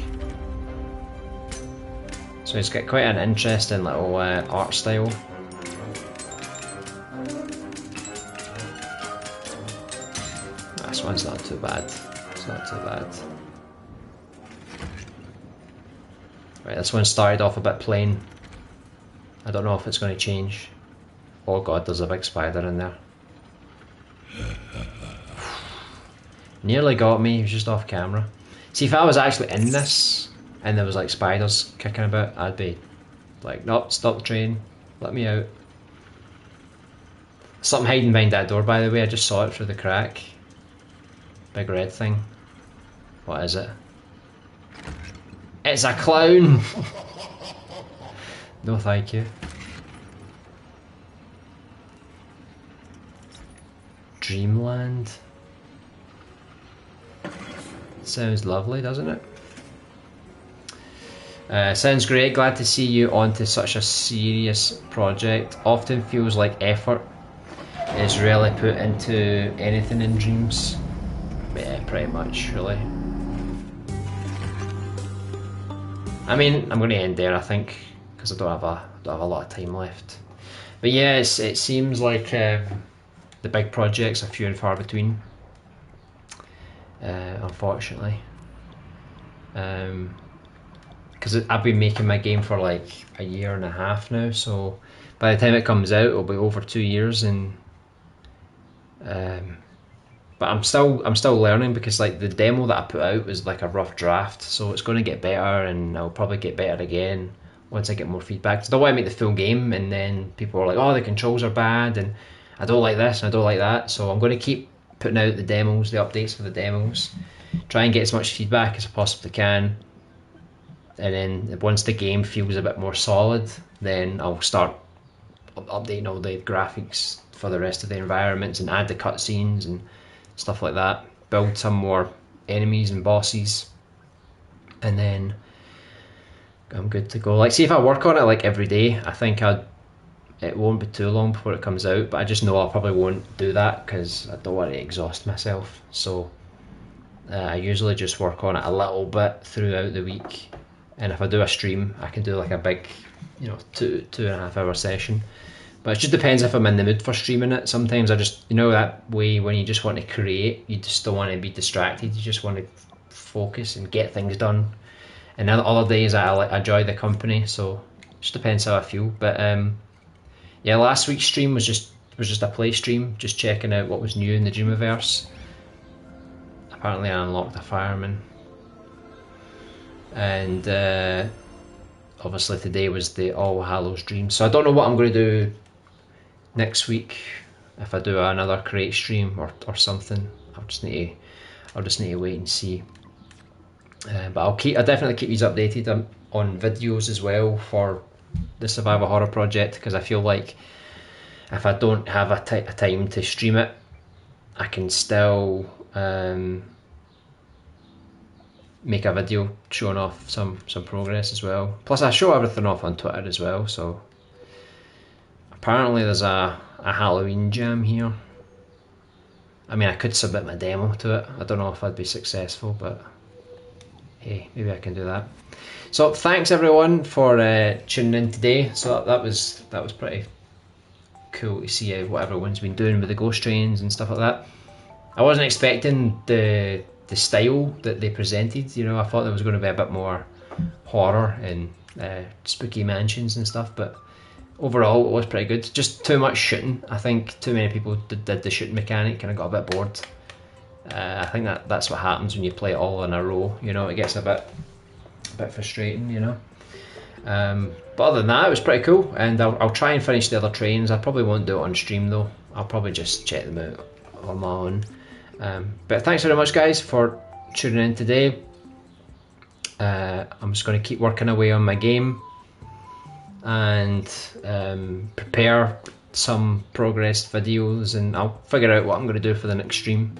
So it's got quite an interesting little art style. This one's not too bad. It's not too bad. Right, this one started off a bit plain. I don't know if it's going to change. Oh god, there's a big spider in there. Nearly got me, he was just off camera. See, if I was actually in this and there was like spiders kicking about, I'd be like, nope, stop the train, let me out. Something hiding behind that door, by the way, I just saw it through the crack. Big red thing. What is it? It's a clown! No thank you. Dreamland. Sounds lovely, doesn't it? Sounds great, glad to see you onto such a serious project. Often feels like effort is rarely put into anything in Dreams. Yeah, pretty much, really. I mean, I'm going to end there, I think, because I don't have a lot of time left. But yeah, it seems like the big projects are few and far between, unfortunately. because I've been making my game for like a year and a half now, so by the time it comes out it'll be over 2 years. And but I'm still learning, because like the demo that I put out was like a rough draft, so it's going to get better, and I'll probably get better again once I get more feedback. So I don't want to make the full game and then people are like, oh, the controls are bad and I don't like this and I don't like that. So I'm going to keep putting out the demos, the updates for the demos, try and get as much feedback as I possibly can, and then once the game feels a bit more solid, then I'll start updating all the graphics for the rest of the environments and add the cutscenes and stuff like that, build some more enemies and bosses, and then I'm good to go. Like, see, if I work on it like every day, I think it won't be too long before it comes out, but I just know I probably won't do that because I don't want to exhaust myself. So I usually just work on it a little bit throughout the week, and if I do a stream, I can do like a big, you know, 2.5 hour session. But it just depends if I'm in the mood for streaming it. Sometimes I just, you know, that way when you just want to create, you just don't want to be distracted, you just want to focus and get things done. And then other days I enjoy the company, so it just depends how I feel. But yeah, last week's stream was just a play stream, just checking out what was new in the Dreamiverse. Apparently I unlocked a fireman, and obviously today was the All Hallows Dream. So I don't know what I'm going to do next week, if I do another create stream or something. I'll just need to wait and see. But I'll definitely keep you updated on videos as well for the survival horror project, because I feel like if I don't have a time to stream it, I can still make a video showing off some progress as well. Plus I show everything off on Twitter as well. So apparently there's a Halloween jam here. I mean, I could submit my demo to it. I don't know if I'd be successful, but hey, maybe I can do that. So thanks everyone for tuning in today. So that was pretty cool to see what everyone's been doing with the ghost trains and stuff like that. I wasn't expecting the style that they presented. You know, I thought there was going to be a bit more horror and spooky mansions and stuff, but overall it was pretty good. Just too much shooting. I think too many people did the shooting mechanic, kind of got a bit bored. I think that's what happens when you play it all in a row. You know, it gets a bit frustrating, you know. But other than that, it was pretty cool, and I'll try and finish the other trains. I probably won't do it on stream though. I'll probably just check them out on my own. But thanks very much guys for tuning in today. I'm just going to keep working away on my game and prepare some progress videos, and I'll figure out what I'm going to do for the next stream.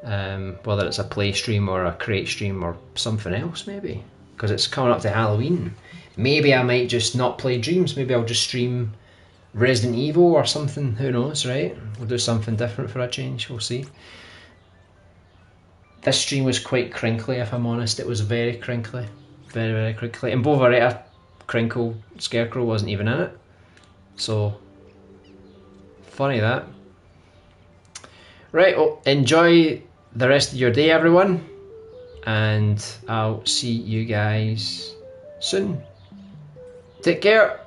Whether it's a play stream or a create stream or something else, maybe, because it's coming up to Halloween. Maybe I might just not play Dreams. Maybe I'll just stream Resident Evil or something. Who knows, right? We'll do something different for a change. We'll see. This stream was quite crinkly, if I'm honest. It was very crinkly, very crinkly. And Bovaretta Crinkle Scarecrow wasn't even in it. So funny that. Right, well, enjoy the rest of your day, everyone, and I'll see you guys soon. Take care.